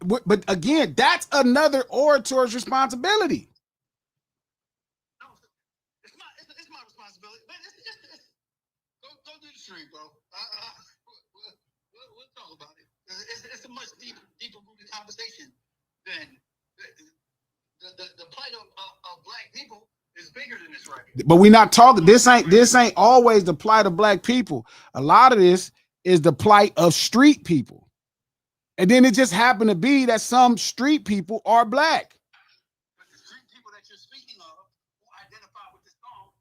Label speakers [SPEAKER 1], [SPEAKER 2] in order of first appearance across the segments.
[SPEAKER 1] But again, that's another orator's responsibility.
[SPEAKER 2] No, it's my responsibility. But go do the stream, bro. We'll talk about it. It's a much deeper rooted conversation than the plight of black people is bigger than this record.
[SPEAKER 1] But we're not talking. This ain't always the plight of black people. A lot of this is the plight of street people. And then it just happened to be that some street people are black.
[SPEAKER 2] But the street people that you're speaking of who identify with this song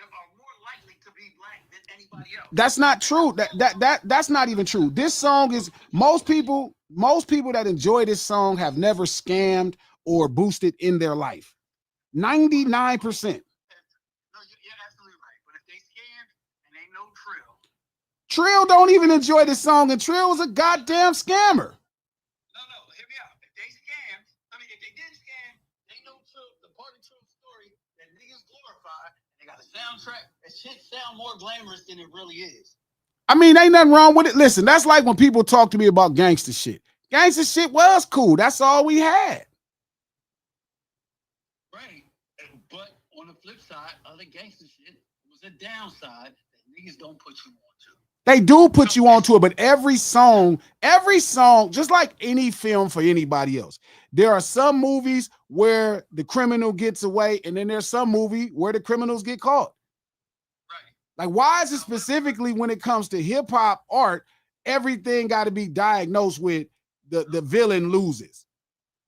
[SPEAKER 2] are more likely to be black than anybody else.
[SPEAKER 1] That's not true. That's not even true. This song is most people that enjoy this song have never scammed or boosted in their life. 99%.
[SPEAKER 2] No, you're absolutely right. But if they scammed and ain't no Trill.
[SPEAKER 1] Trill don't even enjoy this song, and Trill is a goddamn scammer.
[SPEAKER 2] No, hear me out. If they scammed, if they did scam, they know Trill, the part of Trill's story that niggas glorify. They got a soundtrack. That shit sound more glamorous than it really is.
[SPEAKER 1] I mean, ain't nothing wrong with it. Listen, that's like when people talk to me about gangster shit. Gangster shit was cool. That's all we had.
[SPEAKER 2] Right. But on the flip side, other gangster shit was a downside that niggas don't put you on to.
[SPEAKER 1] They do put you onto it, but every song, just like any film for anybody else, there are some movies where the criminal gets away, and then there's some movie where the criminals get caught.
[SPEAKER 2] Right.
[SPEAKER 1] Like, why is it specifically when it comes to hip hop art, everything got to be diagnosed with the villain loses?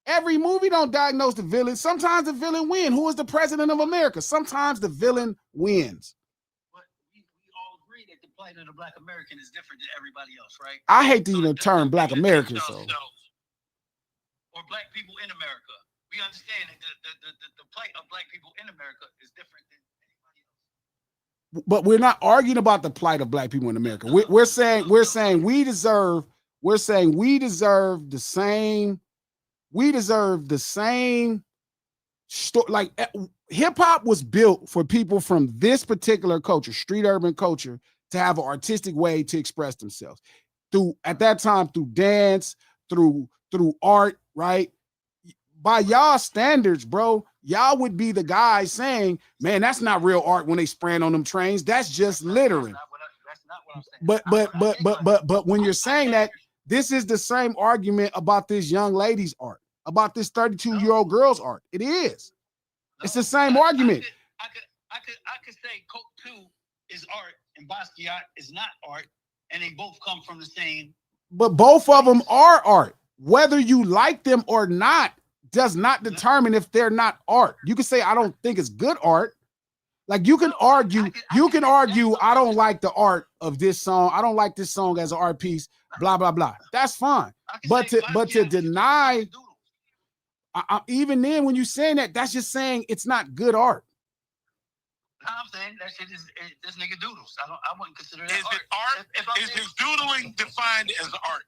[SPEAKER 1] Every movie don't diagnose the villain. Sometimes the villain wins. Who is the president of America? Sometimes the villain wins.
[SPEAKER 2] The plight of the black American is different than everybody else, right?
[SPEAKER 1] I hate to even term black Americans, so.
[SPEAKER 2] Or black people in America. We understand that the plight of black people in America is different than anybody else.
[SPEAKER 1] But we're not arguing about the plight of black people in America. We're saying we deserve the same. We deserve the same story. Like, hip hop was built for people from this particular culture, street urban culture, to have an artistic way to express themselves at that time through dance, through art, right? By y'all standards, bro, y'all would be the guys saying, man, that's not real art when they spraying on them trains. That's just littering.
[SPEAKER 2] That's not what I'm saying.
[SPEAKER 1] But when you're saying that, this is the same argument about this young lady's art, about this 32-year-old girl's art. It is. It's the same argument.
[SPEAKER 2] I could say Coke 2 is art and Basquiat is not art, and they both come from the same.
[SPEAKER 1] But both of them are art. Whether you like them or not does not determine if they're not art. You can say, I don't think it's good art. Like, you can argue, I don't like the art of this song. I don't like this song as an art piece, blah, blah, blah. That's fine. But to deny, even then, when you're saying that, that's just saying it's not good art.
[SPEAKER 2] I'm saying that shit is this nigga doodles. I wouldn't consider that
[SPEAKER 3] art. Is it art? Is his doodling defined as art?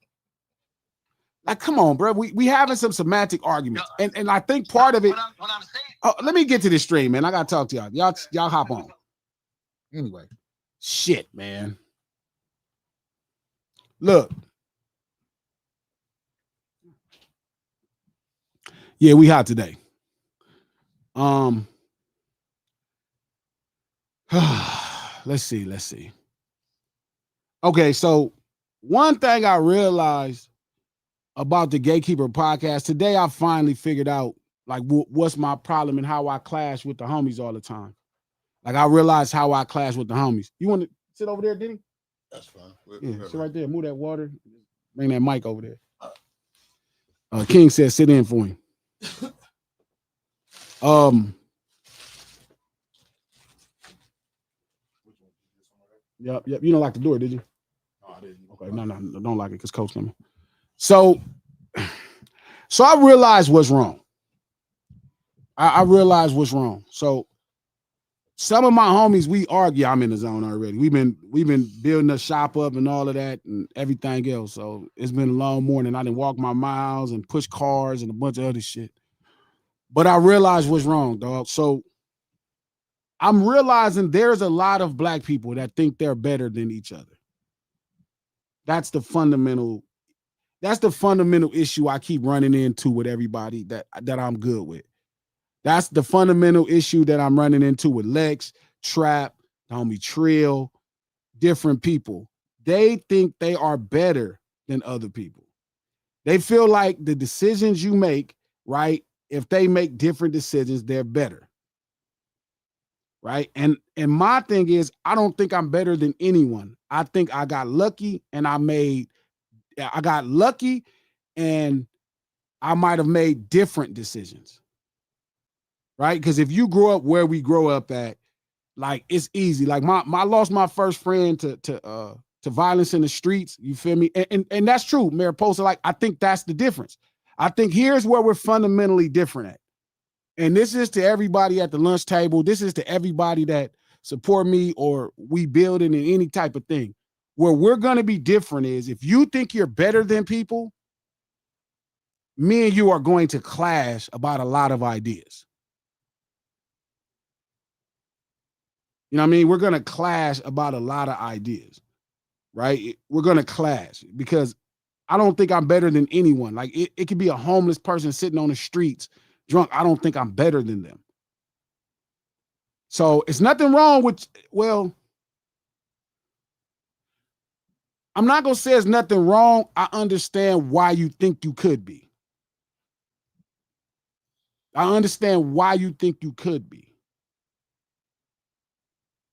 [SPEAKER 1] Like, come on, bro. We having some semantic arguments, and I think part of it.
[SPEAKER 2] What I'm saying.
[SPEAKER 1] Let me get to this stream, man. I gotta talk to y'all. Y'all hop on. Anyway, shit, man. Look. Yeah, we hot today. Let's see. Okay, so one thing I realized about the Gatekeeper podcast today, I finally figured out like what's my problem and how I clash with the homies all the time. Like, I realized how I clash with the homies. You want to sit over there, Denny?
[SPEAKER 4] That's fine.
[SPEAKER 1] Yeah, sit right there. Move that water. Bring that mic over there. King said, sit in for him. Yep. You don't like the door, did you?
[SPEAKER 4] No, I didn't.
[SPEAKER 1] Okay, no, don't like it because Coach coming. So I realized what's wrong. I realized what's wrong. So some of my homies, we argue. I'm in the zone already. We've been building a shop up and all of that and everything else. So it's been a long morning. I didn't walk my miles and push cars and a bunch of other shit. But I realized what's wrong, dog. So I'm realizing there's a lot of black people that think they're better than each other. That's the fundamental. That's the fundamental issue I keep running into with everybody that I'm good with. That's the fundamental issue that I'm running into with Lex, Trap, homie Trill, different people. They think they are better than other people. They feel like the decisions you make, right? If they make different decisions, they're better. Right. And my thing is, I don't think I'm better than anyone. I think I got lucky and I got lucky and I might have made different decisions. Right. Because if you grow up where we grow up at, like it's easy. Like I lost my first friend to violence in the streets. You feel me? And that's true, Mariposa. Like, I think that's the difference. I think here's where we're fundamentally different at. And this is to everybody at the lunch table. This is to everybody that support me or we building in any type of thing. Where we're going to be different is if you think you're better than people, me and you are going to clash about a lot of ideas. You know what I mean? We're going to clash about a lot of ideas, right? We're going to clash because I don't think I'm better than anyone. Like it could be a homeless person sitting on the streets drunk. I don't think I'm better than them. So it's nothing wrong with, well, I'm not going to say it's nothing wrong. I understand why you think you could be. I understand why you think you could be.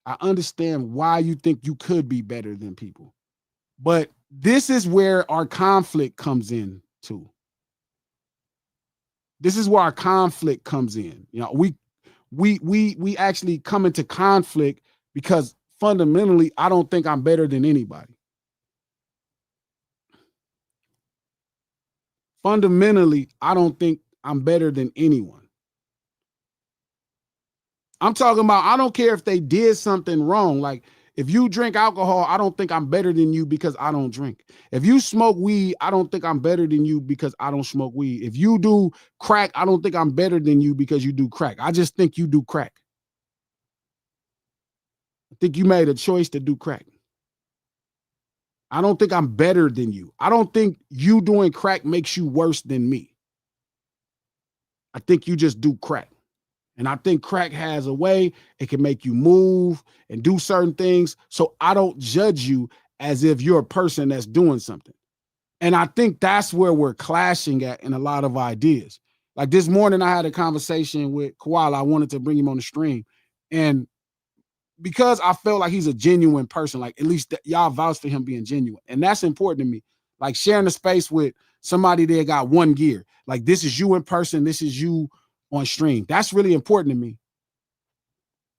[SPEAKER 1] I understand why you think you could be better than people. But this is where our conflict comes in too. This is where our conflict comes in. You know, we actually come into conflict because fundamentally, I don't think I'm better than anybody. Fundamentally, I don't think I'm better than anyone. I'm talking about, I don't care if they did something wrong. Like if you drink alcohol, I don't think I'm better than you because I don't drink. If you smoke weed, I don't think I'm better than you because I don't smoke weed. If you do crack, I don't think I'm better than you because you do crack. I just think you do crack. I think you made a choice to do crack. I don't think I'm better than you. I don't think you doing crack makes you worse than me. I think you just do crack. And I think crack has a way, it can make you move and do certain things. So I don't judge you as if you're a person that's doing something. And I think that's where we're clashing at in a lot of ideas. Like this morning, I had a conversation with Koala. I wanted to bring him on the stream. And because I felt like he's a genuine person, like at least y'all vouch for him being genuine. And that's important to me. Like sharing the space with somebody that got one gear. Like this is you in person. This is you on stream. That's really important to me.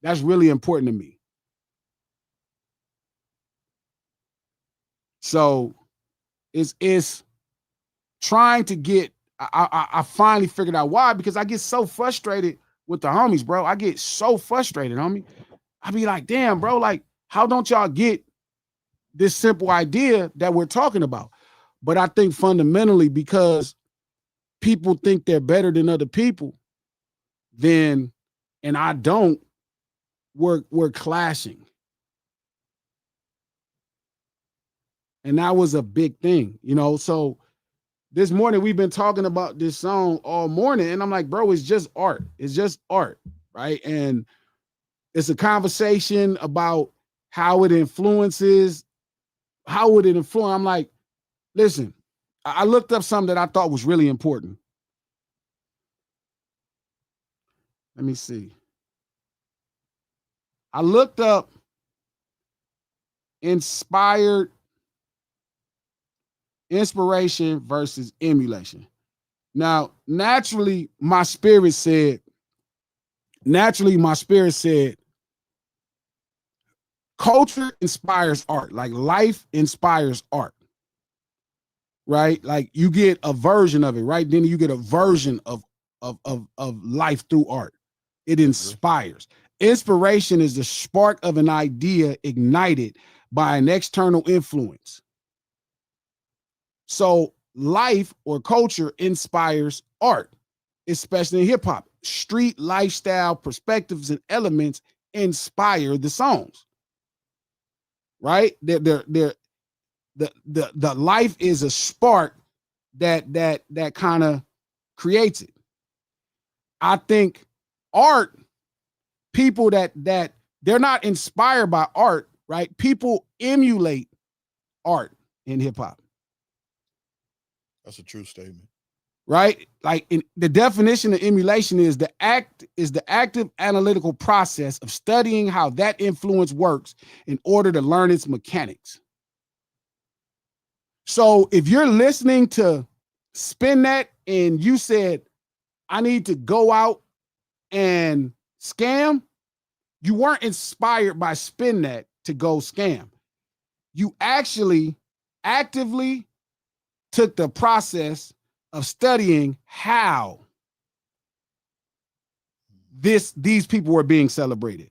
[SPEAKER 1] That's really important to me. So it's trying to get, I finally figured out why, because I get so frustrated with the homies, bro. I get so frustrated, homie. I be like, damn, bro, like, how don't y'all get this simple idea that we're talking about? But I think fundamentally because people think they're better than other people, then, and I don't, we're clashing. And that was a big thing, you know? So this morning we've been talking about this song all morning and I'm like, bro, it's just art. It's just art, right? And it's a conversation about how it influences, how would it influence? I'm like, listen, I looked up something that I thought was really important. Let me see. I looked up inspiration versus emulation. Now, naturally, my spirit said, culture inspires art, like life inspires art, right? Like you get a version of it, right? Then you get a version of life through art. It inspires. Inspiration is the spark of an idea ignited by an external influence. So life or culture inspires art, especially in hip hop. Street lifestyle perspectives and elements inspire the songs. Right? The life is a spark that kind of creates it. I think art, people that they're not inspired by art, right? People emulate art in hip hop.
[SPEAKER 4] That's a true statement.
[SPEAKER 1] Right? Like the definition of emulation is the active analytical process of studying how that influence works in order to learn its mechanics. So if you're listening to Spin That and you said, I need to go out and scam, you weren't inspired by Spin That to go scam. You actually actively took the process of studying how these people were being celebrated.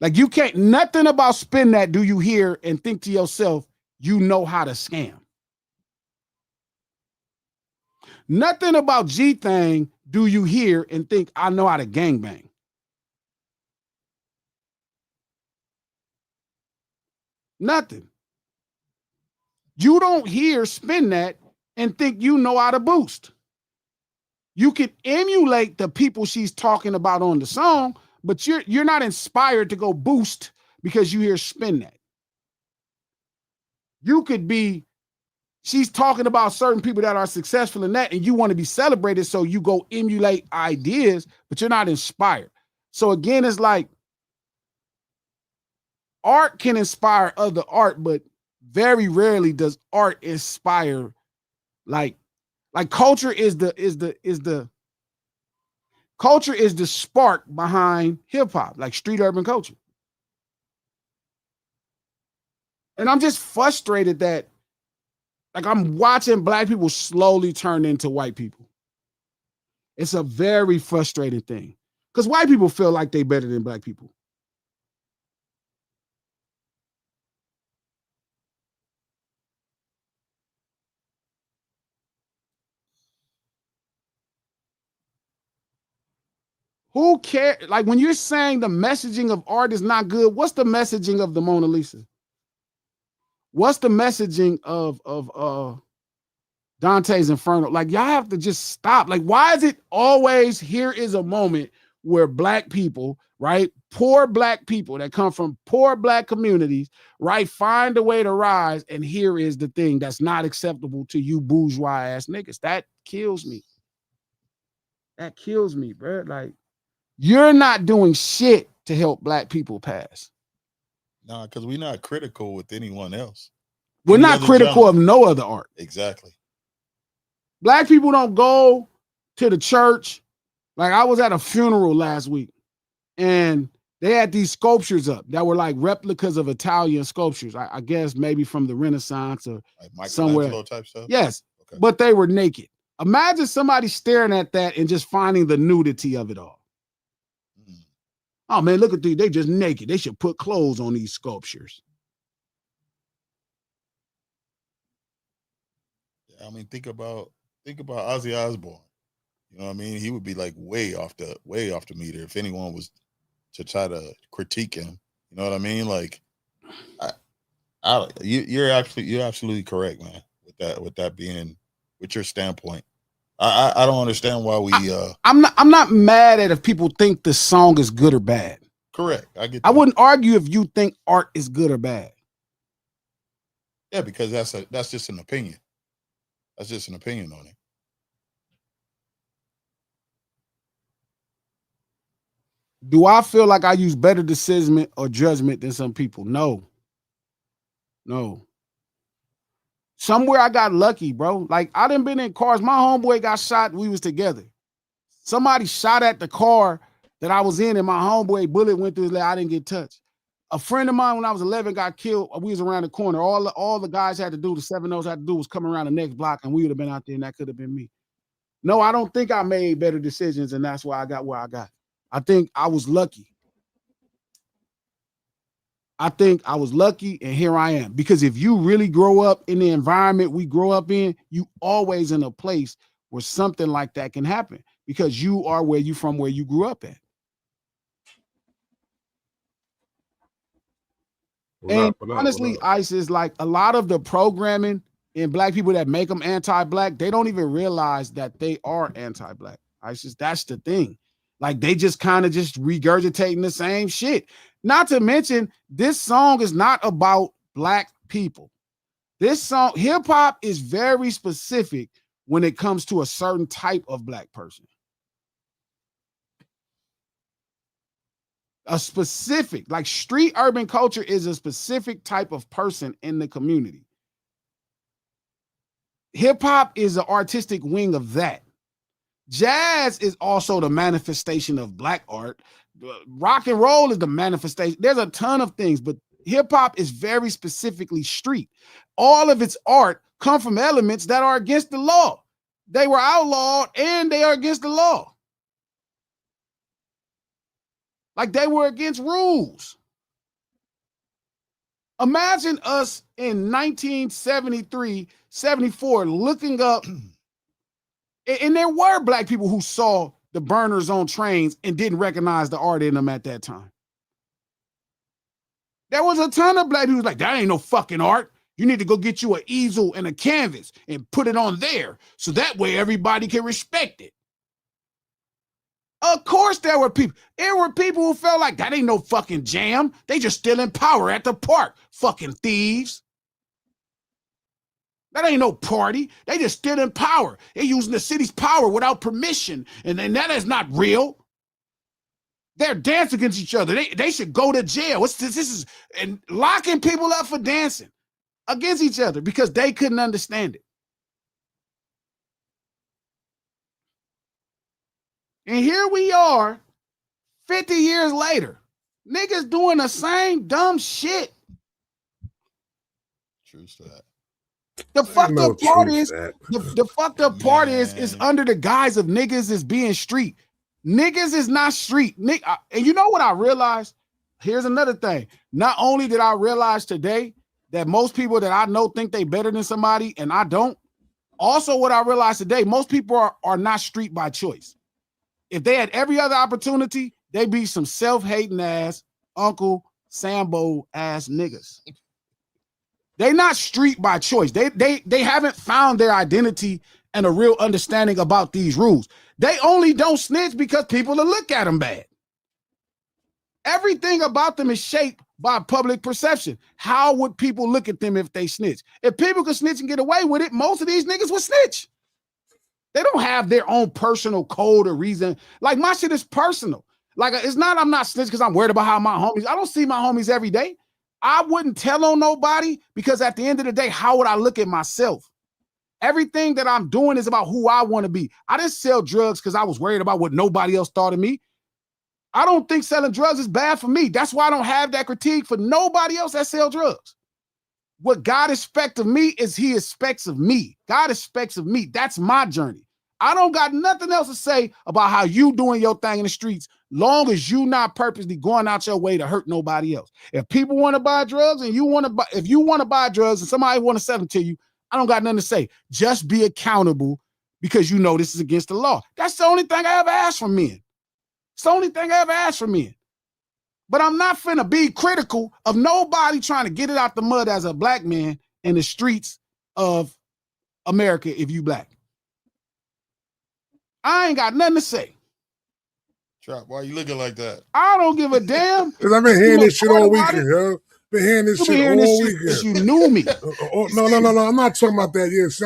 [SPEAKER 1] Like you can't, nothing about Spin That do you hear and think to yourself, you know how to scam. Nothing about G Thing do you hear and think, I know how to gangbang. Nothing. You don't hear Spin That and think you know how to boost. You can emulate the people she's talking about on the song, but you're not inspired to go boost because you hear Spin That. You could be, she's talking about certain people that are successful in that, and you want to be celebrated, so you go emulate ideas, but you're not inspired. So again, it's like art can inspire other art, but very rarely does art inspire like culture is the culture is the spark behind hip hop, like street urban culture. And I'm just frustrated that like I'm watching black people slowly turn into white people. It's a very frustrating thing because white people feel like they better than black people. Who cares? Like when you're saying the messaging of art is not good, what's the messaging of the Mona Lisa? What's the messaging of Dante's Inferno? Like y'all have to just stop. Like why is it always here is a moment where black people, right? Poor black people that come from poor black communities, right? Find a way to rise, and here is the thing that's not acceptable to you bourgeois ass niggas. That kills me. That kills me, bro. Like you're not doing shit to help black people pass.
[SPEAKER 4] Nah, because we're not critical with anyone else.
[SPEAKER 1] We're not critical of no other art.
[SPEAKER 4] Exactly.
[SPEAKER 1] Black people don't go to the church. Like I was at a funeral last week and they had these sculptures up that were like replicas of Italian sculptures. I guess maybe from the Renaissance or like somewhere.
[SPEAKER 4] Type stuff?
[SPEAKER 1] Yes,
[SPEAKER 4] okay.
[SPEAKER 1] But they were naked. Imagine somebody staring at that and just finding the nudity of it all. Oh man, look at these. They just naked. They should put clothes on these sculptures.
[SPEAKER 4] Yeah, I mean, think about Ozzy Osbourne. You know what I mean? He would be like way off the meter if anyone was to try to critique him. You know what I mean? Like, you're absolutely correct, man. With that being with your standpoint, I don't understand why we.
[SPEAKER 1] I'm not mad at if people think the song is good or bad.
[SPEAKER 4] Correct. I get that.
[SPEAKER 1] I wouldn't argue if you think art is good or bad.
[SPEAKER 4] Yeah, because that's just an opinion. That's just an opinion on it.
[SPEAKER 1] Do I feel like I use better decision or judgment than some people? No. Somewhere I got lucky, bro. Like I done been in cars. My homeboy got shot. We was together. Somebody shot at the car that I was in, and my homeboy bullet went through his leg. I didn't get touched. A friend of mine when I was 11 got killed. We was around the corner. All the guys had to do, the 7-0s had to do was come around the next block, and we would have been out there, and that could have been me. No, I don't think I made better decisions, and that's why I got where I got. I think I was lucky. And here I am. Because if you really grow up in the environment we grow up in, you always in a place where something like that can happen because you are where you grew up at. And honestly, Ice is like a lot of the programming in black people that make them anti-black, they don't even realize that they are anti-black. That's the thing. Like they just kind of just regurgitating the same shit. Not to mention, this song is not about black people. This song, hip hop is very specific when it comes to a certain type of black person. A specific, like street urban culture is a specific type of person in the community. Hip hop is an artistic wing of that. Jazz is also the manifestation of black art. Rock and roll is the manifestation. There's a ton of things, but hip hop is very specifically street. All of its art come from elements that are against the law. They were outlawed and they are against the law. Like they were against rules. Imagine us in 1973, 74 looking up, and there were black people who saw the burners on trains and didn't recognize the art in them at that time. There was a ton of black people like, that ain't no fucking art. You need to go get you an easel and a canvas and put it on there so that way everybody can respect it. Of course there were people. There were people who felt like that ain't no fucking jam. They just stealing power at the park. Fucking thieves. That ain't no party. They just stealing power. They're using the city's power without permission. And then that is not real. They're dancing against each other. They should go to jail. What's this? This is and locking people up for dancing against each other because they couldn't understand it. And here we are, 50 years later, niggas doing the same dumb shit.
[SPEAKER 4] True stat.
[SPEAKER 1] The fucked up part is, the fucked up part is under the guise of niggas is being street. Niggas is not street. And you know what I realized? Here's another thing. Not only did I realize today that most people that I know think they better than somebody and I don't. Also, what I realized today, most people are not street by choice. If they had every other opportunity, they'd be some self-hating ass, Uncle Sambo ass niggas. They're not street by choice. They haven't found their identity and a real understanding about these rules. They only don't snitch because people will look at them bad. Everything about them is shaped by public perception. How would people look at them if they snitch? If people could snitch and get away with it, most of these niggas would snitch. They don't have their own personal code or reason. Like my shit is personal. Like it's not, I'm not snitching because I'm worried about how my homies, I don't see my homies every day. I wouldn't tell on nobody because at the end of the day, how would I look at myself? Everything that I'm doing is about who I want to be. I didn't sell drugs because I was worried about what nobody else thought of me. I don't think selling drugs is bad for me. That's why I don't have that critique for nobody else that sell drugs. What God expects of me is he expects of me. God expects of me. That's my journey. I don't got nothing else to say about how you doing your thing in the streets, long as you not purposely going out your way to hurt nobody else. If people want to buy drugs and you want to buy, if you want to buy drugs and somebody want to sell them to you, I don't got nothing to say. Just be accountable because you know this is against the law. That's the only thing I ever asked from men. It's the only thing I ever asked from men. But I'm not finna be critical of nobody trying to get it out the mud as a black man in the streets of America if you black. I ain't got nothing to say.
[SPEAKER 4] Trap, why you looking like that?
[SPEAKER 1] I don't give a damn.
[SPEAKER 5] Because I've been hearing this shit all weekend, yo. Been hearing this shit all weekend.
[SPEAKER 1] You knew me.
[SPEAKER 5] No. I'm not talking about that.
[SPEAKER 1] It's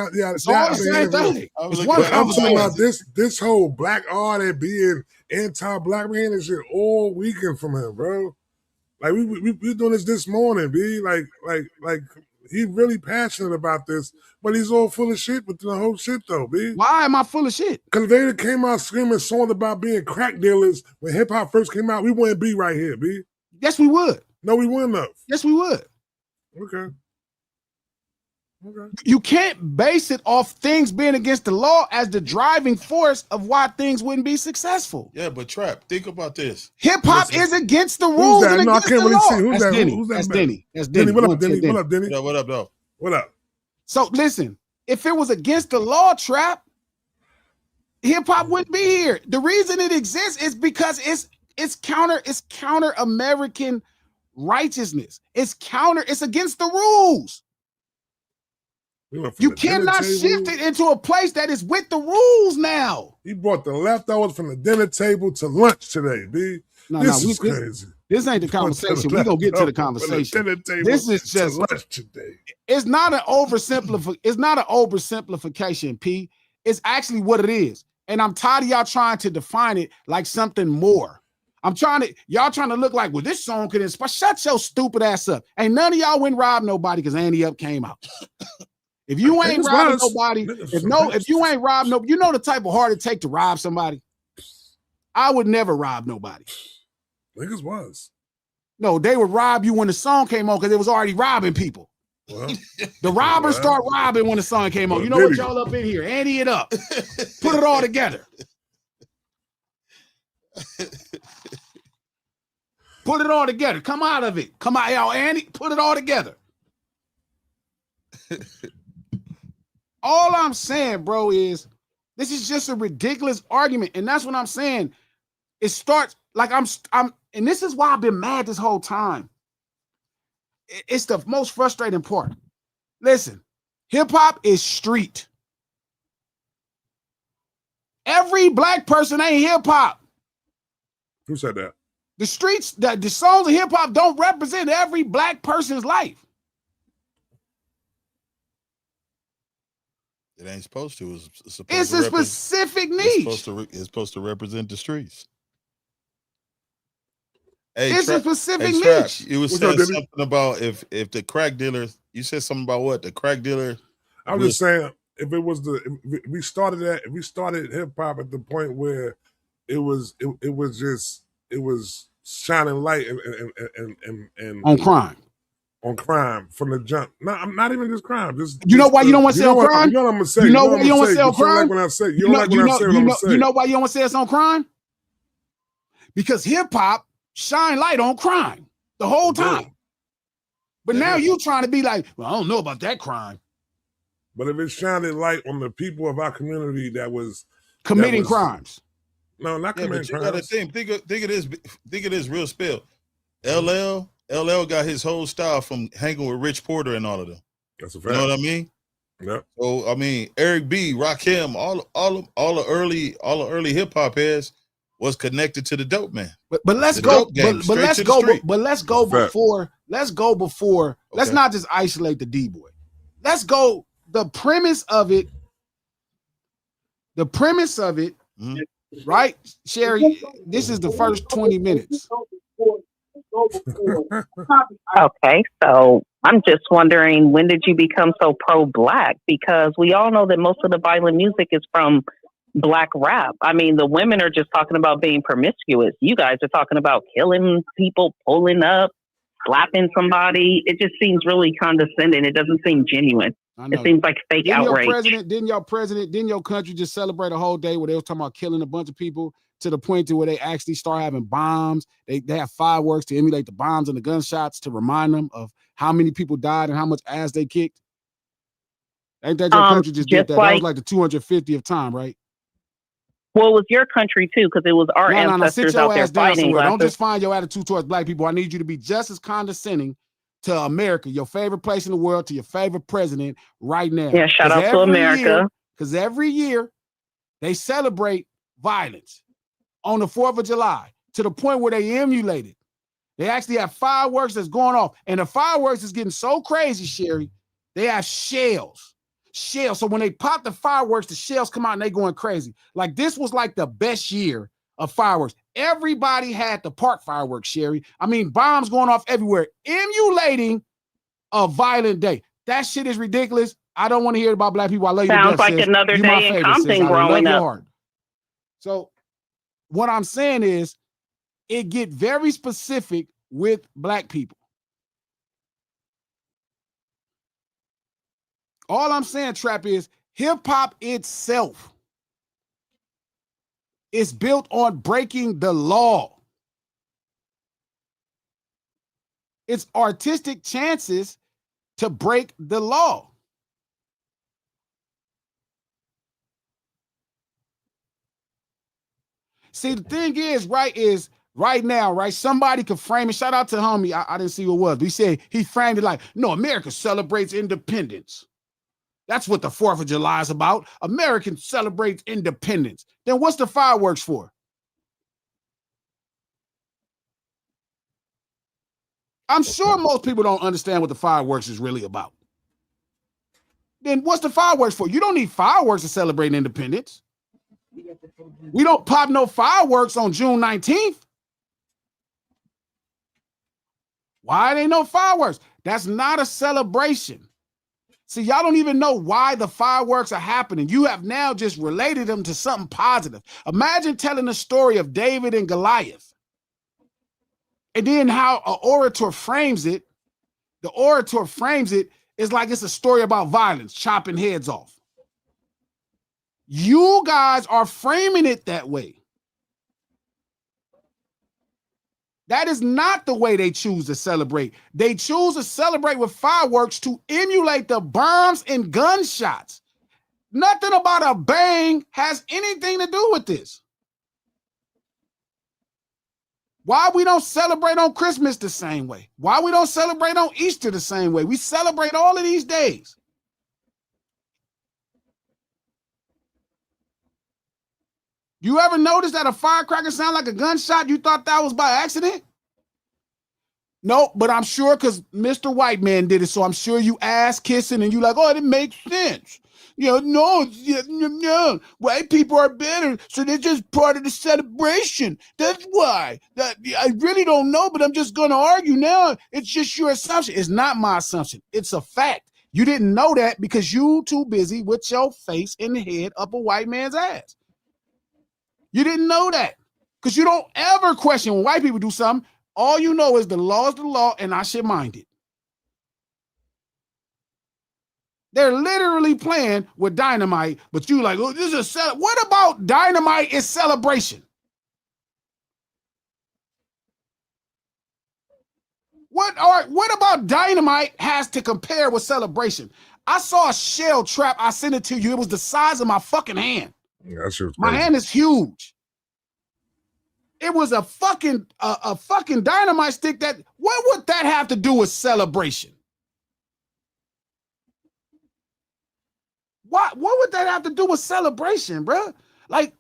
[SPEAKER 1] all the same thing.
[SPEAKER 5] I'm talking about this whole black artist being anti-black. Man, this shit all weekend from him, bro. Like we doing this morning, B. Like he really passionate about this, but he's all full of shit with the whole shit though, B.
[SPEAKER 1] Why am I full of shit?
[SPEAKER 5] Because they came out screaming songs about being crack dealers when hip hop first came out. We wouldn't be right here, B.
[SPEAKER 1] Yes, we would.
[SPEAKER 5] No, we wouldn't have.
[SPEAKER 1] Yes, we would.
[SPEAKER 5] Okay.
[SPEAKER 1] You can't base it off things being against the law as the driving force of why things wouldn't be successful.
[SPEAKER 4] Yeah, but Trap, think about this.
[SPEAKER 1] Hip hop is against the rules.
[SPEAKER 5] Who's that? No, I can't really see. Who's that?
[SPEAKER 1] Denny.
[SPEAKER 5] Who's that?
[SPEAKER 1] That's Denny. That's
[SPEAKER 5] Denny.
[SPEAKER 1] Denny.
[SPEAKER 5] What up, Denny? What up, Denny?
[SPEAKER 4] What up, though?
[SPEAKER 5] What up?
[SPEAKER 1] So listen, if it was against the law, Trap, hip hop wouldn't be here. The reason it exists is because it's counter American righteousness. It's against the rules.
[SPEAKER 5] We went from
[SPEAKER 1] You
[SPEAKER 5] the dinner
[SPEAKER 1] cannot
[SPEAKER 5] table.
[SPEAKER 1] shift it into a place that is with the rules now.
[SPEAKER 5] He brought the leftovers from the dinner table to lunch today, B. This is crazy.
[SPEAKER 1] This ain't the conversation. We're gonna get to the conversation. This is just
[SPEAKER 5] lunch today.
[SPEAKER 1] It's not an oversimplification, P. It's actually what it is. And I'm tired of y'all trying to define it like something more. Y'all trying to look like, well, this song could inspire. Shut your stupid ass up. Ain't none of y'all went rob nobody because Andy Up came out. If you ain't robbing nobody, if you ain't robbed no, you know the type of heart it take to rob somebody. I would never rob nobody.
[SPEAKER 5] Niggas was.
[SPEAKER 1] No, they would rob you when the song came on because it was already robbing people.
[SPEAKER 5] Well,
[SPEAKER 1] the robbers start robbing when the song came on. You know what y'all up in here? Andy it up. Put it all together. Put it all together. Come out of it. Come out, y'all, Andy. Put it all together. All I'm saying, bro, is this is just a ridiculous argument. And that's what I'm saying. It starts like I'm, and this is why I've been mad this whole time. It's the most frustrating part. Listen, hip hop is street. Every black person ain't hip hop.
[SPEAKER 5] Who said that?
[SPEAKER 1] The streets, the songs of hip hop don't represent every black person's life.
[SPEAKER 4] It ain't supposed to.
[SPEAKER 1] It's a specific niche.
[SPEAKER 4] It's supposed to represent the streets. Hey,
[SPEAKER 1] it's a specific
[SPEAKER 4] niche.
[SPEAKER 1] Niche.
[SPEAKER 4] You was saying something about if the crack dealers. You said something about what the crack dealer.
[SPEAKER 5] I was just saying if it was if we started hip hop at the point where it was shining light and on crime from the jump. No, I'm not even just crime.
[SPEAKER 1] You know why you don't want to say on crime?
[SPEAKER 5] You know what I'm gonna say.
[SPEAKER 1] You know why you don't want to say on crime?
[SPEAKER 5] You
[SPEAKER 1] know why you don't want to say it's on crime? Because hip hop shine light on crime the whole time. But now you trying to be like, well, I don't know about that crime.
[SPEAKER 5] But if it shined light on the people of our community that was
[SPEAKER 1] committing crimes.
[SPEAKER 5] No, not committing crimes.
[SPEAKER 4] You gotta think of this real spill. LL got his whole style from hanging with Rich Porter and all of them.
[SPEAKER 5] That's a fact.
[SPEAKER 4] You know what I mean?
[SPEAKER 5] Yeah.
[SPEAKER 4] So I mean, Eric B, Rakim, all the early hip hop heads was connected to the dope man.
[SPEAKER 1] But let's go. Let's go before. Let's not just isolate the D-boy. Let's go. The premise of it. Right, Sherry? This is the first 20 minutes.
[SPEAKER 6] Okay, so I'm just wondering, when did you become so pro-black? Because we all know that most of the violent music is from black rap. I mean, the women are just talking about being promiscuous. You guys are talking about killing people, pulling up, slapping somebody. It just seems really condescending. It doesn't seem genuine. It seems like fake outrage.
[SPEAKER 1] Didn't your country just celebrate a whole day where they were talking about killing a bunch of people to the point to where they actually start having bombs? They have fireworks to emulate the bombs and the gunshots to remind them of how many people died and how much ass they kicked. Ain't that your country just did that? That was like the 250th time, right?
[SPEAKER 6] Well, it was your country too, because it was our ancestors out there fighting.
[SPEAKER 1] Don't just find your attitude towards black people. I need you to be just as condescending to America, your favorite place in the world, to your favorite president right now.
[SPEAKER 6] Yeah, shout out to America.
[SPEAKER 1] Because every year they celebrate violence on the 4th of July to the point where they emulate it. They actually have fireworks that's going off. And the fireworks is getting so crazy, Sherry, they have shells. So when they pop the fireworks, the shells come out and they going crazy. Like this was like the best year of fireworks. Everybody had the park fireworks, Sherry. I mean, bombs going off everywhere, emulating a violent day. That shit is ridiculous. I don't want to hear about black people. I love you.
[SPEAKER 6] Sounds like another day in Compton growing up.
[SPEAKER 1] So what I'm saying is it get very specific with black people. All I'm saying, Trap, is hip hop itself is built on breaking the law. It's artistic chances to break the law. See, the thing is right now, right? Somebody could frame it. Shout out to homie. I didn't see who it was. But he said he framed it like, no, America celebrates independence. That's what the 4th of July is about. Americans celebrate independence. Then what's the fireworks for? I'm sure most people don't understand what the fireworks is really about. Then what's the fireworks for? You don't need fireworks to celebrate independence. We don't pop no fireworks on June 19th. Why ain't no fireworks? That's not a celebration. See, y'all don't even know why the fireworks are happening. You have now just related them to something positive. Imagine telling the story of David and Goliath. And then how an orator frames it. The orator frames it is like it's a story about violence, chopping heads off. You guys are framing it that way. That is not the way they choose to celebrate. They choose to celebrate with fireworks to emulate the bombs and gunshots. Nothing about a bang has anything to do with this. Why we don't celebrate on Christmas the same way? Why we don't celebrate on Easter the same way? We celebrate all of these days. You ever notice that a firecracker sound like a gunshot? You thought that was by accident? Nope, but I'm sure because Mr. White Man did it, so I'm sure you ass kissing and you like, oh, it makes sense. No, white people are better, so they're just part of the celebration. That's why. I really don't know, but I'm just going to argue now. It's just your assumption. It's not my assumption. It's a fact. You didn't know that because you too busy with your face in the head up a white man's ass. You didn't know that because you don't ever question when white people do something. All you know is the law is the law, and I should mind it. They're literally playing with dynamite, but you like, oh, this is what about dynamite is celebration? What about dynamite has to compare with celebration? I saw a shell trap. I sent it to you. It was the size of my fucking hand.
[SPEAKER 5] Yeah, that shit was
[SPEAKER 1] my
[SPEAKER 5] crazy.
[SPEAKER 1] hand is huge. It was a fucking dynamite stick. What would that have to do with celebration? What would that have to do with celebration, bro? Like,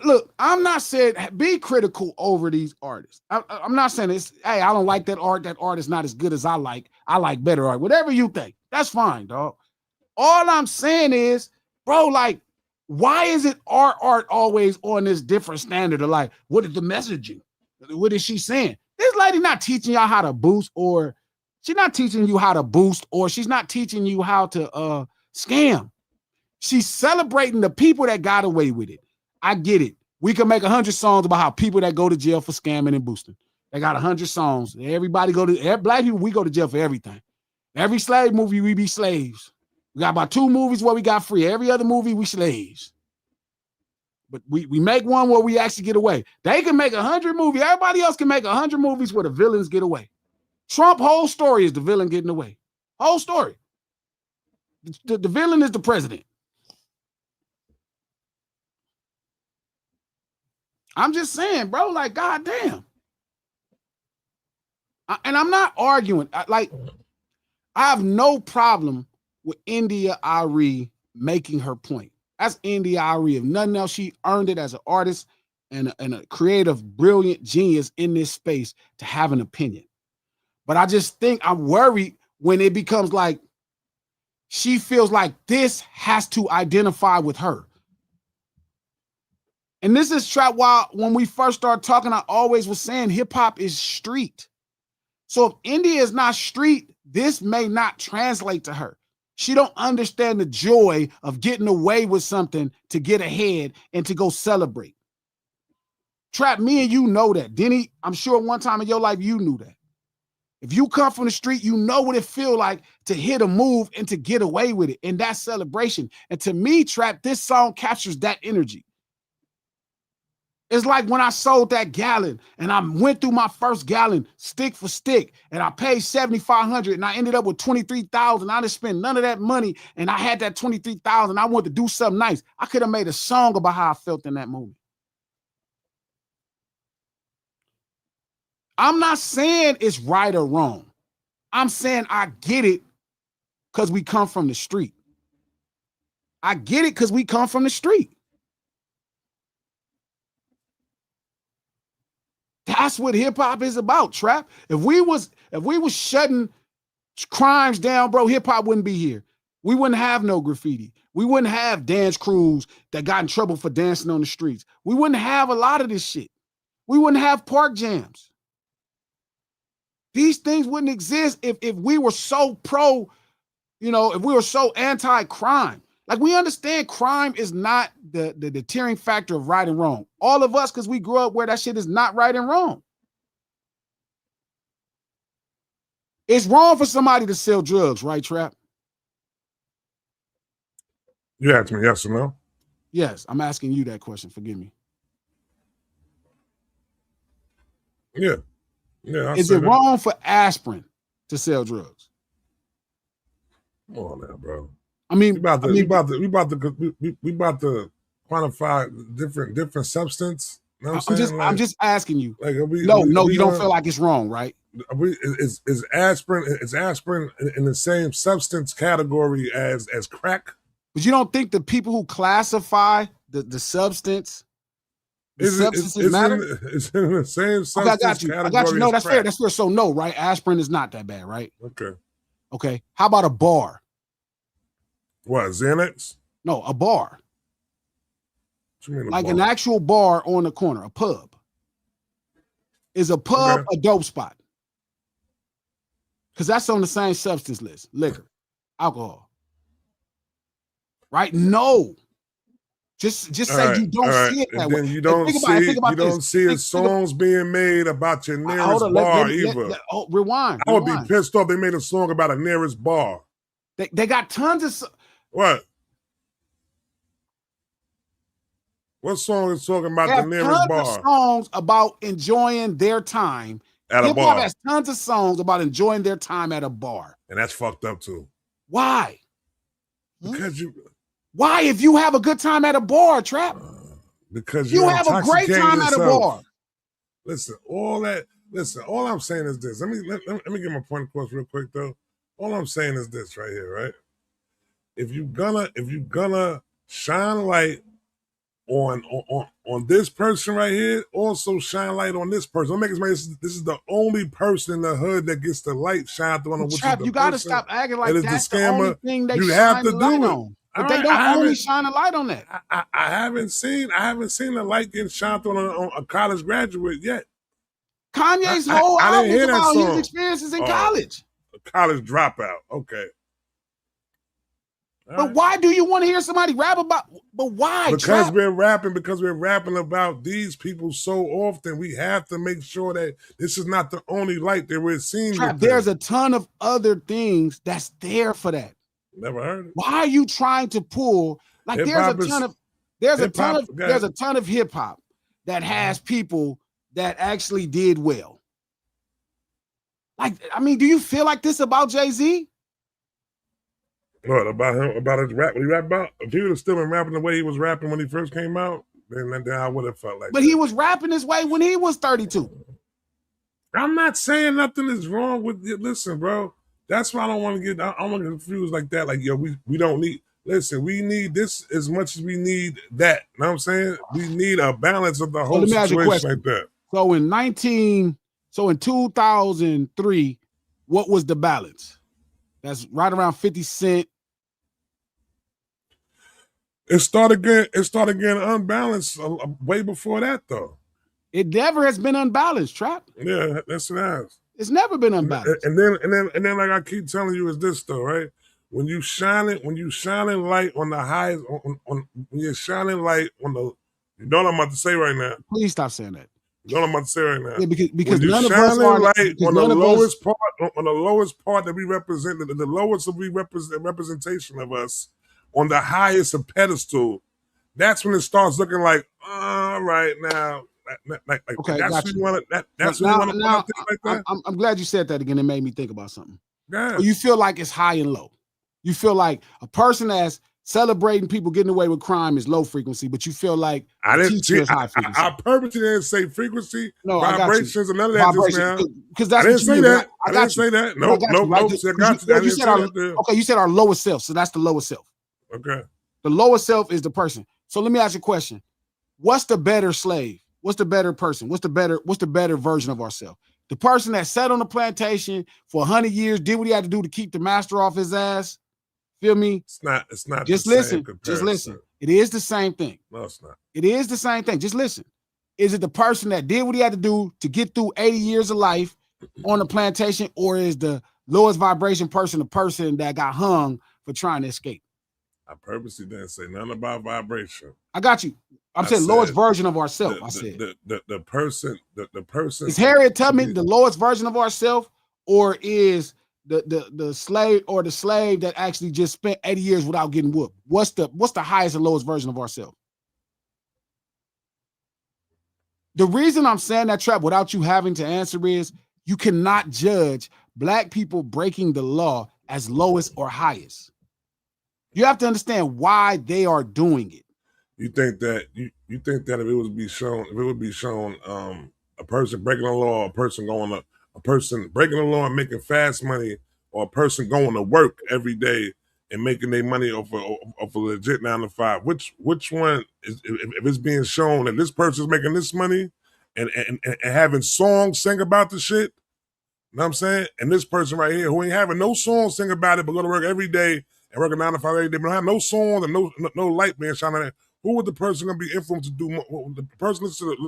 [SPEAKER 1] look, I'm not saying be critical over these artists. I'm not saying it's, hey, I don't like that art. That art is not as good as I like. I like better art. Whatever you think, that's fine, dog. All I'm saying is, bro, like, why is it our art always on this different standard of like, what is the messaging? What is she saying? This lady not teaching y'all how to boost, or she's not teaching you how to boost, or she's not teaching you how to scam. She's celebrating the people that got away with it. I get it. We can make 100 songs about how people that go to jail for scamming and boosting. They got 100 songs. Everybody black people, we go to jail for everything. Every slave movie, we be slaves. We got about 2 movies where we got free. Every other movie, we slaves. But we make one where we actually get away. They can make 100 movies. Everybody else can make 100 movies where the villains get away. Trump whole story is the villain getting away. Whole story. The villain is the president. I'm just saying, bro, like, goddamn. And I'm not arguing. I have no problem with India Ari making her point. That's India Ari. If nothing else, she earned it as an artist and a creative, brilliant genius in this space to have an opinion. But I just think I'm worried when it becomes like she feels like this has to identify with her. And this is trap. While when we first started talking, I always was saying hip hop is street. So if India is not street, this may not translate to her. She don't understand the joy of getting away with something to get ahead and to go celebrate. Trap, me and you know that. Denny, I'm sure one time in your life you knew that. If you come from the street, you know what it feel like to hit a move and to get away with it. And that's celebration. And to me, Trap, this song captures that energy. It's like when I sold that gallon and I went through my first gallon stick for stick and I paid $7,500 and I ended up with $23,000. I didn't spend none of that money and I had that $23,000. I wanted to do something nice. I could have made a song about how I felt in that moment. I'm not saying it's right or wrong. I'm saying I get it because we come from the street. I get it because we come from the street. That's what hip hop is about, Trap. If we was shutting crimes down, bro, hip hop wouldn't be here. We wouldn't have no graffiti. We wouldn't have dance crews that got in trouble for dancing on the streets. We wouldn't have a lot of this shit. We wouldn't have park jams. These things wouldn't exist if we were so pro, if we were so anti-crime. Like, we understand crime is not the deterring factor of right and wrong. All of us, because we grew up where that shit is not right and wrong. It's wrong for somebody to sell drugs, right, Trap?
[SPEAKER 5] You asked me yes or no?
[SPEAKER 1] Yes, I'm asking you that question. Forgive me.
[SPEAKER 5] Yeah.
[SPEAKER 1] Is it wrong for aspirin to sell drugs?
[SPEAKER 5] Come on now, bro.
[SPEAKER 1] I mean,
[SPEAKER 5] we about to quantify different substance. You know what I'm saying?
[SPEAKER 1] I'm just asking you.
[SPEAKER 5] Like, you
[SPEAKER 1] don't feel like it's wrong, right?
[SPEAKER 5] Is aspirin in the same substance category as crack?
[SPEAKER 1] But you don't think the people who classify the substance, substances matter?
[SPEAKER 5] It's in the same substance
[SPEAKER 1] I got you. No, that's fair. That's fair. So no, right? Aspirin is not that bad, right? Okay. How about a bar?
[SPEAKER 5] What, Xanax?
[SPEAKER 1] No, a bar.
[SPEAKER 5] What you mean
[SPEAKER 1] like an actual bar on the corner, a pub. Is a pub a dope spot? Because that's on the same substance list. Liquor, alcohol. Right? No. Just say you don't see it that way.
[SPEAKER 5] You don't see songs being made about your nearest bar either.
[SPEAKER 1] Rewind.
[SPEAKER 5] I would be pissed off they made a song about a nearest bar.
[SPEAKER 1] They got tons of
[SPEAKER 5] what? What song is talking about the nearest bar?
[SPEAKER 1] Of songs about enjoying their time
[SPEAKER 5] at a bar.
[SPEAKER 1] Hip-hop has tons of songs about enjoying their time at a bar.
[SPEAKER 5] And that's fucked up too.
[SPEAKER 1] Why?
[SPEAKER 5] Because
[SPEAKER 1] Why, if you have a good time at a bar, Trap?
[SPEAKER 5] Because
[SPEAKER 1] you have a great time at a bar.
[SPEAKER 5] Listen, all I'm saying is this. Let me get my point across real quick though. All I'm saying is this right here, right? If you gonna shine light on this person right here, also shine light on this person. This is the only person in the hood that gets the light shined on.
[SPEAKER 1] You gotta stop acting like that's the only thing they
[SPEAKER 5] you have to do it.
[SPEAKER 1] On. But they don't only shine a light on that.
[SPEAKER 5] I haven't seen the light getting shined on a college graduate yet.
[SPEAKER 1] Kanye's whole album is about his experiences in college.
[SPEAKER 5] A college dropout. Okay.
[SPEAKER 1] But why do you want to hear somebody rap about? But why?
[SPEAKER 5] Because we're rapping about these people so often. We have to make sure that this is not the only light that we're seeing.
[SPEAKER 1] There's a ton of other things that's there for that.
[SPEAKER 5] Never heard it.
[SPEAKER 1] Why are you trying to pull like there's a ton of hip hop that has people that actually did well. Like, I mean, do you feel like this about Jay-Z?
[SPEAKER 5] What about him? About his rap? What he rap about? If he would have still been rapping the way he was rapping when he first came out, then I would have felt like.
[SPEAKER 1] But he was rapping this way when he was 32.
[SPEAKER 5] I'm not saying nothing is wrong with you. Listen, bro. That's why I don't want to get. I don't want to get confused like that. Like, yo, we don't need. Listen, we need this as much as we need that. You know what I'm saying? We need a balance of the whole situation like that.
[SPEAKER 1] So in 2003, what was the balance? That's right around 50 Cent.
[SPEAKER 5] It started getting unbalanced way before that, though.
[SPEAKER 1] It never has been unbalanced, Trap.
[SPEAKER 5] Yeah, that's what it has.
[SPEAKER 1] It's never been unbalanced.
[SPEAKER 5] And then, like I keep telling you, is this though, right? When you shining light on the highest, when you're shining light on the, you know what I'm about to say right now.
[SPEAKER 1] Please stop saying that.
[SPEAKER 5] You know what I'm about to say right now.
[SPEAKER 1] Yeah, because
[SPEAKER 5] none of us are light on the lowest part, on the lowest part that we represent, the lowest of representation of us on the highest of pedestal. That's when it starts looking like, all right now.
[SPEAKER 1] Okay,
[SPEAKER 5] that's
[SPEAKER 1] what
[SPEAKER 5] you want to. That's what you want to put out there like that.
[SPEAKER 1] I'm glad you said that again. It made me think about something.
[SPEAKER 5] Yeah.
[SPEAKER 1] So you feel like it's high and low. You feel like a person that's celebrating people getting away with crime is low frequency, but you feel like
[SPEAKER 5] I didn't see.
[SPEAKER 1] High frequency.
[SPEAKER 5] I purposely didn't say frequency,
[SPEAKER 1] no,
[SPEAKER 5] vibrations, and none of that just now.
[SPEAKER 1] Because that's
[SPEAKER 5] I didn't say that. I didn't say that. No.
[SPEAKER 1] You said our lowest self, so that's the lowest self.
[SPEAKER 5] Okay.
[SPEAKER 1] The lower self is the person. So let me ask you a question. What's the better slave? What's the better person? What's the better version of ourselves? The person that sat on the plantation for 100 years, did what he had to do to keep the master off his ass. Feel me?
[SPEAKER 5] It's not
[SPEAKER 1] Just
[SPEAKER 5] the same
[SPEAKER 1] listen.
[SPEAKER 5] comparison.
[SPEAKER 1] Just listen. It is the same thing.
[SPEAKER 5] No, it's not.
[SPEAKER 1] It is the same thing. Just listen. Is it the person that did what he had to do to get through 80 years of life on the plantation, or is the lowest vibration person the person that got hung for trying to escape?
[SPEAKER 5] I purposely didn't say nothing about vibration.
[SPEAKER 1] I got you. I'm saying lowest version of ourselves. I said
[SPEAKER 5] the person.
[SPEAKER 1] Is Harriet Tubman the lowest version of ourselves, or is the slave or the slave that actually just spent 80 years without getting whooped? What's the highest and lowest version of ourselves? The reason I'm saying that, Trap, without you having to answer is you cannot judge black people breaking the law as lowest or highest. You have to understand why they are doing it.
[SPEAKER 5] You think that you think that if it would be shown a person breaking the law, a person breaking the law and making fast money, or a person going to work every day and making their money off a legit 9 to 5, which one is, if it's being shown that this person's making this money and having songs sing about the shit, you know what I'm saying? And this person right here who ain't having no songs sing about it but go to work every day and work a 9 to 5 every day, but don't have no songs and no light being shining at. Who would the person gonna be influenced to do more? The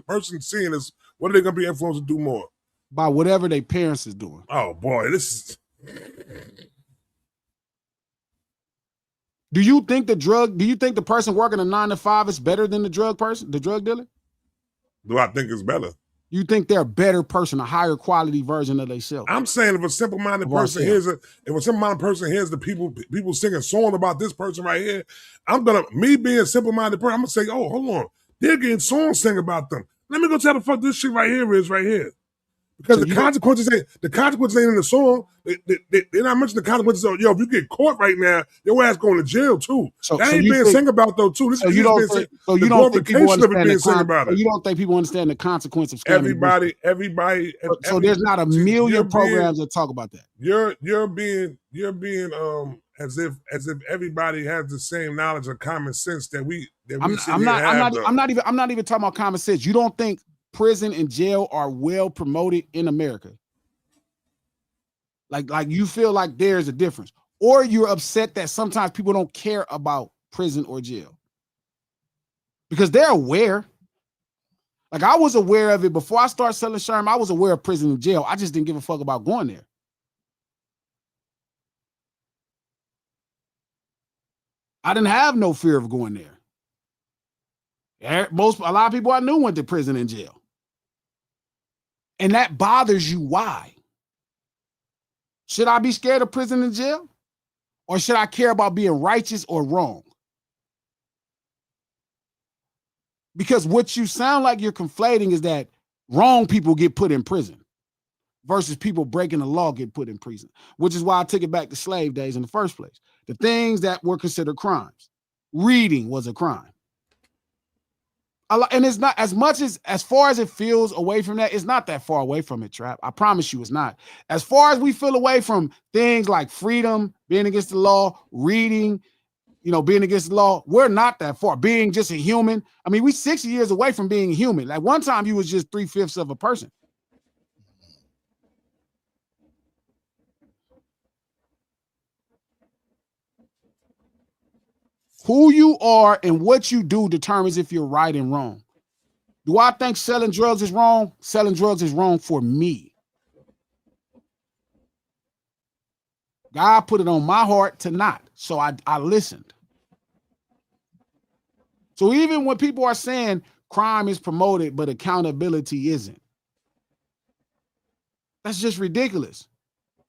[SPEAKER 5] person seeing this, what are they gonna be influenced to do more?
[SPEAKER 1] By whatever their parents is doing.
[SPEAKER 5] Oh boy, this is.
[SPEAKER 1] Do you think the person working a 9 to 5 is better than the drug dealer?
[SPEAKER 5] Do I think it's better?
[SPEAKER 1] You think they're a better person, a higher quality version of themselves?
[SPEAKER 5] I'm saying if a simple-minded person hears the people singing songs about this person right here, me being a simple-minded person, I'm gonna say, oh, hold on, they're getting songs sing about them. Let me go tell the fuck this shit right here is right here. Because the consequences ain't in the song. They're not mentioning the consequences of, yo, if you get caught right now, your ass going to jail too. That ain't being sing about though too.
[SPEAKER 1] You don't think people understand the consequence of scamming?
[SPEAKER 5] Everybody.
[SPEAKER 1] So there's not a million programs that talk about that.
[SPEAKER 5] You're being as if everybody has the same knowledge or common sense that we. I'm not even talking about common sense.
[SPEAKER 1] You don't think prison and jail are well promoted in America? Like you feel like there's a difference, or you're upset that sometimes people don't care about prison or jail because they're aware. Like I was aware of it before I started selling Sherm. I was aware of prison and jail. I just didn't give a fuck about going there. I didn't have no fear of going there. A lot of people I knew went to prison and jail. And that bothers you. Why? Should I be scared of prison and jail? Or should I care about being righteous or wrong? Because what you sound like you're conflating is that wrong people get put in prison versus people breaking the law get put in prison, which is why I took it back to slave days in the first place. The things that were considered crimes. Reading was a crime. And it's not as far as it feels away from that, it's not that far away from it, Trap. I promise you it's not. As far as we feel away from things like freedom, being against the law, reading, being against the law, we're not that far. Being just a human. I mean, we 60 years away from being human. Like one time you was just 3/5 of a person. Who you are and what you do determines if you're right and wrong. Do I think selling drugs is wrong? Selling drugs is wrong for me. God put it on my heart to not. So I listened. So even when people are saying crime is promoted, but accountability isn't, that's just ridiculous.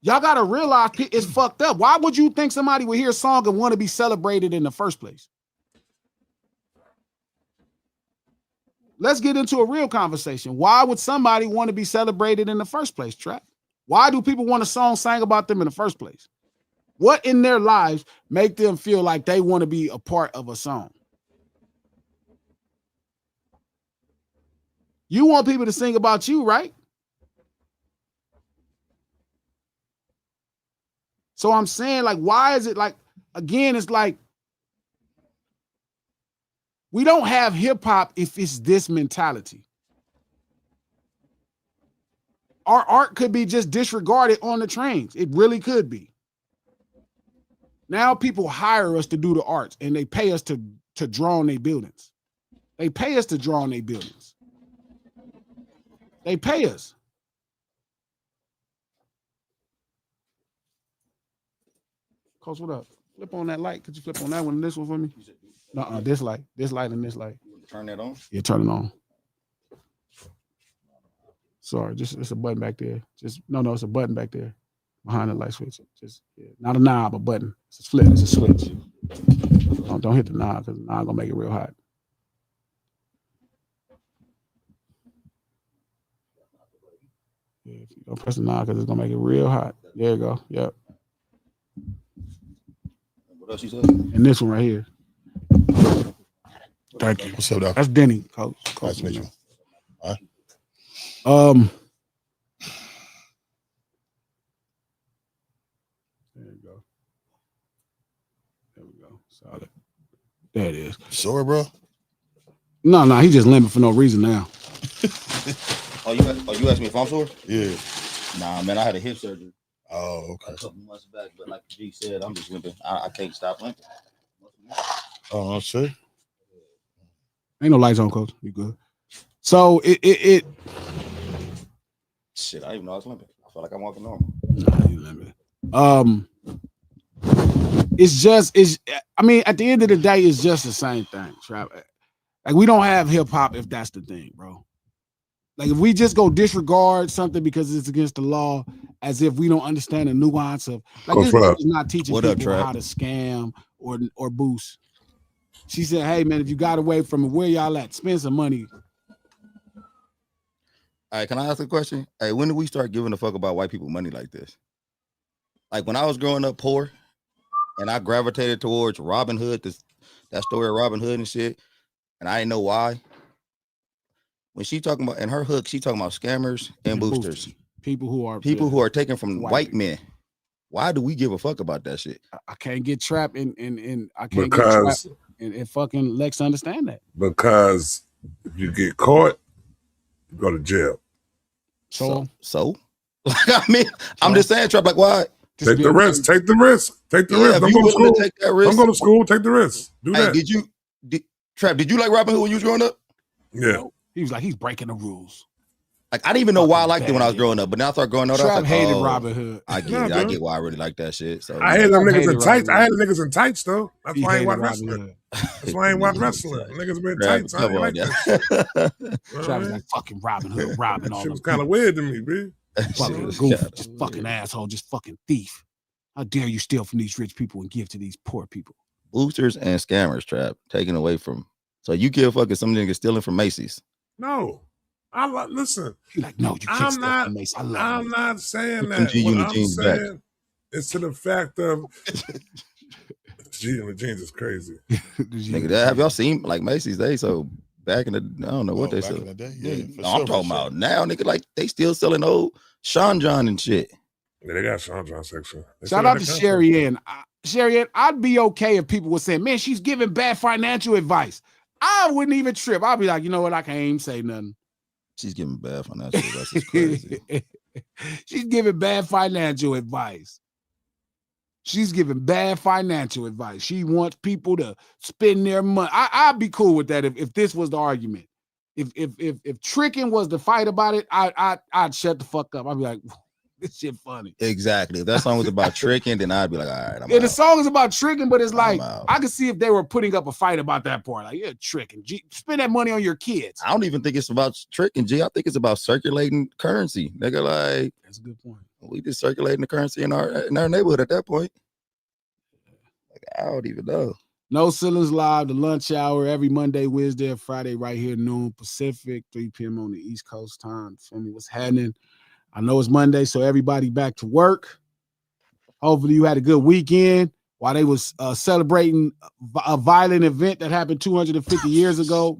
[SPEAKER 1] Y'all got to realize it's fucked up. Why would you think somebody would hear a song and want to be celebrated in the first place? Let's get into a real conversation. Why would somebody want to be celebrated in the first place, Trap? Why do people want a song sang about them in the first place? What in their lives make them feel like they want to be a part of a song? You want people to sing about you, right? So I'm saying, like, why is it like, again, it's like We don't have hip hop if it's this mentality. Our art could be just disregarded on the trains. It really could be. Now people hire us to do the arts and they pay us to draw on their buildings. They pay us to draw on their buildings. They pay us. Coach, what up? Flip on that light. Could you flip on that one and this one for me? No, this light and this light.
[SPEAKER 7] Turn that on?
[SPEAKER 1] Yeah, turn it on. Sorry, it's a button back there. No, it's a button back there behind the light switch. Not a knob, a button. It's a flip. It's a switch. Don't hit the knob because the knob gonna make it real hot. Yeah, if you don't press the knob because it's gonna make it real hot. There you go. Yep.
[SPEAKER 7] What else you said?
[SPEAKER 1] And this one right here. Thank you.
[SPEAKER 4] What's up, Doc?
[SPEAKER 1] That's Denny, Coach.
[SPEAKER 4] Nice to meet you. All right.
[SPEAKER 1] There you go. There we go. Solid. There it is.
[SPEAKER 4] Sore, bro?
[SPEAKER 1] No, he just limping for no reason now.
[SPEAKER 7] You asked me if I'm sore?
[SPEAKER 4] Yeah.
[SPEAKER 7] Nah, man, I had a hip surgery
[SPEAKER 4] Oh,
[SPEAKER 7] a
[SPEAKER 4] okay.
[SPEAKER 7] couple months back, but like G said, I'm just limping. I can't stop limping.
[SPEAKER 4] Oh, no, shit.
[SPEAKER 1] Ain't no lights on, Coach. You good? So it
[SPEAKER 7] Shit, I didn't even know I was limping. I felt like I'm walking normal.
[SPEAKER 1] Nah, you limping. I mean, at the end of the day, it's just the same thing. Like we don't have hip hop if that's the thing, bro. Like if we just go disregard something because it's against the law, as if we don't understand the nuance of like this is not teaching people how to scam or boost. She said, "Hey man, if you got away from it, where y'all at? Spend some money."
[SPEAKER 7] All right, can I ask a question? Hey, when did we start giving a fuck about white people money like this? Like when I was growing up poor, and I gravitated towards Robin Hood, that story of Robin Hood and shit, and I didn't know why. When she talking about in her hook, she talking about scammers and boosters.
[SPEAKER 1] People who are
[SPEAKER 7] taken from white men. Why do we give a fuck about that shit?
[SPEAKER 1] I can't get trapped in I can't get trapped and fucking Lex understand that.
[SPEAKER 5] Because if you get caught, you go to jail.
[SPEAKER 7] So? I mean, I'm just saying, Trap, like why?
[SPEAKER 5] Take the risk. Take the risk. Take the risk. Don't go to school. Don't go to school. Take the risk. Do that.
[SPEAKER 7] Trap, did you like Robin Hood when you was growing up?
[SPEAKER 5] Yeah.
[SPEAKER 1] He was like, he's breaking the rules.
[SPEAKER 7] Like I didn't even know why I liked it when I was growing up, but now I started growing up.
[SPEAKER 1] Trap
[SPEAKER 7] I was like,
[SPEAKER 1] hated Robin Hood.
[SPEAKER 7] I get it. I get why I really like that shit. So
[SPEAKER 5] I hated them niggas in tights. I hated niggas in tights though. That's why I ain't watch wrestling. That's why I ain't watch wrestling. Niggas been tights. I ain't like that.
[SPEAKER 1] Trap was like fucking Robin Hood, Robin all
[SPEAKER 5] shit was kind of weird to me, B.
[SPEAKER 1] Fucking goof, just fucking asshole, just fucking thief. How dare you steal from these rich people and give to these poor people?
[SPEAKER 7] Boosters and scammers, Trap, taken away from. So you give fucking some niggas stealing from Macy's.
[SPEAKER 5] No. Listen.
[SPEAKER 1] You're like, no, you can't steal from Macy's.
[SPEAKER 5] I'm not saying that. What I'm saying is to the fact of G and the jeans is crazy.
[SPEAKER 7] Nigga, have y'all seen like Macy's? They so back in the I don't know what they sell.
[SPEAKER 4] In the day? Yeah,
[SPEAKER 7] I'm talking about now, nigga. Like they still selling old Sean John and shit.
[SPEAKER 5] Yeah, they got Sean John section.
[SPEAKER 1] Shout out to Sherry Ann. Sherry Ann, I'd be okay if people would say, man, she's giving bad financial advice. I wouldn't even trip. I'd be like, you know what? I can't even say nothing.
[SPEAKER 7] She's giving bad financial advice. It's crazy.
[SPEAKER 1] She's giving bad financial advice. She's giving bad financial advice. She wants people to spend their money. I'd be cool with that if this was the argument. If tricking was the fight about it, I'd shut the fuck up. I'd be like, this shit funny.
[SPEAKER 7] Exactly. If that song was about tricking, then I'd be like, all right. I'm
[SPEAKER 1] yeah,
[SPEAKER 7] out.
[SPEAKER 1] the song is about tricking, but it's like I could see if they were putting up a fight about that part. Like, you're tricking. Spend that money on your kids.
[SPEAKER 7] I don't even think it's about tricking, G. I think it's about circulating currency. Nigga, like
[SPEAKER 1] that's a good point.
[SPEAKER 7] We just circulating the currency in our neighborhood at that point. Like, I don't even know.
[SPEAKER 1] No Ceilings Live, the lunch hour, every Monday, Wednesday, and Friday, right here, noon Pacific, 3 p.m. on the East Coast time. Feel me? What's happening? I know it's Monday, so everybody back to work. Hopefully you had a good weekend while they was celebrating a violent event that happened 250 years ago.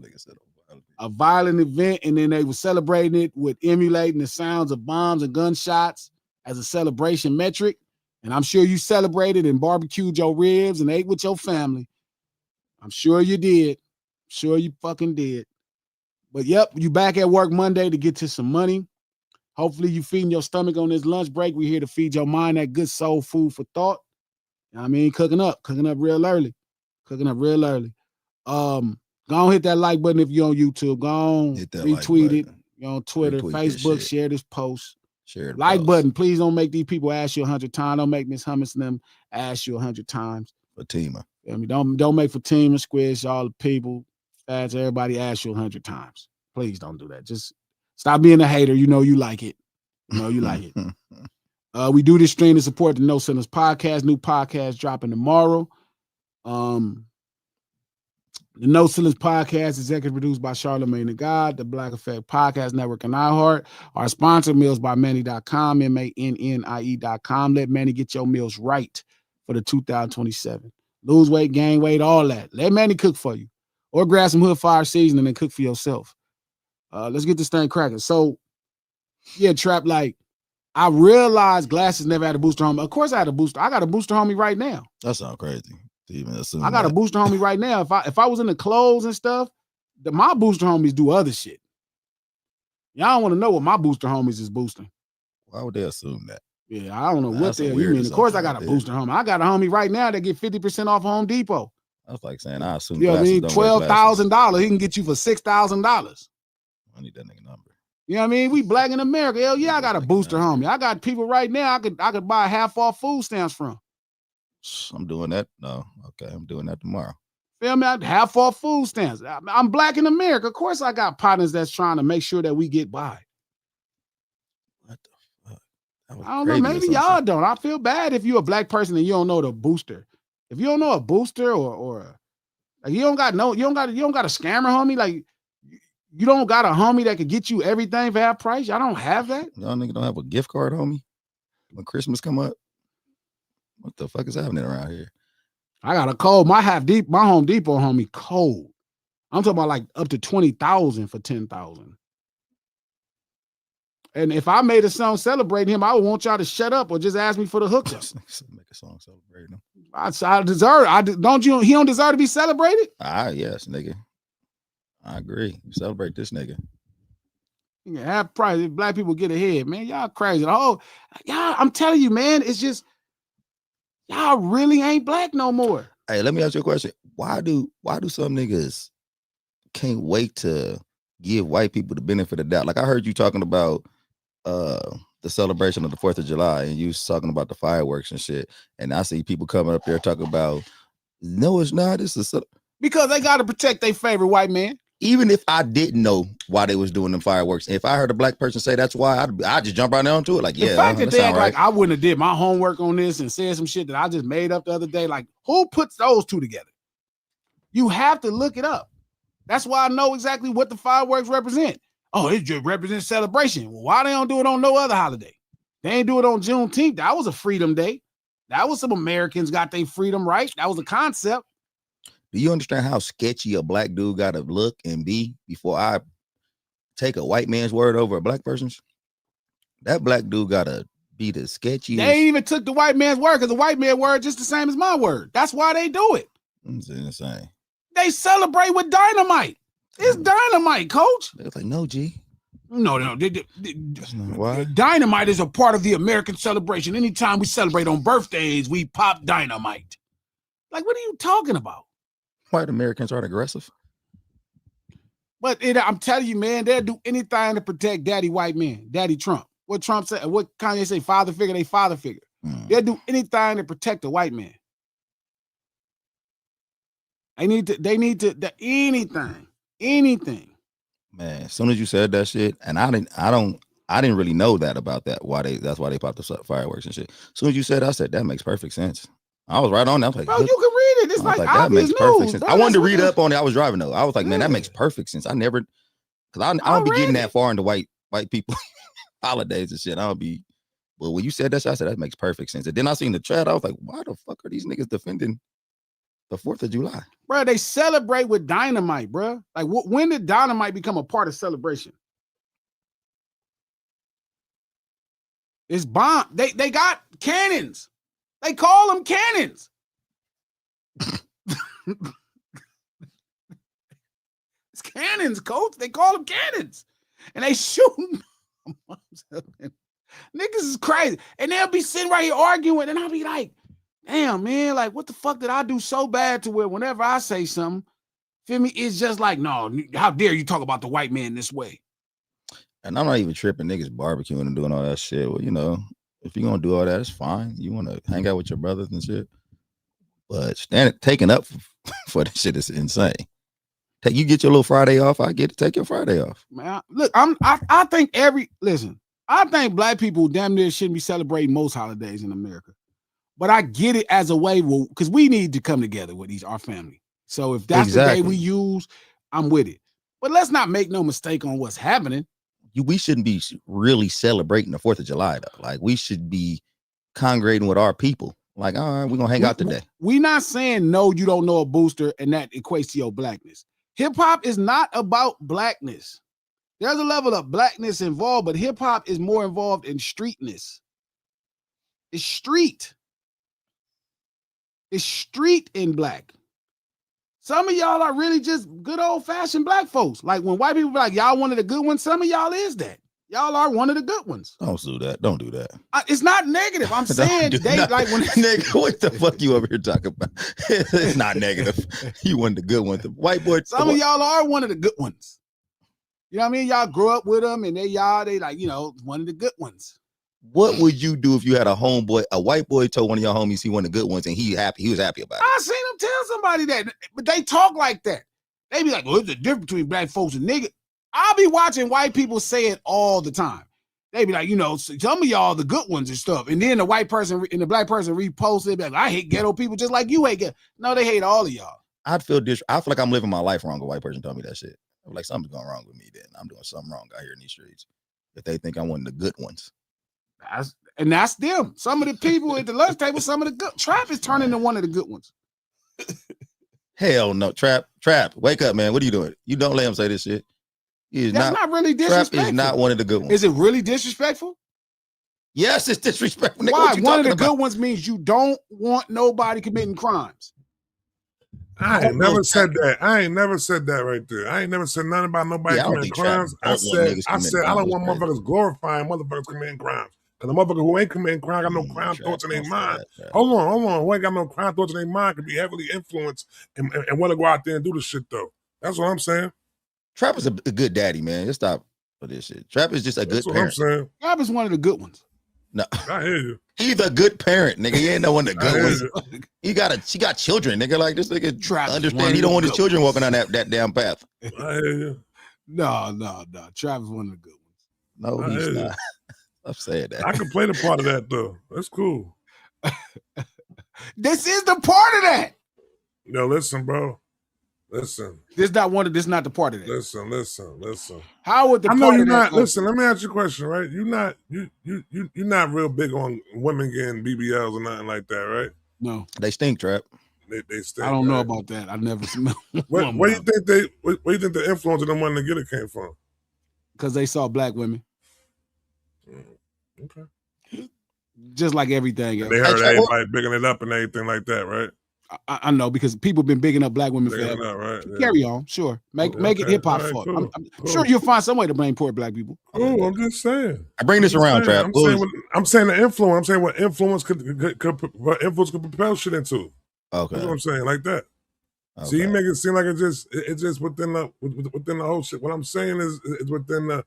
[SPEAKER 1] A violent event, and then they were celebrating it with emulating the sounds of bombs and gunshots as a celebration metric. And I'm sure you celebrated and barbecued your ribs and ate with your family. I'm sure you did. Sure you fucking did. But yep, you back at work Monday to get to some money. Hopefully you feeding your stomach on this lunch break. We're here to feed your mind that good soul food for thought. You know what I mean? Cooking up real early. Go on, hit that like button if you're on YouTube. Go on,
[SPEAKER 7] Hit that
[SPEAKER 1] retweet
[SPEAKER 7] like
[SPEAKER 1] it.
[SPEAKER 7] button.
[SPEAKER 1] You're on Twitter,
[SPEAKER 7] Retweet this
[SPEAKER 1] Facebook,
[SPEAKER 7] shit.
[SPEAKER 1] share this post.
[SPEAKER 7] Share the
[SPEAKER 1] Like
[SPEAKER 7] post.
[SPEAKER 1] button. Please don't make these people ask you 100 times. Don't make Miss Hummus and them ask you 100 times.
[SPEAKER 7] Fatima.
[SPEAKER 1] I mean, don't make Fatima, Squish, all the people, Fats, everybody ask you 100 times. Please don't do that. Just stop being a hater. You know you like it. You know you like it. We do this stream to support the No Ceilings podcast. New podcast dropping tomorrow. The No Ceilings podcast, executive produced by Charlamagne the God, the Black Effect Podcast Network, and iHeart. Our sponsor, Meals by Manny.com, MANNIE.com. Let Manny get your meals right for the 2027. Lose weight, gain weight, all that. Let Manny cook for you. Or grab some Hood Fire seasoning and cook for yourself. Let's get this thing cracking. So, yeah, Trap, like, I realized Glasses never had a booster homie. Of course I had a booster. I got a booster homie right now.
[SPEAKER 7] That sounds crazy.
[SPEAKER 1] I got a booster homie right now. If I was in the clothes and stuff, my booster homies do other shit. Y'all want to know what my booster homies is boosting.
[SPEAKER 7] Why would they assume that?
[SPEAKER 1] Yeah, I don't know what
[SPEAKER 7] That's
[SPEAKER 1] the hell
[SPEAKER 7] a
[SPEAKER 1] you
[SPEAKER 7] weird
[SPEAKER 1] mean. Of course I got a
[SPEAKER 7] assumption right
[SPEAKER 1] booster homie. I got a homie right now that get 50% off Home Depot.
[SPEAKER 7] That's like saying I assume.
[SPEAKER 1] You know what I mean?
[SPEAKER 7] Glasses don't wear glasses.
[SPEAKER 1] $12,000. He can get you for $6,000.
[SPEAKER 7] I need that nigga number.
[SPEAKER 1] You know what I mean? We black in America. Hell yeah, I got a booster homie. I got people right now I could buy half off food stamps from.
[SPEAKER 7] I'm doing that. No, okay, I'm doing that tomorrow.
[SPEAKER 1] Feel me? I half off food stamps. I'm black in America. Of course, I got partners that's trying to make sure that we get by.
[SPEAKER 7] What the fuck?
[SPEAKER 1] I don't know. Maybe y'all don't. I feel bad if you're a black person and you don't know the booster. If you don't know a booster or like you don't got a scammer homie. Like you don't got a homie that could get you everything for half price. Y'all don't have that.
[SPEAKER 7] Y'all nigga don't have a gift card, homie. When Christmas come up, what the fuck is happening around here?
[SPEAKER 1] I got a code. My Home Depot homie cold. I'm talking about like up to 20,000 for 10,000. And if I made a song celebrating him, I would want y'all to shut up or just ask me for the hookup.
[SPEAKER 7] Make a song celebrating him.
[SPEAKER 1] I deserve. Don't you? He don't deserve to be celebrated.
[SPEAKER 7] Yes, nigga. I agree. Celebrate this nigga.
[SPEAKER 1] Yeah, half price. If black people get ahead, man, y'all crazy. Oh, y'all, I'm telling you, man, it's just y'all really ain't black no more.
[SPEAKER 7] Hey, let me ask you a question. Why do some niggas can't wait to give white people the benefit of the doubt? Like I heard you talking about the celebration of the 4th of July and you was talking about the fireworks and shit. And I see people coming up there talking about, no, it's not. It's
[SPEAKER 1] because they got to protect their favorite white man.
[SPEAKER 7] Even if I didn't know why they was doing them fireworks, if I heard a black person say that's why, I'd just jump right down to it. Like,
[SPEAKER 1] the fact that they act like I wouldn't have did my homework on this and said some shit that I just made up the other day. Like, who puts those two together? You have to look it up. That's why I know exactly what the fireworks represent. Oh, it just represents celebration. Well, why they don't do it on no other holiday? They ain't do it on Juneteenth. That was a freedom day. That was some Americans got their freedom, right? That was a concept.
[SPEAKER 7] Do you understand how sketchy a black dude got to look and be before I take a white man's word over a black person's? That black dude got to be the sketchiest.
[SPEAKER 1] They ain't even took the white man's word because the white man's word just the same as my word. That's why they do it.
[SPEAKER 7] It's insane.
[SPEAKER 1] They celebrate with dynamite. It's dynamite, coach.
[SPEAKER 7] They're like, no, G.
[SPEAKER 1] No.
[SPEAKER 7] Why?
[SPEAKER 1] Dynamite is a part of the American celebration. Anytime we celebrate on birthdays, we pop dynamite. Like, what are you talking about?
[SPEAKER 7] White Americans aren't aggressive.
[SPEAKER 1] But I'm telling you, man, they'll do anything to protect daddy white man, daddy Trump. What Trump said, what Kanye say, father figure, they father figure. They'll do anything to protect the white man. They need to anything.
[SPEAKER 7] Man, as soon as you said that shit, and I didn't really know that about that. That's why they popped the fireworks and shit. As soon as you said, I said that makes perfect sense. I was right on that. I was like,
[SPEAKER 1] bro, you can read it. It's like
[SPEAKER 7] that makes perfect sense.
[SPEAKER 1] Bro,
[SPEAKER 7] I wanted to read up on it. I was driving though. I was like, man, that makes perfect sense. I never, because I don't be getting that far into white people holidays and shit. I don't be. But when you said that shit, I said that makes perfect sense. And then I seen the chat. I was like, why the fuck are these niggas defending the 4th of July?
[SPEAKER 1] Bro, they celebrate with dynamite, bro. Like, when did dynamite become a part of celebration? It's bomb. They got cannons. They call them cannons. cannons, coach. They call them cannons. And they shooting. Niggas is crazy. And they'll be sitting right here arguing, and I'll be like, damn, man, like, what the fuck did I do so bad to where whenever I say something, feel me, it's just like, no, how dare you talk about the white man this way?
[SPEAKER 7] And I'm not even tripping niggas barbecuing and doing all that shit. Well, you know, if you're gonna do all that, it's fine. You want to hang out with your brothers and shit. But taking up for this shit is insane. You get your little Friday off, I get to take your Friday off.
[SPEAKER 1] Man, look, I think I think black people damn near shouldn't be celebrating most holidays in America. But I get it as a way, because we need to come together with our family. So if that's the day we use, I'm with it. But let's not make no mistake on what's happening.
[SPEAKER 7] We shouldn't be really celebrating the 4th of July, though. Like, we should be congregating with our people. Like, all right, we're going to hang out today.
[SPEAKER 1] We're not saying, no, you don't know a booster and that equates to your blackness. Hip-hop is not about blackness. There's a level of blackness involved, but hip-hop is more involved in streetness. It's street. It's street in black. Some of y'all are really just good old-fashioned black folks. Like when white people be like, y'all one of the good ones, some of y'all is that. Y'all are one of the good ones.
[SPEAKER 7] Don't do that. Don't do that.
[SPEAKER 1] It's not negative. I'm saying like when
[SPEAKER 7] nigga, what the fuck you over here talking about? It's not negative. You one of the good ones. The white boy.
[SPEAKER 1] Some of y'all are one of the good ones. You know what I mean? Y'all grew up with them and they like, you know, one of the good ones.
[SPEAKER 7] What would you do if you had a homeboy, a white boy told one of your homies he one of the good ones and he was happy about it?
[SPEAKER 1] I seen him tell somebody that, but they talk like that. They be like, well, there's a difference between black folks and niggas. I'll be watching white people say it all the time. They be like, you know, some of y'all the good ones and stuff. And then the white person and the black person repost it. Be like, I hate ghetto people just like you hate ghetto. No, they hate all of y'all.
[SPEAKER 7] I feel like I'm living my life wrong. A white person told me that shit. I'm like, something's going wrong with me then. I'm doing something wrong out here in these streets. If they think I'm one of the good ones.
[SPEAKER 1] That's them. Some of the people at the lunch table, some of the good Trap is turning into one of the good ones.
[SPEAKER 7] Hell no. Trap, wake up, man. What are you doing? You don't let him say this shit.
[SPEAKER 1] That's not really disrespectful.
[SPEAKER 7] Trap is not one of the good ones.
[SPEAKER 1] Is it really disrespectful?
[SPEAKER 7] Yes, it's disrespectful. Nigga,
[SPEAKER 1] why? One of the good ones means you don't want nobody committing crimes.
[SPEAKER 5] I ain't never said that. I ain't never said that right there. I ain't never said nothing about nobody committing crimes. I said I don't want motherfuckers glorifying motherfuckers committing crimes. And the motherfucker who ain't committing crime got no crime thoughts in their mind. Hold on. Who ain't got no crime thoughts in their mind could be heavily influenced and want to go out there and do the shit though. That's what I'm saying.
[SPEAKER 7] Trap is a good daddy, man. Just stop for this shit. Trap is just a good parent.
[SPEAKER 5] What I'm saying.
[SPEAKER 1] Trap is one of the good ones.
[SPEAKER 7] No,
[SPEAKER 5] I hear you.
[SPEAKER 7] He's a good parent, nigga. He ain't no one of the good ones. She got children, nigga. Like this nigga Trap understand. He don't want his children walking on that damn path.
[SPEAKER 5] I hear you.
[SPEAKER 1] No. Trap is one of the good ones.
[SPEAKER 7] No, he's not. I'm saying that.
[SPEAKER 5] I can play the part of that though. That's cool.
[SPEAKER 1] This is the part of that.
[SPEAKER 5] Yo, listen, bro. Listen.
[SPEAKER 1] This not the part of that.
[SPEAKER 5] Listen.
[SPEAKER 1] How would the
[SPEAKER 5] I know
[SPEAKER 1] part
[SPEAKER 5] you're
[SPEAKER 1] of
[SPEAKER 5] not.
[SPEAKER 1] that
[SPEAKER 5] Listen, let me ask you a question, right? You're not real big on women getting BBLs or nothing like that, right?
[SPEAKER 1] No.
[SPEAKER 7] They stink, Trap.
[SPEAKER 5] They stink.
[SPEAKER 1] I don't know about that. I never smelled.
[SPEAKER 5] Where do you think the influence of them wanting to get it came from?
[SPEAKER 1] Because they saw black women.
[SPEAKER 5] Okay.
[SPEAKER 1] Just like everything else.
[SPEAKER 5] They heard everybody bigging it up and everything like that, right?
[SPEAKER 1] I know because people have been bigging up black women forever.
[SPEAKER 5] Up, right? Yeah.
[SPEAKER 1] Carry on, sure. Make it hip hop fault.
[SPEAKER 5] Cool.
[SPEAKER 1] I'm sure you'll find some way to blame poor black people.
[SPEAKER 5] Oh, I'm just saying.
[SPEAKER 7] I bring this around, Trap.
[SPEAKER 5] I'm saying the influence. I'm saying what influence could propel shit into.
[SPEAKER 7] Okay.
[SPEAKER 5] That's what I'm saying, like that. Okay. See, you make it seem like it's just within the whole shit. What I'm saying is within the.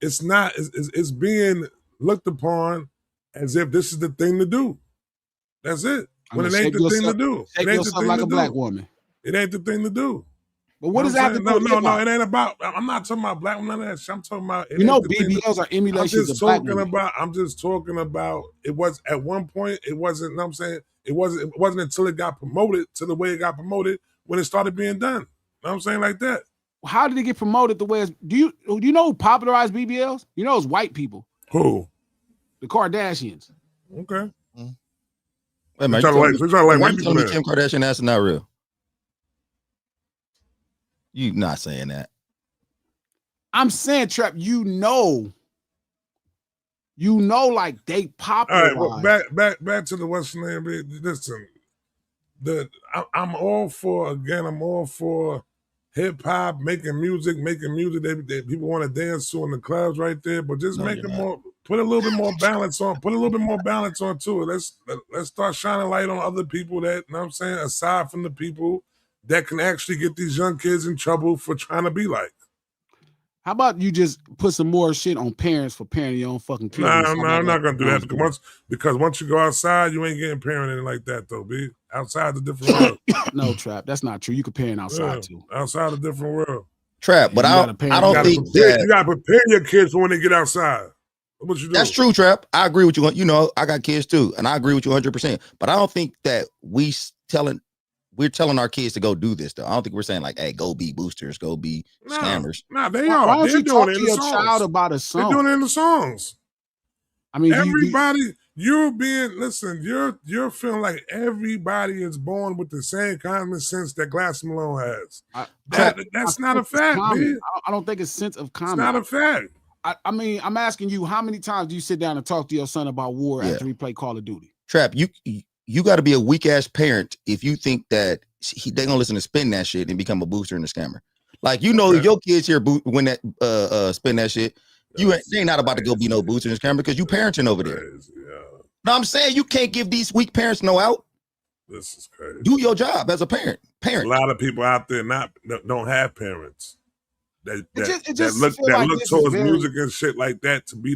[SPEAKER 5] It's being looked upon as if this is the thing to do. That's it. When it ain't the thing to do.
[SPEAKER 1] It ain't the thing like a black woman.
[SPEAKER 5] It ain't the thing to do.
[SPEAKER 1] But what does that have to do with
[SPEAKER 5] No, it ain't about. I'm not talking about black women. None of that shit. I'm talking about.
[SPEAKER 1] BBLs are emulations of black women.
[SPEAKER 5] I'm just talking about. It was at one point. It wasn't. You know what I'm saying it wasn't until it got promoted to the way it got promoted when it started being done. You know what I'm saying, like that.
[SPEAKER 1] How did it get promoted the way it's? Do you know who popularized BBLs? You know it's white people.
[SPEAKER 5] Who?
[SPEAKER 1] The Kardashians.
[SPEAKER 5] Okay.
[SPEAKER 7] Wait a minute. White people. Kim Kardashian ass is not real. You not saying that.
[SPEAKER 1] I'm saying, Trap, you know, like they popularized.
[SPEAKER 5] All right, well, back to the what's the name. Listen, I'm all for hip hop, making music that people want to dance to in the clubs right there. But just
[SPEAKER 4] No,
[SPEAKER 5] make
[SPEAKER 4] you're
[SPEAKER 5] it
[SPEAKER 4] not.
[SPEAKER 5] more, put a little bit more balance on, put a little bit more balance on to it. Let's start shining light on other people that, you know what I'm saying, aside from the people that can actually get these young kids in trouble for trying to be like.
[SPEAKER 1] How about you just put some more shit on parents for parenting your own fucking kids?
[SPEAKER 5] Nah, I'm not gonna do that because once you go outside, you ain't getting parenting like that though, B. Outside the different world.
[SPEAKER 1] No, Trap, that's not true. You could parent outside too.
[SPEAKER 5] Outside the different world.
[SPEAKER 7] Trap, but I don't think that
[SPEAKER 5] you gotta prepare your kids for when they get outside. What you do?
[SPEAKER 7] That's true, Trap. I agree with you. You know, I got kids too, and I agree with you 100%. But I don't think that we're telling our kids to go do this though. I don't think we're saying like, "Hey, go be boosters, go be scammers."
[SPEAKER 5] Nah, they are.
[SPEAKER 1] Why don't
[SPEAKER 5] They're
[SPEAKER 1] you
[SPEAKER 5] doing
[SPEAKER 1] talk
[SPEAKER 5] it
[SPEAKER 1] to
[SPEAKER 5] in the
[SPEAKER 1] your
[SPEAKER 5] songs.
[SPEAKER 1] child about a song?
[SPEAKER 5] They're doing it in the songs.
[SPEAKER 1] I mean,
[SPEAKER 5] everybody, you're feeling like everybody is born with the same common sense that Glasses Malone has. That's not a fact, man.
[SPEAKER 1] I don't think it's sense of common.
[SPEAKER 5] It's not a fact.
[SPEAKER 1] I mean, I'm asking you, how many times do you sit down and talk to your son about war after he play Call of Duty?
[SPEAKER 7] Trap, you got to be a weak ass parent if you think that they gonna listen to spin that shit and become a booster and a scammer. Like, you know, your kids here when that spin that shit, they not about to go be no booster and scammer because you parenting over there. No, I'm saying you can't give these weak parents no out.
[SPEAKER 5] This is crazy.
[SPEAKER 7] Do your job as a parent.
[SPEAKER 5] A lot of people out there don't have parents that look towards music and shit like that to be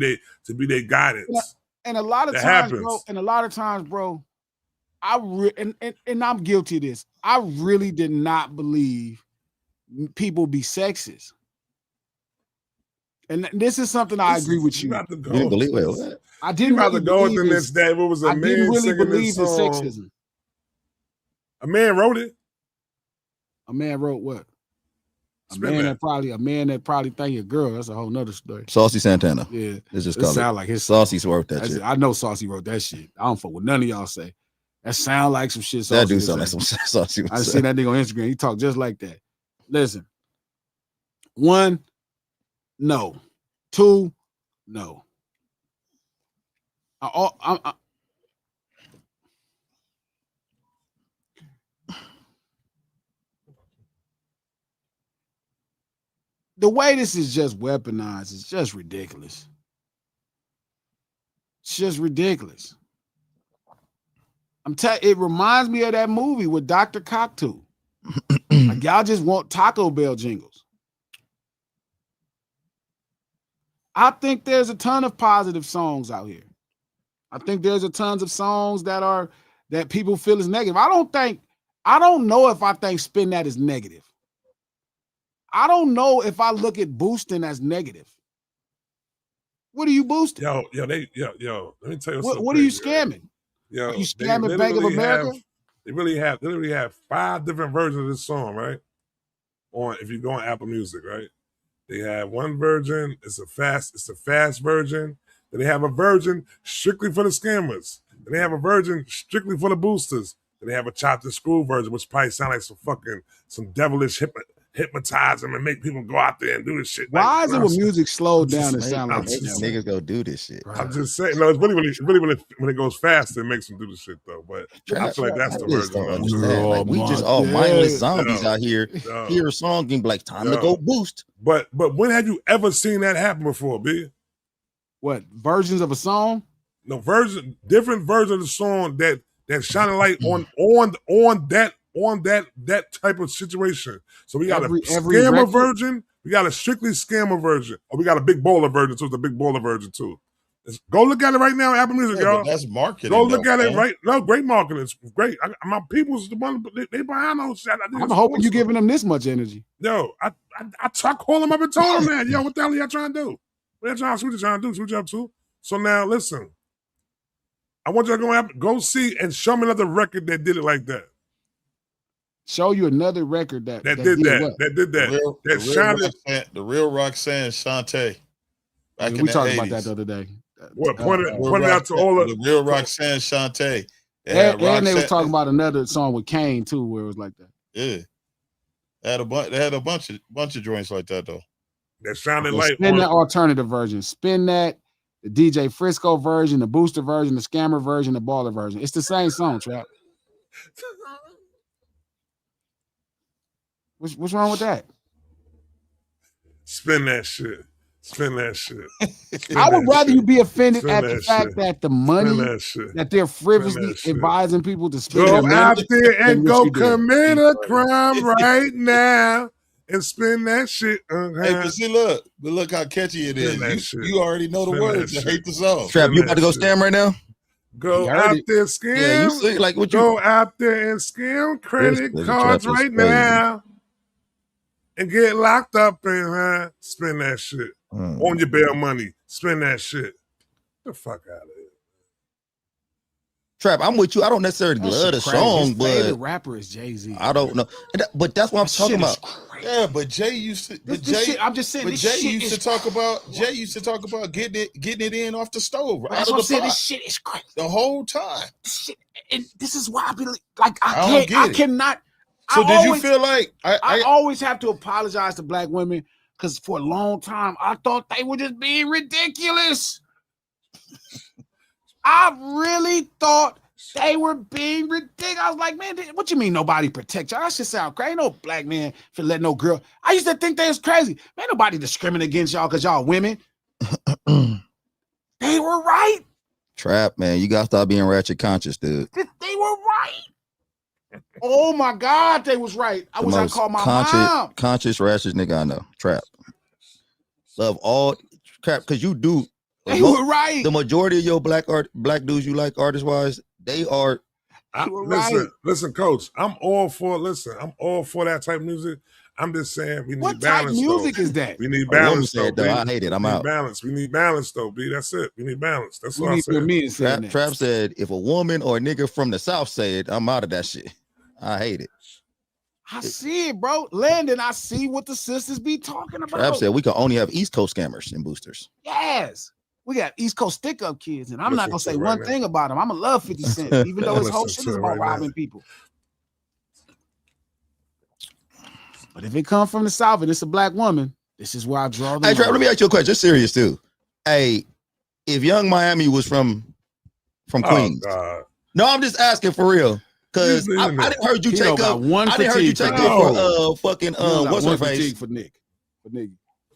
[SPEAKER 5] their guidance.
[SPEAKER 1] And a lot of times, bro, and I'm guilty of this. I really did not believe people be sexist. And this is something I agree with you.
[SPEAKER 7] You didn't believe it.
[SPEAKER 1] I didn't really believe
[SPEAKER 5] this. That it was a man
[SPEAKER 1] didn't really
[SPEAKER 5] singing
[SPEAKER 1] believe
[SPEAKER 5] this
[SPEAKER 1] in
[SPEAKER 5] song.
[SPEAKER 1] sexism.
[SPEAKER 5] A man wrote it.
[SPEAKER 1] A man wrote what? A man that probably think you're a girl. That's a whole nother story.
[SPEAKER 7] Saucy Santana.
[SPEAKER 1] Yeah.
[SPEAKER 7] It's just
[SPEAKER 1] it sound like his
[SPEAKER 7] Saucy wrote that shit.
[SPEAKER 1] I know Saucy wrote that shit. I don't fuck with none of y'all say. That sound like some shit.
[SPEAKER 7] That do sound like some Saucy.
[SPEAKER 1] I seen that nigga on Instagram. He talked just like that. Listen. 1, no. 2, no. The way this is just weaponized is just ridiculous. It's just ridiculous. It reminds me of that movie with Dr. Cocteau. Like, y'all just want Taco Bell jingles. I think there's a ton of positive songs out here. I think there's a tons of songs that people feel is negative. I don't know if I think Spin That is negative. I don't know if I look at boosting as negative. What are you boosting?
[SPEAKER 5] Yo, let me tell you something.
[SPEAKER 1] What are you scamming?
[SPEAKER 5] Yo,
[SPEAKER 1] are you scamming Bank of America?
[SPEAKER 5] They literally have 5 different versions of this song, right? If you go on Apple Music, right? They have one version, it's a fast version. Then they have a version strictly for the scammers. Then they have a version strictly for the boosters. Then they have a chopped and screw version, which probably sound like some devilish hypnotize them and make people go out there and do this shit.
[SPEAKER 1] Why is it when music slowed down and sound like
[SPEAKER 7] niggas go do this shit?
[SPEAKER 5] I'm just saying. No, it's really when it goes faster, it makes them do the shit though. But I feel like that's the version.
[SPEAKER 7] Like, we just all mindless zombies out here. Hear a song and be like, time to go boost.
[SPEAKER 5] But when have you ever seen that happen before, B?
[SPEAKER 1] What versions of a song?
[SPEAKER 5] No, different versions of the song that shine a light on that type of situation. So we got a scammer version, we got a strictly scammer version, or we got a big bowler version, so it's a big bowler version too. Go look at it right now, Apple Music, y'all.
[SPEAKER 4] That's marketing.
[SPEAKER 5] Go look at it right. No, great marketing. It's great. My people's the one they behind those shit.
[SPEAKER 1] I'm hoping you're giving them this much energy.
[SPEAKER 5] Yo, I call them up and told them that. Yo, what the hell are y'all trying to do? What y'all trying to do? What you up to? So now listen. I want you to go see and show me another record that did it like that.
[SPEAKER 1] Show you another record that
[SPEAKER 5] did that.
[SPEAKER 4] The real Roxanne Shante.
[SPEAKER 1] We talked about that the other day.
[SPEAKER 5] What pointed out to all of
[SPEAKER 4] the real Roxanne Shante.
[SPEAKER 1] And they was talking about another song with Kane too, where it was like that.
[SPEAKER 4] Yeah, they had a bunch of joints like that though.
[SPEAKER 5] That sounded like
[SPEAKER 1] spin that alternative version. Spin that. The DJ Frisco version, the booster version, the scammer version, the baller version. It's the same song, Trap. What's wrong with that?
[SPEAKER 5] Spin that shit. Spin that shit. Spin
[SPEAKER 1] I would
[SPEAKER 5] that
[SPEAKER 1] rather
[SPEAKER 5] shit.
[SPEAKER 1] you be offended
[SPEAKER 5] Spin
[SPEAKER 1] at the
[SPEAKER 5] that
[SPEAKER 1] fact
[SPEAKER 5] shit.
[SPEAKER 1] that the
[SPEAKER 5] Spin
[SPEAKER 1] money
[SPEAKER 5] that shit.
[SPEAKER 1] that they're frivolously
[SPEAKER 5] that shit.
[SPEAKER 1] advising people to spend their
[SPEAKER 5] Go
[SPEAKER 1] money
[SPEAKER 5] out there
[SPEAKER 1] than
[SPEAKER 5] and
[SPEAKER 1] what
[SPEAKER 5] go
[SPEAKER 1] you did.
[SPEAKER 5] commit a crime right now and spin that shit.
[SPEAKER 4] Hey, but see, look how catchy it
[SPEAKER 5] Spin that
[SPEAKER 4] is.
[SPEAKER 5] shit.
[SPEAKER 4] You already know the
[SPEAKER 5] Spin
[SPEAKER 4] words
[SPEAKER 5] that
[SPEAKER 4] to hate
[SPEAKER 5] shit.
[SPEAKER 4] the song.
[SPEAKER 7] Trap,
[SPEAKER 5] Spin
[SPEAKER 7] you
[SPEAKER 5] that
[SPEAKER 7] about to go
[SPEAKER 5] shit.
[SPEAKER 7] scam right now?
[SPEAKER 5] Go
[SPEAKER 1] He heard
[SPEAKER 5] out
[SPEAKER 1] it.
[SPEAKER 5] there, scam.
[SPEAKER 7] Yeah, you see, like what you
[SPEAKER 5] Go out there and scam credit
[SPEAKER 7] This nigga
[SPEAKER 5] cards
[SPEAKER 7] Trap is
[SPEAKER 5] right
[SPEAKER 7] crazy.
[SPEAKER 5] now and get locked up and spin that shit. On your bail money. Spin that shit. Get the fuck out of here.
[SPEAKER 7] Trap, I'm with you. I don't necessarily
[SPEAKER 1] That
[SPEAKER 7] love
[SPEAKER 1] shit
[SPEAKER 7] the
[SPEAKER 1] crazy.
[SPEAKER 7] song,
[SPEAKER 1] His favorite
[SPEAKER 7] but
[SPEAKER 1] rapper is Jay-Z.
[SPEAKER 7] I don't know. But that's what I'm
[SPEAKER 1] That
[SPEAKER 7] talking
[SPEAKER 1] shit is
[SPEAKER 7] about.
[SPEAKER 1] crazy.
[SPEAKER 4] Yeah, but Jay used to. But
[SPEAKER 1] This
[SPEAKER 4] Jay,
[SPEAKER 1] shit, I'm just saying.
[SPEAKER 4] but
[SPEAKER 1] This
[SPEAKER 4] Jay
[SPEAKER 1] shit
[SPEAKER 4] used
[SPEAKER 1] is
[SPEAKER 4] to talk about. Jay used to talk about getting it in off the stove,
[SPEAKER 1] That's
[SPEAKER 4] out
[SPEAKER 1] what
[SPEAKER 4] of
[SPEAKER 1] I'm
[SPEAKER 4] the
[SPEAKER 1] saying.
[SPEAKER 4] pot,
[SPEAKER 1] This shit is crazy.
[SPEAKER 4] the whole time.
[SPEAKER 1] This shit, and this is why I be like,
[SPEAKER 4] I don't get it.
[SPEAKER 1] cannot.
[SPEAKER 4] So
[SPEAKER 1] I
[SPEAKER 4] did
[SPEAKER 1] always,
[SPEAKER 4] you feel like
[SPEAKER 1] I always have to apologize to black women because for a long time I thought they were just being ridiculous. I really thought they were being ridiculous. I was like, man, what you mean nobody protect y'all? That shit sound crazy. No black man for let no girl. I used to think they was crazy. Man, nobody discriminate against y'all because y'all women. They were right.
[SPEAKER 7] Trap, man, you gotta stop being ratchet conscious, dude.
[SPEAKER 1] They were right. Oh my God, they was right. I wish I called my mom.
[SPEAKER 7] Conscious ratchet nigga I know. Trap. Love all Trap, because you do.
[SPEAKER 1] They were right.
[SPEAKER 7] The majority of your black dudes you like artist wise, they are.
[SPEAKER 5] Listen, coach. I'm all for that type of music. I'm just saying we need
[SPEAKER 1] what
[SPEAKER 5] balance.
[SPEAKER 1] What type music
[SPEAKER 5] though.
[SPEAKER 1] is that?
[SPEAKER 5] We need balance though.
[SPEAKER 7] I hate it. I'm out.
[SPEAKER 5] Balance. We need balance though, B. That's it. We need balance. That's what I said.
[SPEAKER 7] Trap said if a woman or a nigga from the South say it, I'm out of that shit. I hate it.
[SPEAKER 1] I see it, bro. Landon, I see what the sisters be talking about.
[SPEAKER 7] Trap said we can only have East Coast scammers and boosters.
[SPEAKER 1] Yes. We got East Coast stick-up kids, and I'm not gonna say one thing about them. I'm gonna love 50 Cent, even though his whole shit is about robbing people. But if it comes from the South and it's a black woman, this is where I draw the line.
[SPEAKER 7] Hey, Trap, let me ask you a question. It's serious too. Hey, if Young Miami was from Queens, no, I'm just asking for real. Because I didn't heard you take up one. I didn't heard you take up for fucking what's her face
[SPEAKER 1] for Nick.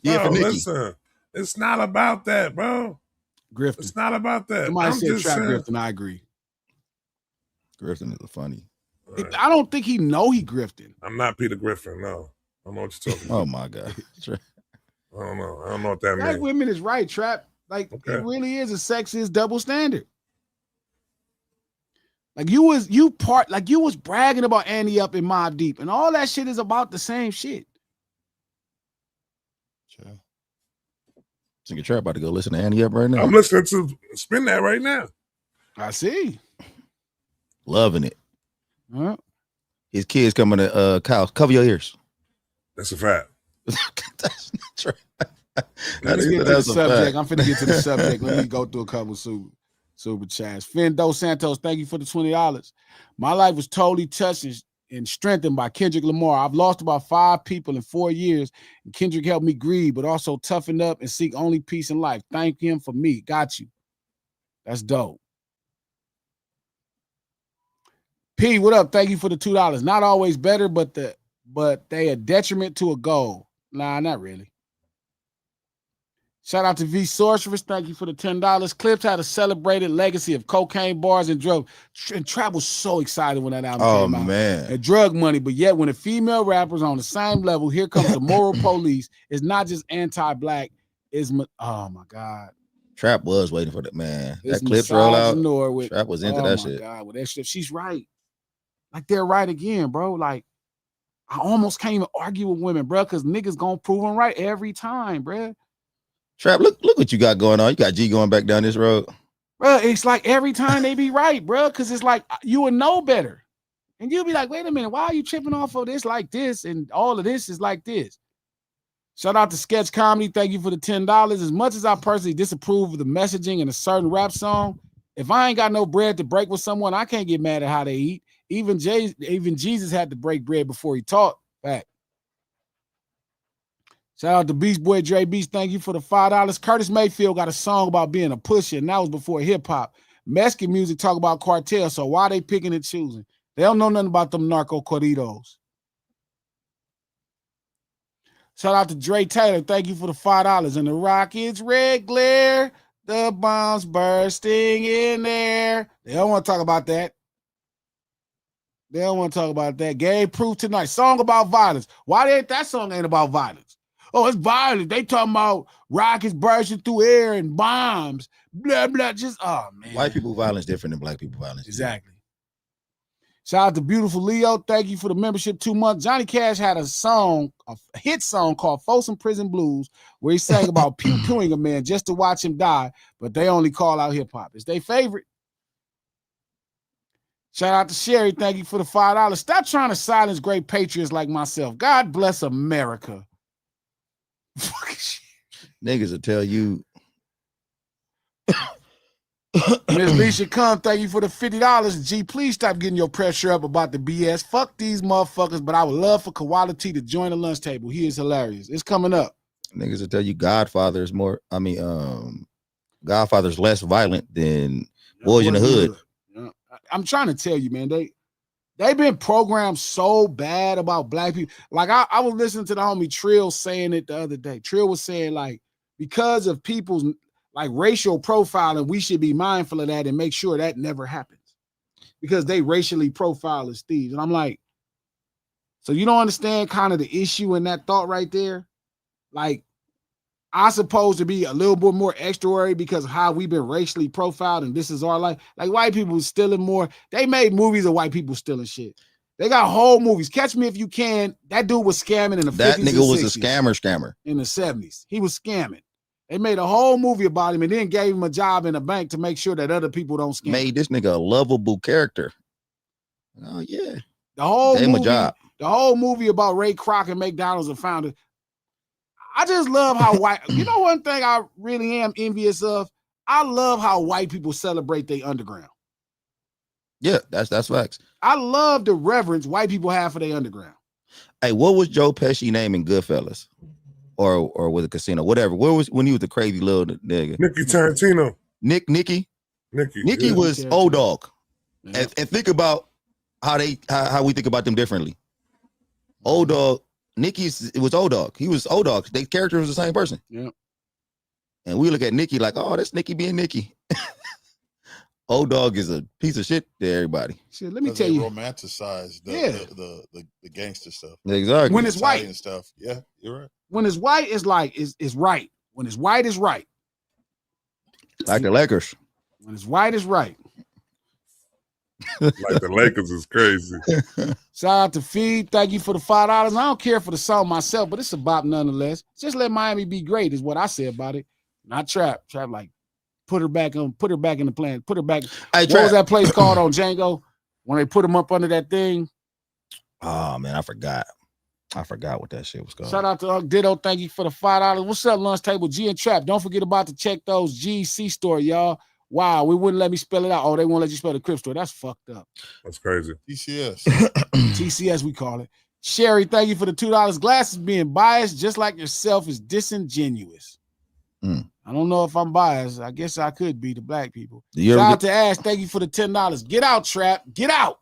[SPEAKER 7] Yeah, for Nikki.
[SPEAKER 5] Listen, it's not about that, bro.
[SPEAKER 1] Grifton.
[SPEAKER 5] It's not about that.
[SPEAKER 1] Somebody said Trap Grifton. I agree.
[SPEAKER 7] Grifton is funny.
[SPEAKER 1] Right. I don't think he know he grifting.
[SPEAKER 5] I'm not Peter Griffin. No, I don't know what you're talking about.
[SPEAKER 7] Oh my God.
[SPEAKER 5] I don't know. I don't know what that means.
[SPEAKER 1] Black women is right, Trap. Like it really is a sexist double standard. Like you was bragging about Annie Up in Mobb Deep, and all that shit is about the same shit.
[SPEAKER 7] Sure. Think Trap about to go listen to Annie Up right now.
[SPEAKER 5] I'm listening to Spin That right now.
[SPEAKER 1] I see.
[SPEAKER 7] Loving it. Huh? His kids coming to cows. Cover your ears.
[SPEAKER 5] That's a fact.
[SPEAKER 7] That's not true.
[SPEAKER 1] Let's get to the subject. I'm finna get to the subject. Let me go through a couple super chats. Finn Dos Santos, thank you for the $20. My life was totally touched and strengthened by Kendrick Lamar. I've lost about 5 people in 4 years, and Kendrick helped me grieve, but also toughen up and seek only peace in life. Thank him for me. Got you. That's dope. P, what up? Thank you for the $2. Not always better, but they a detriment to a goal. Nah, not really. Shout out to V Sorceress. Thank you for the $10. Clips had a celebrated legacy of cocaine bars and drugs. And Trap was so excited when that album came out.
[SPEAKER 7] Oh, man.
[SPEAKER 1] And drug money. But yet when a female rapper's on the same level, here comes the moral police. It's not just anti-black. Oh, my God.
[SPEAKER 7] Trap was waiting for that, man.
[SPEAKER 1] It's
[SPEAKER 7] that Clips roll out.
[SPEAKER 1] With,
[SPEAKER 7] Trap was into that shit.
[SPEAKER 1] Oh, my God. With that shit. She's right. Like, they're right again, bro. Like, I almost can't even argue with women, bro, because niggas gonna prove them right every time, bro.
[SPEAKER 7] Trap, look what you got going on. You got G going back down this road.
[SPEAKER 1] Bro, it's like every time they be right, bro, because it's like you would know better. And you'll be like, wait a minute, why are you tripping off of this like this? And all of this is like this. Shout out to Sketch Comedy. Thank you for the $10. As much as I personally disapprove of the messaging in a certain rap song, if I ain't got no bread to break with someone, I can't get mad at how they eat. Even Jesus had to break bread before he taught. Fact. Shout out to Beast Boy Dre Beast. Thank you for the $5. Curtis Mayfield got a song about being a pusher, and that was before hip hop. Mexican music talk about cartel, so why they picking and choosing? They don't know nothing about them narco corridos. Shout out to Dre Taylor. Thank you for the $5. And the Rockets red glare. The bombs bursting in there. They don't want to talk about that. They don't want to talk about that. Game proof tonight. Song about violence. Why that song ain't about violence? Oh, it's violence. They talking about rockets bursting through air and bombs. Blah, blah. Just, oh, man.
[SPEAKER 7] White people violence different than black people violence.
[SPEAKER 1] Exactly. Shout out to Beautiful Leo. Thank you for the membership 2 months. Johnny Cash had a hit song called Folsom Prison Blues, where he sang about pew-pewing a man just to watch him die, but they only call out hip-hop. It's their favorite. Shout out to Sherry. Thank you for the $5. Stop trying to silence great patriots like myself. God bless America.
[SPEAKER 7] Niggas will tell you.
[SPEAKER 1] Miss Leisha Come, thank you for the $50. G, please stop getting your pressure up about the BS. Fuck these motherfuckers, but I would love for Koala T to join the lunch table. He is hilarious. It's coming up.
[SPEAKER 7] Niggas will tell you Godfather's Godfather's less violent than Boys in the Hood.
[SPEAKER 1] Yeah. I'm trying to tell you, man, they've been programmed so bad about black people. Like I was listening to the homie Trill saying it the other day. Trill was saying, like, because of people's like racial profiling, we should be mindful of that and make sure that never happens because they racially profile as thieves. And I'm like, so you don't understand kind of the issue in that thought right there? Like, I supposed to be a little bit more extraordinary because of how we've been racially profiled and this is our life. Like white people stealing more. They made movies of white people stealing shit. They got whole movies. Catch Me If You Can. That dude was scamming in the 50s.
[SPEAKER 7] That nigga was
[SPEAKER 1] 60s,
[SPEAKER 7] a scammer.
[SPEAKER 1] In the 70s. He was scamming. They made a whole movie about him and then gave him a job in a bank to make sure that other people don't scam.
[SPEAKER 7] Made this nigga a lovable character. Oh yeah.
[SPEAKER 1] The whole
[SPEAKER 7] gave him
[SPEAKER 1] movie,
[SPEAKER 7] a job.
[SPEAKER 1] The whole movie about Ray Kroc and McDonald's and founder. I just love how white, you know, one thing I really am envious of. I love how white people celebrate their underground.
[SPEAKER 7] Yeah, that's facts.
[SPEAKER 1] I love the reverence white people have for their underground.
[SPEAKER 7] Hey, what was Joe Pesci name in Goodfellas? Or with a casino, whatever. Where was when he was the crazy little nigga?
[SPEAKER 5] Nicky Tarantino.
[SPEAKER 7] Nicky
[SPEAKER 5] yeah.
[SPEAKER 7] was Old Dog.
[SPEAKER 1] Yeah.
[SPEAKER 7] And think about how we think about them differently. Old Dog, it was Old Dog. He was Old Dog. Their character was the same person.
[SPEAKER 1] Yeah.
[SPEAKER 7] And we look at Nicky like, oh, that's Nicky being Nicky. Old Dog is a piece of shit to everybody.
[SPEAKER 1] Shit, let me tell you,
[SPEAKER 4] romanticize the gangster stuff.
[SPEAKER 7] Exactly.
[SPEAKER 1] When it's white
[SPEAKER 4] and stuff. Yeah, you're right.
[SPEAKER 1] When it's white, it's like it's right. When it's white, it's right.
[SPEAKER 7] Like the Lakers.
[SPEAKER 1] When it's white, it's right.
[SPEAKER 5] Like the Lakers is crazy.
[SPEAKER 1] Shout out to Feed. Thank you for the $5. I don't care for the song myself, but it's a bop nonetheless. Just let Miami be great is what I say about it. Not Trap. Trap like put her back in the plan. Put her back.
[SPEAKER 7] Hey,
[SPEAKER 1] what was that place called on Django when they put him up under that thing?
[SPEAKER 7] Oh man, I forgot what that shit was called.
[SPEAKER 1] Shout out to Ditto. Thank you for the $5. What's up, Lunch Table? G and Trap. Don't forget about to check those GC store, y'all. Wow, we wouldn't let me spell it out. Oh, they won't let you spell the Crip store. That's fucked up.
[SPEAKER 5] That's crazy.
[SPEAKER 4] TCS.
[SPEAKER 1] TCS, we call it. Sherry, thank you for the $2. Glasses being biased, just like yourself, is disingenuous. I don't know if I'm biased. I guess I could be to black people. Shout out to Ash. Thank you for the $10. Get out, Trap. Get out.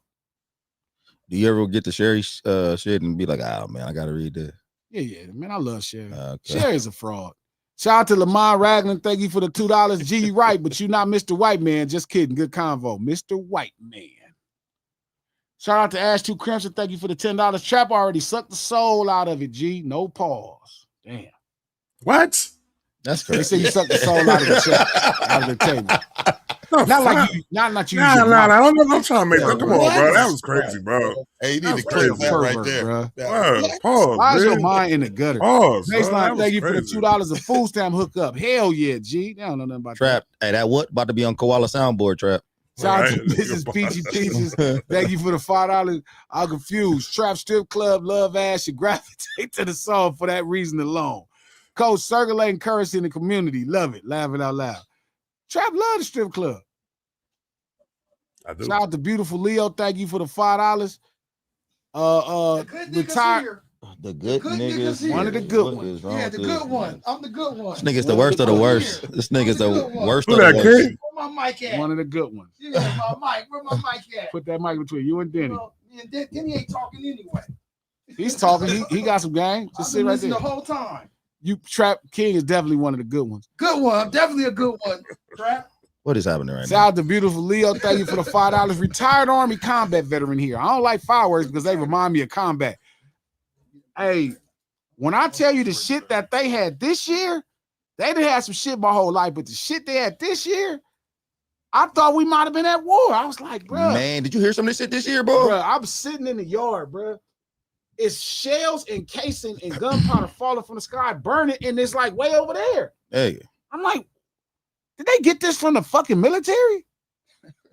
[SPEAKER 7] Do you ever get the Sherry shit and be like, oh man, I gotta read this?
[SPEAKER 1] Yeah, man. I love Sherry.
[SPEAKER 7] Okay.
[SPEAKER 1] Sherry's a fraud. Shout out to Lamar Raglan. Thank you for the $2. G, you right, but you're not Mr. White Man. Just kidding. Good convo. Mr. White Man. Shout out to Ash 2 Crimson. Thank you for the $10. Trap already sucked the soul out of it, G. No pause. Damn.
[SPEAKER 5] What?
[SPEAKER 7] That's
[SPEAKER 1] They
[SPEAKER 7] crazy.
[SPEAKER 1] say you sucked the soul out of the chat, out of the table. Not like you, not you.
[SPEAKER 5] Nah. I'm trying to make that. Come on, bro. That was crazy, bro.
[SPEAKER 4] Hey, you need to
[SPEAKER 5] That's
[SPEAKER 4] clip
[SPEAKER 5] crazy.
[SPEAKER 4] that right
[SPEAKER 1] Pervert,
[SPEAKER 4] there.
[SPEAKER 1] bro.
[SPEAKER 5] Bro, pause.
[SPEAKER 1] Why is your
[SPEAKER 5] man.
[SPEAKER 1] mind in the gutter?
[SPEAKER 5] Pause. bro. That
[SPEAKER 1] Baseline,
[SPEAKER 5] was
[SPEAKER 1] thank you for the
[SPEAKER 5] crazy.
[SPEAKER 1] $2 of food stamp hookup. Hell yeah, G. They don't know nothing about
[SPEAKER 7] Trap. Hey, that what about to be on Koala soundboard, Trap?
[SPEAKER 1] that. Shout out to
[SPEAKER 5] Right.
[SPEAKER 1] Mrs. Peachy Peaches. Thank you for the $5. I'm confused. Trap Strip Club, love ass, should gravitate to the song for that reason alone. Coach, circulating currency in the community. Love it. Laughing out loud. Trap love the strip club.
[SPEAKER 5] I do.
[SPEAKER 1] Shout out to beautiful Leo. Thank you for the $5. Retired.
[SPEAKER 7] The good niggas.
[SPEAKER 1] One of the good
[SPEAKER 7] What
[SPEAKER 1] ones.
[SPEAKER 7] is wrong
[SPEAKER 2] Yeah,
[SPEAKER 7] with
[SPEAKER 2] the
[SPEAKER 7] this
[SPEAKER 2] good
[SPEAKER 7] nigga?
[SPEAKER 2] one. I'm the good one.
[SPEAKER 7] This nigga's the worst of the worst. This nigga's the worst
[SPEAKER 5] Who
[SPEAKER 7] of the
[SPEAKER 5] that
[SPEAKER 7] worst.
[SPEAKER 5] kid?
[SPEAKER 2] Where my mic at?
[SPEAKER 1] One of the good ones.
[SPEAKER 2] Yeah, my mic. Where my mic at?
[SPEAKER 1] Put that mic between you and Denny.
[SPEAKER 2] Well, man, Denny ain't talking anyway.
[SPEAKER 1] He's talking. He got some game. Just sit right there.
[SPEAKER 8] The whole time.
[SPEAKER 1] You Trap King is definitely one of the good ones.
[SPEAKER 8] Good one. Definitely a good one. Trap.
[SPEAKER 7] What is happening right
[SPEAKER 1] Shout out to beautiful Leo. Thank you for the $5. Retired Army combat veteran here. I don't like fireworks because they remind me of combat. Hey, when I tell you the shit that they had this year, they didn't have some shit my whole life, but the shit they had this year, I thought we might have been at war. I was like, bro.
[SPEAKER 7] now? Man, did you hear some of this shit this year, bro?
[SPEAKER 1] Bro, I'm sitting in the yard, bro. It's shells and casing and gunpowder falling from the sky, burning, and it's like way over there.
[SPEAKER 7] Hey,
[SPEAKER 1] I'm like, did they get this from the fucking military?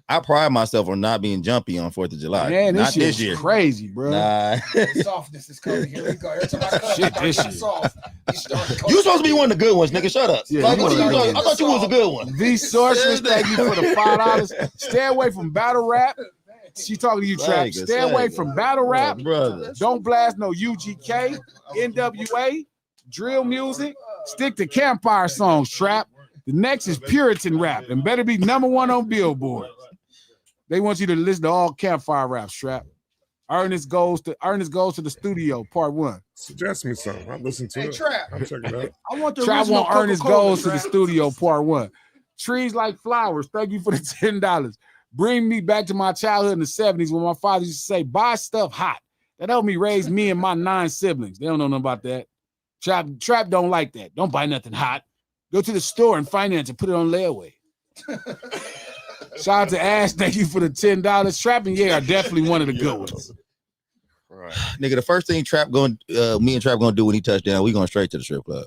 [SPEAKER 7] I pride myself on not being jumpy on 4th of July.
[SPEAKER 1] Man,
[SPEAKER 7] not
[SPEAKER 1] this
[SPEAKER 7] this
[SPEAKER 1] year
[SPEAKER 7] year.
[SPEAKER 1] crazy, bro.
[SPEAKER 7] Nah.
[SPEAKER 8] Softness is coming. Here we go. Every time I come,
[SPEAKER 1] Shit, this shit.
[SPEAKER 8] soft.
[SPEAKER 7] You supposed to be one of the good ones, nigga. Shut up.
[SPEAKER 1] Yeah,
[SPEAKER 7] Like,
[SPEAKER 1] you
[SPEAKER 7] what
[SPEAKER 1] one of the
[SPEAKER 7] I thought you was a good one.
[SPEAKER 1] The Sorceress, thank you for the $5. Stay away from battle rap. She talking to you, Trap. Stay away from battle rap.
[SPEAKER 7] Brother.
[SPEAKER 1] Don't blast no UGK, NWA, drill music. Stick to campfire songs, Trap. The next is Puritan rap and better be #1 on Billboard. They want you to listen to all campfire rap, Trap. Ernest goes to the studio, part 1.
[SPEAKER 5] Suggest me something. I'll listen to it.
[SPEAKER 8] Trap.
[SPEAKER 5] I'll check it out.
[SPEAKER 8] I want the
[SPEAKER 1] Trap
[SPEAKER 8] original
[SPEAKER 1] want Ernest
[SPEAKER 8] Coca-Cola,
[SPEAKER 1] goes to the
[SPEAKER 8] Trap.
[SPEAKER 1] studio, part 1. Trees like flowers. Thank you for the $10. Bring me back to my childhood in the 70s when my father used to say, buy stuff hot. That helped me raise me and my 9 siblings. They don't know nothing about that. Trap don't like that. Don't buy nothing hot. Go to the store and finance and put it on layaway. Shout out to Ash. Thank you for the $10. Trap and Ye are definitely one of the good ones.
[SPEAKER 7] Right. Nigga, the first thing me and Trap gonna do when he touchdown, we going straight to the strip club.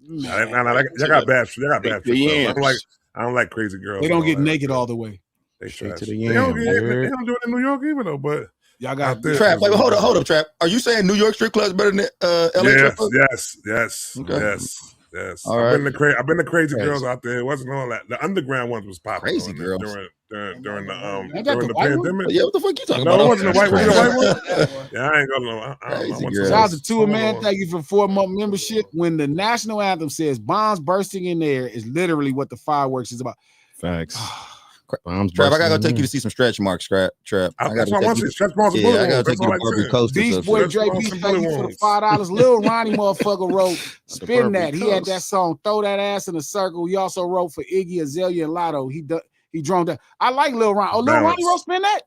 [SPEAKER 5] No, y'all got bad. Y'all got bad. I don't like crazy girls.
[SPEAKER 1] They don't get naked all the way.
[SPEAKER 5] They
[SPEAKER 9] Straight
[SPEAKER 5] trash.
[SPEAKER 9] to the
[SPEAKER 5] They don't
[SPEAKER 9] yam,
[SPEAKER 5] do it
[SPEAKER 9] word.
[SPEAKER 5] in New York either though. But
[SPEAKER 1] Y'all got
[SPEAKER 5] out there,
[SPEAKER 7] Trap, wait, hold up, Trap. Are you saying New York strip clubs better than LA strip clubs?
[SPEAKER 5] Yes.
[SPEAKER 7] Okay. All
[SPEAKER 5] I've
[SPEAKER 7] right.
[SPEAKER 5] been to crazy girls out there. It wasn't all that. The underground ones was popular.
[SPEAKER 7] Crazy girls.
[SPEAKER 5] during
[SPEAKER 1] Ain't that
[SPEAKER 5] the
[SPEAKER 1] the white one?
[SPEAKER 5] pandemic.
[SPEAKER 7] Yeah, what the fuck you talking
[SPEAKER 5] No,
[SPEAKER 7] about?
[SPEAKER 5] it wasn't the white one.
[SPEAKER 7] Crazy.
[SPEAKER 5] The white one. Yeah, I ain't gonna know. I
[SPEAKER 7] Crazy
[SPEAKER 5] went
[SPEAKER 7] girls.
[SPEAKER 1] Shout out to Tua, man. Thank you for 4-month membership. When the national anthem says bombs bursting in the air is literally what the fireworks is about.
[SPEAKER 9] Facts.
[SPEAKER 7] Trap, I gotta go take you to see some stretch marks, Trap.
[SPEAKER 5] That's why I want to see Stretch Marks and
[SPEAKER 7] Yeah, I
[SPEAKER 5] Bullet
[SPEAKER 7] gotta
[SPEAKER 5] Wounds.
[SPEAKER 7] take
[SPEAKER 5] That's
[SPEAKER 7] you
[SPEAKER 5] all
[SPEAKER 7] to
[SPEAKER 5] I
[SPEAKER 7] Barbary
[SPEAKER 5] said.
[SPEAKER 7] Coast. or
[SPEAKER 1] Beast
[SPEAKER 7] some
[SPEAKER 1] Boy
[SPEAKER 7] shit.
[SPEAKER 1] Dre
[SPEAKER 5] Stretch
[SPEAKER 1] Beast,
[SPEAKER 5] Marks
[SPEAKER 1] thank
[SPEAKER 5] and
[SPEAKER 1] you for
[SPEAKER 5] Bullet
[SPEAKER 1] the $5. Lil Ronnie motherfucker wrote, spin that. He had that song, Throw That Ass in a Circle. He also wrote for Iggy Azalea and Lotto. He droned that. I like Lil Ronnie. Oh, Lil
[SPEAKER 5] Balance.
[SPEAKER 1] Ronnie wrote Spin That?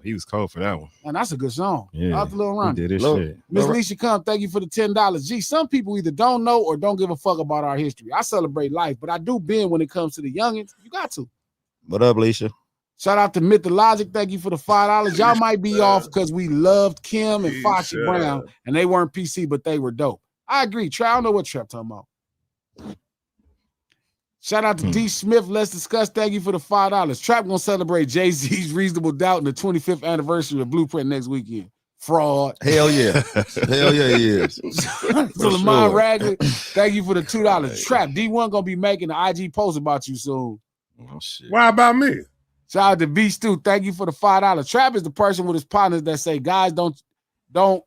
[SPEAKER 9] He was cold for that one.
[SPEAKER 1] And that's a good song.
[SPEAKER 9] Yeah,
[SPEAKER 1] Out to Lil
[SPEAKER 9] he
[SPEAKER 1] Ronnie.
[SPEAKER 9] did his
[SPEAKER 7] Lil-
[SPEAKER 9] shit.
[SPEAKER 1] Miss
[SPEAKER 7] Lil-
[SPEAKER 1] Leisha Come, thank you for the $10. Gee, some people either don't know or don't give a fuck about our history. I celebrate life, but I do bend when it comes to the youngins. You got to.
[SPEAKER 7] What up, Leisha?
[SPEAKER 1] Shout out to Mythologic. Thank you for the $5. Y'all might be off because we loved Kim and Foxy
[SPEAKER 5] Leisha.
[SPEAKER 1] Brown, and they weren't PC, but they were dope. I agree. Trap, I don't know what Trap talking about. Shout out to D Smith. Let's discuss. Thank you for the $5. Trap gonna celebrate Jay-Z's Reasonable Doubt in the 25th anniversary of Blueprint next weekend. Fraud.
[SPEAKER 7] Hell yeah. Hell yeah, he is.
[SPEAKER 1] So Lamont Ragley, thank you for the $2. Trap, D1 gonna be making an IG post about you soon.
[SPEAKER 9] Oh shit.
[SPEAKER 5] Why about me?
[SPEAKER 1] Shout out to B Stu. Thank you for the $5. Trap is the person with his partners that say, guys, don't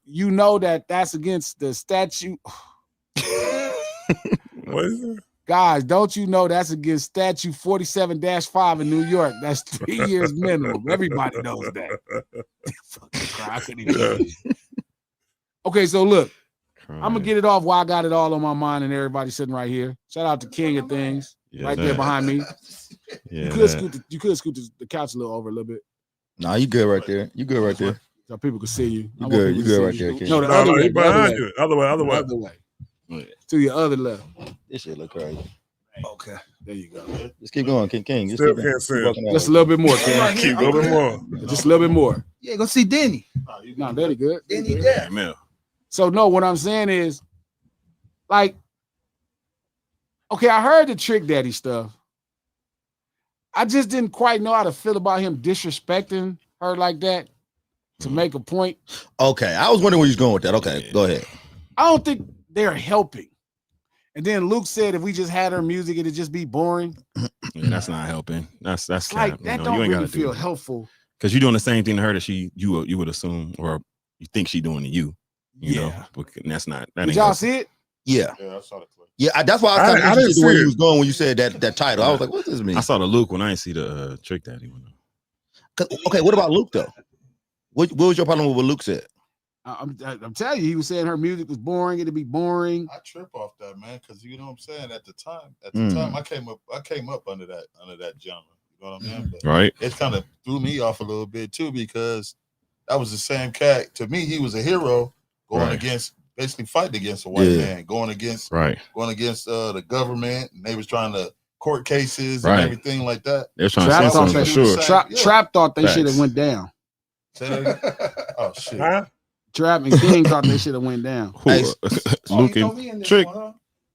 [SPEAKER 1] you know that that's against the statute?
[SPEAKER 5] What is it?
[SPEAKER 1] Guys, don't you know that's against statute 47-5 in New York? That's 3 years minimum. Everybody knows that. Fucking cry. I couldn't even Okay, so look, I'm gonna get it off while I got it all on my mind and everybody sitting right here. Shout out to King of Things, right there behind me.
[SPEAKER 9] Yeah,
[SPEAKER 1] You could scoot the couch a little over a little bit
[SPEAKER 7] Nah, you good right there. You good right there.
[SPEAKER 1] so people can see you.
[SPEAKER 7] You
[SPEAKER 1] I want
[SPEAKER 7] good.
[SPEAKER 1] people
[SPEAKER 7] You
[SPEAKER 1] to
[SPEAKER 7] good
[SPEAKER 1] see
[SPEAKER 7] right
[SPEAKER 1] you.
[SPEAKER 7] there, King.
[SPEAKER 1] No, the
[SPEAKER 5] No,
[SPEAKER 1] other
[SPEAKER 5] no,
[SPEAKER 1] way.
[SPEAKER 5] he
[SPEAKER 1] The other
[SPEAKER 5] behind
[SPEAKER 1] way.
[SPEAKER 5] you. Other way.
[SPEAKER 1] The other way. To your other left.
[SPEAKER 7] This shit look crazy.
[SPEAKER 1] Okay, there you go.
[SPEAKER 7] Just keep going, King. Just
[SPEAKER 5] Still
[SPEAKER 7] keep
[SPEAKER 5] can't see it.
[SPEAKER 7] walking out.
[SPEAKER 1] Just a little bit more, King.
[SPEAKER 5] Keep a little bit more.
[SPEAKER 1] Just a little bit more.
[SPEAKER 8] Yeah, go see Denny.
[SPEAKER 1] No, very good.
[SPEAKER 8] Denny there.
[SPEAKER 9] Mel.
[SPEAKER 1] So no, what I'm saying is, like, okay, I heard the Trick Daddy stuff. I just didn't quite know how to feel about him disrespecting her like that to make a point.
[SPEAKER 7] Okay, I was wondering where you was going with that. Okay, go ahead.
[SPEAKER 1] I don't think they're helping. And then Luke said if we just had her music, it'd just be boring.
[SPEAKER 9] Yeah, that's not helping. That's
[SPEAKER 1] Like
[SPEAKER 9] cap.
[SPEAKER 1] that
[SPEAKER 9] You
[SPEAKER 1] don't
[SPEAKER 9] ain't
[SPEAKER 1] really
[SPEAKER 9] gotta do
[SPEAKER 1] feel
[SPEAKER 9] that.
[SPEAKER 1] helpful.
[SPEAKER 9] Because you're doing the same thing to her that you would assume or you think she doing to you. You know, but that's not. That
[SPEAKER 1] Did
[SPEAKER 9] ain't
[SPEAKER 1] y'all
[SPEAKER 9] helping.
[SPEAKER 1] see it?
[SPEAKER 7] Yeah.
[SPEAKER 4] Yeah, I saw the clip.
[SPEAKER 7] Yeah, that's why I was
[SPEAKER 5] I
[SPEAKER 7] kind of
[SPEAKER 5] didn't
[SPEAKER 7] interested
[SPEAKER 5] see
[SPEAKER 7] where
[SPEAKER 5] it.
[SPEAKER 7] you was going when you said that title. I was like, what does this mean?
[SPEAKER 9] I saw the Luke when I didn't see the Trick Daddy one.
[SPEAKER 7] 'Cause- okay, what about Luke though? What was your problem with what Luke said?
[SPEAKER 1] I'm telling you, he was saying her music was boring. It'd be boring.
[SPEAKER 4] I trip off that, man, because you know what I'm saying. At the time, I came up under that genre. You know what I mean? But
[SPEAKER 9] Right.
[SPEAKER 4] it kind of threw me off a little bit too, because that was the same cat. To me, he was a hero going against, basically fighting against a white man, going against the government, and they was trying to court cases and everything like that.
[SPEAKER 9] They're trying to say something for sure.
[SPEAKER 1] Trap thought they should have went down.
[SPEAKER 4] Oh shit.
[SPEAKER 5] Huh?
[SPEAKER 1] Trap and King thought they should have went down.
[SPEAKER 9] Hey, Luke and Trick.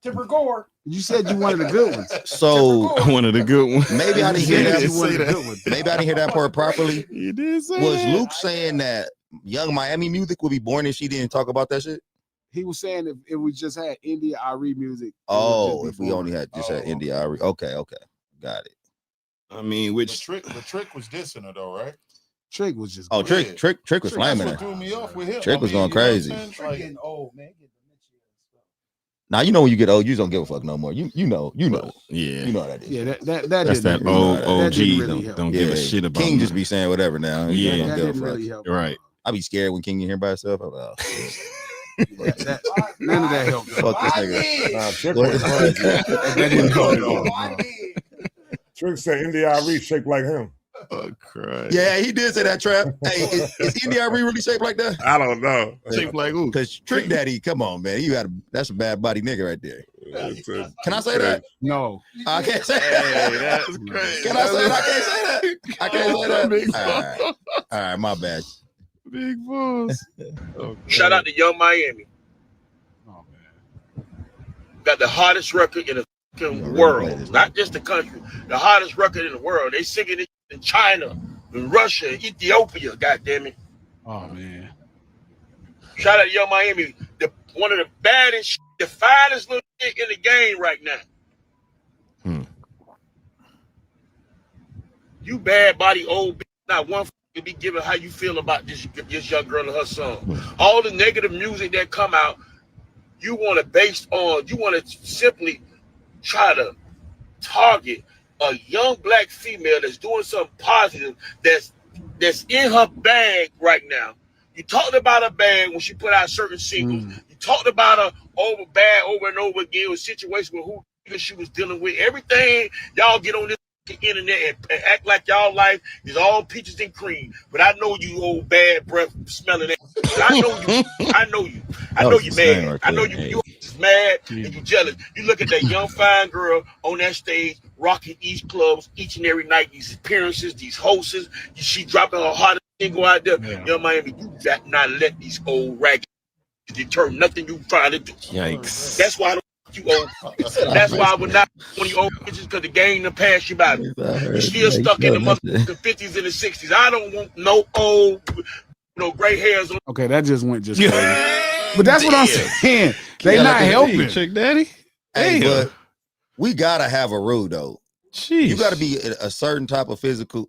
[SPEAKER 8] Tipper Gore.
[SPEAKER 1] You said you wanted the good ones.
[SPEAKER 7] So
[SPEAKER 9] One of the good ones.
[SPEAKER 7] maybe I didn't hear
[SPEAKER 1] that.
[SPEAKER 7] Maybe I didn't hear that part properly.
[SPEAKER 9] You did say
[SPEAKER 7] Was
[SPEAKER 9] that.
[SPEAKER 7] Luke saying that Young Miami music would be boring if she didn't talk about that shit?
[SPEAKER 1] He was saying if we just had India Ari music.
[SPEAKER 7] Oh, if we only had India Ari. Okay, got it.
[SPEAKER 9] I mean,
[SPEAKER 4] The trick was dissing her though, right?
[SPEAKER 1] Trick was just.
[SPEAKER 7] Oh, Trick was flaming
[SPEAKER 4] That's
[SPEAKER 7] her.
[SPEAKER 4] what threw me off with him.
[SPEAKER 7] Trick was going crazy.
[SPEAKER 8] Trick getting old, man.
[SPEAKER 7] Now you know when you get old, you don't give a fuck no more. You know.
[SPEAKER 9] Yeah.
[SPEAKER 7] You know how that is.
[SPEAKER 1] Yeah, that
[SPEAKER 9] That's
[SPEAKER 1] didn't
[SPEAKER 9] that old
[SPEAKER 1] that didn't
[SPEAKER 9] OG.
[SPEAKER 1] really help.
[SPEAKER 9] Don't give a shit about
[SPEAKER 7] King
[SPEAKER 9] him.
[SPEAKER 7] just be saying whatever now.
[SPEAKER 9] Yeah.
[SPEAKER 7] He don't
[SPEAKER 1] That
[SPEAKER 7] give a
[SPEAKER 1] didn't
[SPEAKER 7] fuck.
[SPEAKER 1] really help.
[SPEAKER 9] Right.
[SPEAKER 7] I be scared when King in here by himself. I'm like, oh, shit.
[SPEAKER 1] None of that helped.
[SPEAKER 7] Fuck this nigga.
[SPEAKER 5] Nah, Trick
[SPEAKER 7] What?
[SPEAKER 5] was crazy.
[SPEAKER 1] That didn't help.
[SPEAKER 5] Trick said India Ari shaped like him.
[SPEAKER 9] Oh, Christ.
[SPEAKER 7] Yeah, he did say that, Trap. Hey, is India Ari really shaped like that?
[SPEAKER 5] I don't know.
[SPEAKER 9] Shaped like who?
[SPEAKER 7] Because Trick Daddy, come on, man. That's a bad body nigga right there. Can I say that?
[SPEAKER 1] No.
[SPEAKER 7] I can't say
[SPEAKER 9] Hey,
[SPEAKER 7] that.
[SPEAKER 9] that's crazy.
[SPEAKER 7] Can I say that? I can't say that. I can't say that. All right, my bad.
[SPEAKER 9] Big boss.
[SPEAKER 3] Shout out to Young Miami.
[SPEAKER 1] Oh man.
[SPEAKER 3] Got the hottest record in the fucking world, not just the country. The hottest record in the world. They singing it in China, in Russia, Ethiopia. God damn it.
[SPEAKER 1] Oh man.
[SPEAKER 3] Shout out to Young Miami. One of the baddest, the finest little shit in the game right now. You bad body old bitch. Not one to be given how you feel about this young girl and her song. All the negative music that come out, you want to simply try to target a young black female that's doing something positive, that's in her bag right now. You talked about her bag when she put out certain singles. You talked about her over and over again with situations with who she was dealing with. Everything y'all get on this internet and act like y'all life is all peaches and cream. But I know you old bad breath smelling that. I know you. I know you mad.
[SPEAKER 7] Right,
[SPEAKER 3] I know you just mad and you jealous. You look at that young fine girl on that stage rocking these clubs each and every night, these appearances, these hosts. She dropping her hottest single out there. Young Miami, you got not let these old ragged deter nothing you trying to do.
[SPEAKER 9] Yikes.
[SPEAKER 3] That's why I don't you old. That's why I would not want you old bitches, because the game done passed you by. You're still stuck in the motherfucking 50s and the 60s. I don't want no old, gray hairs on.
[SPEAKER 1] Okay, that just went crazy. But that's what I'm saying. They not helping.
[SPEAKER 9] Trick Daddy.
[SPEAKER 7] Hey, but we gotta have a rule though.
[SPEAKER 9] Jeez.
[SPEAKER 7] You gotta be a certain type of physical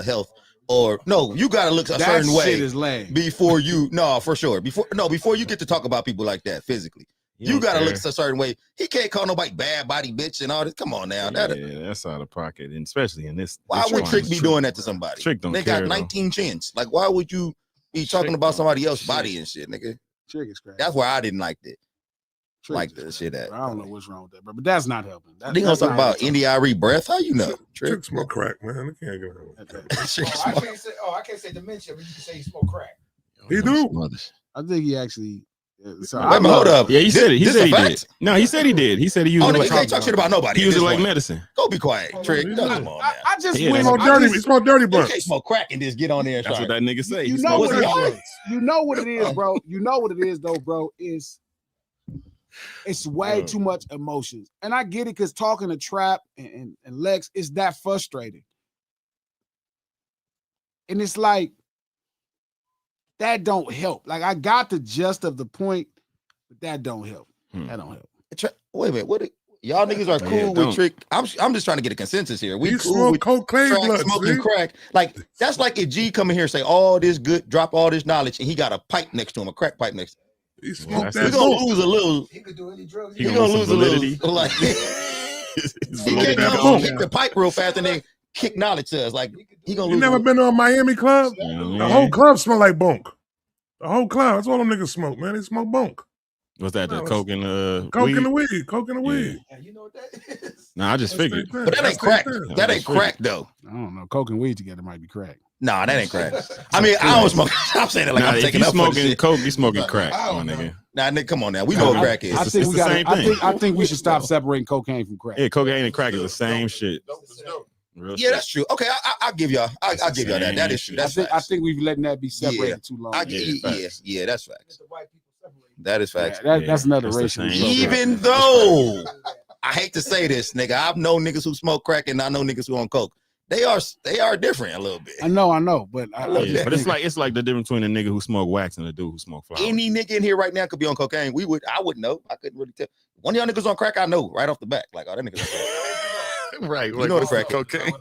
[SPEAKER 7] health, or no, you gotta look a certain way
[SPEAKER 1] shit is lame.
[SPEAKER 7] before you. No, for sure. Before you get to talk about people like that physically. You gotta look a certain way. He can't call nobody bad body bitch and all this. Come on now.
[SPEAKER 9] That's out of pocket, and especially in this.
[SPEAKER 7] Why would Trick be doing that to somebody?
[SPEAKER 9] Trick don't
[SPEAKER 7] they
[SPEAKER 9] care,
[SPEAKER 7] got 19 chins. Like, why would you be talking about somebody else's body and shit, nigga?
[SPEAKER 1] Trick is crazy.
[SPEAKER 7] That's why I didn't like it.
[SPEAKER 1] Trick
[SPEAKER 7] Like the shit at.
[SPEAKER 1] I don't know what's wrong with that, but that's not helping.
[SPEAKER 7] They gonna talk about India Ari breath. How you know?
[SPEAKER 5] Trick smoke crack, man. I can't get it.
[SPEAKER 8] I can't say dementia, but you can say he smoked crack.
[SPEAKER 5] He do.
[SPEAKER 1] I think he actually. So
[SPEAKER 7] Wait, hold up.
[SPEAKER 9] Yeah, he said it. He said he
[SPEAKER 7] fact?
[SPEAKER 9] did. No, he said he did. He said he used
[SPEAKER 7] Oh,
[SPEAKER 9] it
[SPEAKER 7] nigga,
[SPEAKER 9] like
[SPEAKER 7] you can't talk shit about nobody.
[SPEAKER 9] he used it like
[SPEAKER 7] point.
[SPEAKER 9] medicine.
[SPEAKER 7] Go be quiet, Trick. Come on, man.
[SPEAKER 1] I just
[SPEAKER 9] Yeah,
[SPEAKER 1] went.
[SPEAKER 5] He smoked dirty
[SPEAKER 7] You
[SPEAKER 5] blunts.
[SPEAKER 7] can't smoke crack and just get on there and
[SPEAKER 9] That's
[SPEAKER 7] try.
[SPEAKER 9] what that nigga say.
[SPEAKER 1] You
[SPEAKER 9] He
[SPEAKER 1] know
[SPEAKER 9] smoked
[SPEAKER 1] what
[SPEAKER 9] it.
[SPEAKER 1] it is. You know what it is, bro. You know what it is, though, bro. It's way too much emotions, and I get it because talking to Trap and Lex is that frustrating, and it's like that don't help. Like I got the gist of the point, but that don't help. That don't help.
[SPEAKER 7] Wait a minute. What? Y'all niggas are cool with Trick. I'm just trying to get a consensus here. We
[SPEAKER 5] He
[SPEAKER 7] cool
[SPEAKER 5] smoked
[SPEAKER 7] with
[SPEAKER 5] cocaine
[SPEAKER 7] Track,
[SPEAKER 5] blunts,
[SPEAKER 7] smoking
[SPEAKER 5] see?
[SPEAKER 7] crack. Like that's like if G come in here and say all this good, drop all this knowledge, and he got a pipe next to him, a crack pipe next to him.
[SPEAKER 5] He smoked
[SPEAKER 7] He
[SPEAKER 5] that
[SPEAKER 7] gonna
[SPEAKER 5] bunk.
[SPEAKER 7] lose a little.
[SPEAKER 8] He could do any drugs.
[SPEAKER 7] He gonna lose a little. Like he can't come kick the pipe real fast and then kick knowledge to us. Like he gonna
[SPEAKER 5] You
[SPEAKER 7] lose.
[SPEAKER 5] never been to a Miami club? The whole club smell like bunk. The whole cloud. That's all them niggas smoke, man. They smoke bunk.
[SPEAKER 9] Was that the coke and
[SPEAKER 5] coke
[SPEAKER 9] weed?
[SPEAKER 5] and the weed? Coke and the weed.
[SPEAKER 8] Yeah, you know what that is?
[SPEAKER 9] Nah, I just figured.
[SPEAKER 7] But that ain't crack. That ain't crack though.
[SPEAKER 1] I don't know. Coke and weed together might be crack.
[SPEAKER 7] Nah, that ain't crack. I mean, I don't smoke. I'm saying it like I'm
[SPEAKER 9] if
[SPEAKER 7] taking
[SPEAKER 9] you
[SPEAKER 7] up for the
[SPEAKER 9] smoking
[SPEAKER 7] shit.
[SPEAKER 9] coke, you smoking crack, my nigga.
[SPEAKER 7] Nah, nigga, come on now. We know what crack is.
[SPEAKER 1] I think
[SPEAKER 9] It's
[SPEAKER 1] we
[SPEAKER 9] the
[SPEAKER 1] got.
[SPEAKER 9] same thing.
[SPEAKER 1] I think we should stop separating cocaine from crack.
[SPEAKER 9] Yeah, cocaine and crack is the same shit. Real
[SPEAKER 7] Yeah,
[SPEAKER 9] shit.
[SPEAKER 7] that's true. Okay, I'll give y'all. I'll give y'all that. That is true. That's
[SPEAKER 1] I think we've letting that be separated too long.
[SPEAKER 7] Yeah, that's facts. That is facts.
[SPEAKER 1] That's another
[SPEAKER 9] That's the
[SPEAKER 1] racial.
[SPEAKER 9] same.
[SPEAKER 7] Even though I hate to say this, nigga, I've known niggas who smoke crack and I know niggas who on coke. They are different a little bit.
[SPEAKER 1] I know, but
[SPEAKER 9] but it's like the difference between a nigga who smoke wax and a dude who smoke flowers.
[SPEAKER 7] Any nigga in here right now could be on cocaine. I wouldn't know. I couldn't really tell. One of y'all niggas on crack, I know right off the bat. Like, oh, that nigga's on crack.
[SPEAKER 9] Right,
[SPEAKER 7] You know the crack
[SPEAKER 9] cocaine.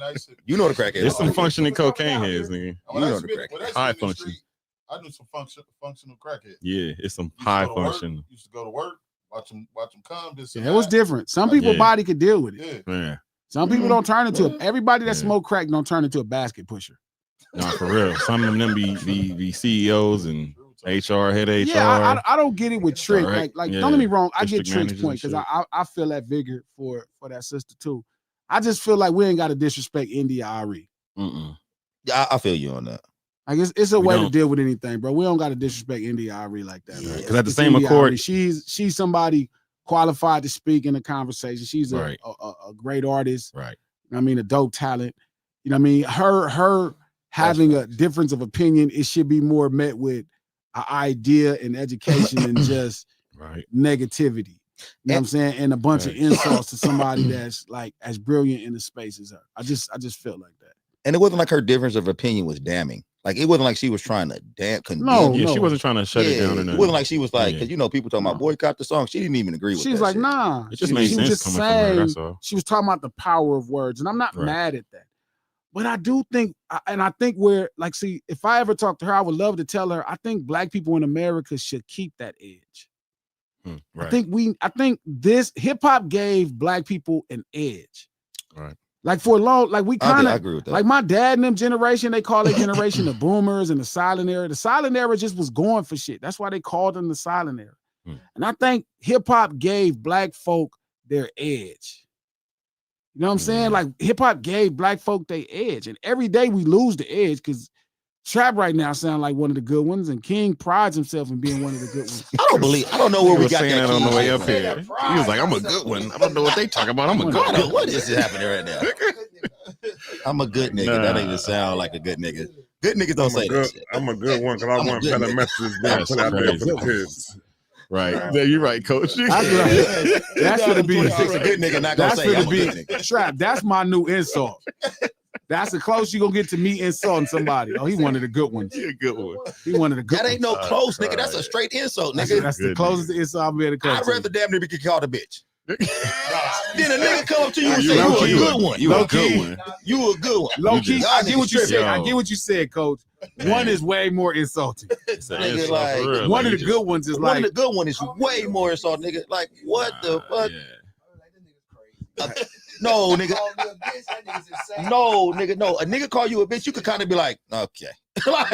[SPEAKER 7] You know the crack is.
[SPEAKER 9] There's some functioning cocaine heads, nigga.
[SPEAKER 7] You know the crack.
[SPEAKER 9] High function.
[SPEAKER 4] I do some functional crackhead.
[SPEAKER 9] Yeah, it's some high function.
[SPEAKER 4] Used to go to work, watch them come.
[SPEAKER 1] Yeah, it was different. Some people's body could deal with it.
[SPEAKER 9] Yeah.
[SPEAKER 1] Some people don't turn into it. Everybody that smoke crack don't turn into a basket pusher.
[SPEAKER 9] No, for real. Some of them be CEOs and HR, head HR.
[SPEAKER 1] Yeah, I don't get it with Trick.
[SPEAKER 9] Right.
[SPEAKER 1] Like don't get me wrong. I get
[SPEAKER 9] District
[SPEAKER 1] Trick's
[SPEAKER 9] managers
[SPEAKER 1] point
[SPEAKER 9] and
[SPEAKER 1] because I feel that vigor for that sister too. I just feel like we ain't got to disrespect India Ari.
[SPEAKER 7] Yeah, I feel you on that.
[SPEAKER 1] Like it's a
[SPEAKER 9] We
[SPEAKER 1] way to
[SPEAKER 9] don't.
[SPEAKER 1] deal with anything, bro. We don't got to disrespect India Ari like that.
[SPEAKER 7] Yeah,
[SPEAKER 9] because at the
[SPEAKER 1] It's
[SPEAKER 9] same
[SPEAKER 1] India
[SPEAKER 9] accord,
[SPEAKER 1] Ari. She's somebody qualified to speak in the conversation. She's a great artist.
[SPEAKER 9] right.
[SPEAKER 1] I mean, a dope talent. You know what I mean? Her having a difference of opinion, it should be more met with an idea and education and just negativity. You know what I'm saying? And a bunch of insults to somebody that's like as brilliant in the space as her. I just feel like that.
[SPEAKER 7] And it wasn't like her difference of opinion was damning. Like, it wasn't like she was trying to condemn.
[SPEAKER 1] No,
[SPEAKER 9] Yeah, she wasn't trying to shut it down. Or
[SPEAKER 7] It
[SPEAKER 9] nothing.
[SPEAKER 7] wasn't like she was like, because you know, people talking about boycott the song. She didn't even agree with
[SPEAKER 1] She's
[SPEAKER 7] that
[SPEAKER 1] like,
[SPEAKER 7] shit.
[SPEAKER 1] nah.
[SPEAKER 9] It just
[SPEAKER 1] she
[SPEAKER 9] made
[SPEAKER 1] was
[SPEAKER 9] sense
[SPEAKER 1] just
[SPEAKER 9] coming from her,
[SPEAKER 1] saying,
[SPEAKER 9] that's all.
[SPEAKER 1] she was talking about the power of words. And I'm not mad at that. But I do think, and I think we're like, see, if I ever talk to her, I would love to tell her, I think black people in America should keep that edge.
[SPEAKER 9] Right.
[SPEAKER 1] I think this hip hop gave black people an edge.
[SPEAKER 9] Right.
[SPEAKER 1] Like for a long, like we
[SPEAKER 7] I
[SPEAKER 1] kind of
[SPEAKER 7] agree with that.
[SPEAKER 1] like my dad and them generation, they call their generation the boomers and the silent era. The silent era just was going for shit. That's why they called them the silent era. And I think hip hop gave black folk their edge. You know what I'm saying? Like hip hop gave black folk their edge. And every day we lose the edge because trap right now sound like one of the good ones, and King prides himself in being one of the good ones.
[SPEAKER 7] I don't know where we got
[SPEAKER 9] saying
[SPEAKER 7] that
[SPEAKER 9] on the way up
[SPEAKER 7] King
[SPEAKER 9] here.
[SPEAKER 7] from.
[SPEAKER 9] He was like, I'm a good one. I don't know what they talking about. I'm a good one.
[SPEAKER 7] What is happening right now? I'm a good nigga. That ain't even sound like a good nigga. Good niggas don't say that shit.
[SPEAKER 5] I'm a good one because I
[SPEAKER 7] I'm a
[SPEAKER 5] want
[SPEAKER 7] good
[SPEAKER 5] better
[SPEAKER 7] nigga.
[SPEAKER 5] messages being put out there for the kids.
[SPEAKER 9] Right. Yeah, you're right, coach.
[SPEAKER 1] That's gonna be
[SPEAKER 7] a good nigga not gonna
[SPEAKER 1] that's
[SPEAKER 7] say
[SPEAKER 1] gonna
[SPEAKER 7] I'm a
[SPEAKER 1] be
[SPEAKER 7] good nigga.
[SPEAKER 1] trap. That's my new insult. That's the closest you gonna get to me insulting somebody. Oh, he one of the good ones.
[SPEAKER 9] He a good one.
[SPEAKER 1] He one of the good
[SPEAKER 7] That ain't
[SPEAKER 1] ones.
[SPEAKER 7] no close, nigga. That's a straight insult, nigga.
[SPEAKER 1] That's the closest insult I've been to.
[SPEAKER 7] I'd rather damn near be called a bitch. Then a nigga come up to you and
[SPEAKER 1] You
[SPEAKER 7] say,
[SPEAKER 1] low-key.
[SPEAKER 7] you a good one.
[SPEAKER 9] You a
[SPEAKER 1] Low-key.
[SPEAKER 9] good one.
[SPEAKER 7] You a good one.
[SPEAKER 1] Low key,
[SPEAKER 7] Y'all
[SPEAKER 1] I get what you
[SPEAKER 7] niggas
[SPEAKER 1] said. I
[SPEAKER 9] Yo.
[SPEAKER 1] get what you said, coach. One is way more insulting.
[SPEAKER 9] It's an
[SPEAKER 7] Nigga,
[SPEAKER 9] insult
[SPEAKER 7] like,
[SPEAKER 9] for real.
[SPEAKER 1] One
[SPEAKER 9] Like,
[SPEAKER 1] of the
[SPEAKER 9] you
[SPEAKER 1] good ones is
[SPEAKER 7] One
[SPEAKER 1] like
[SPEAKER 7] of the good one is way more insult, nigga. Like, what the fuck?
[SPEAKER 9] Yeah.
[SPEAKER 7] No, nigga. No, nigga. No, a nigga call you a bitch, you could kind of be like, okay. Like,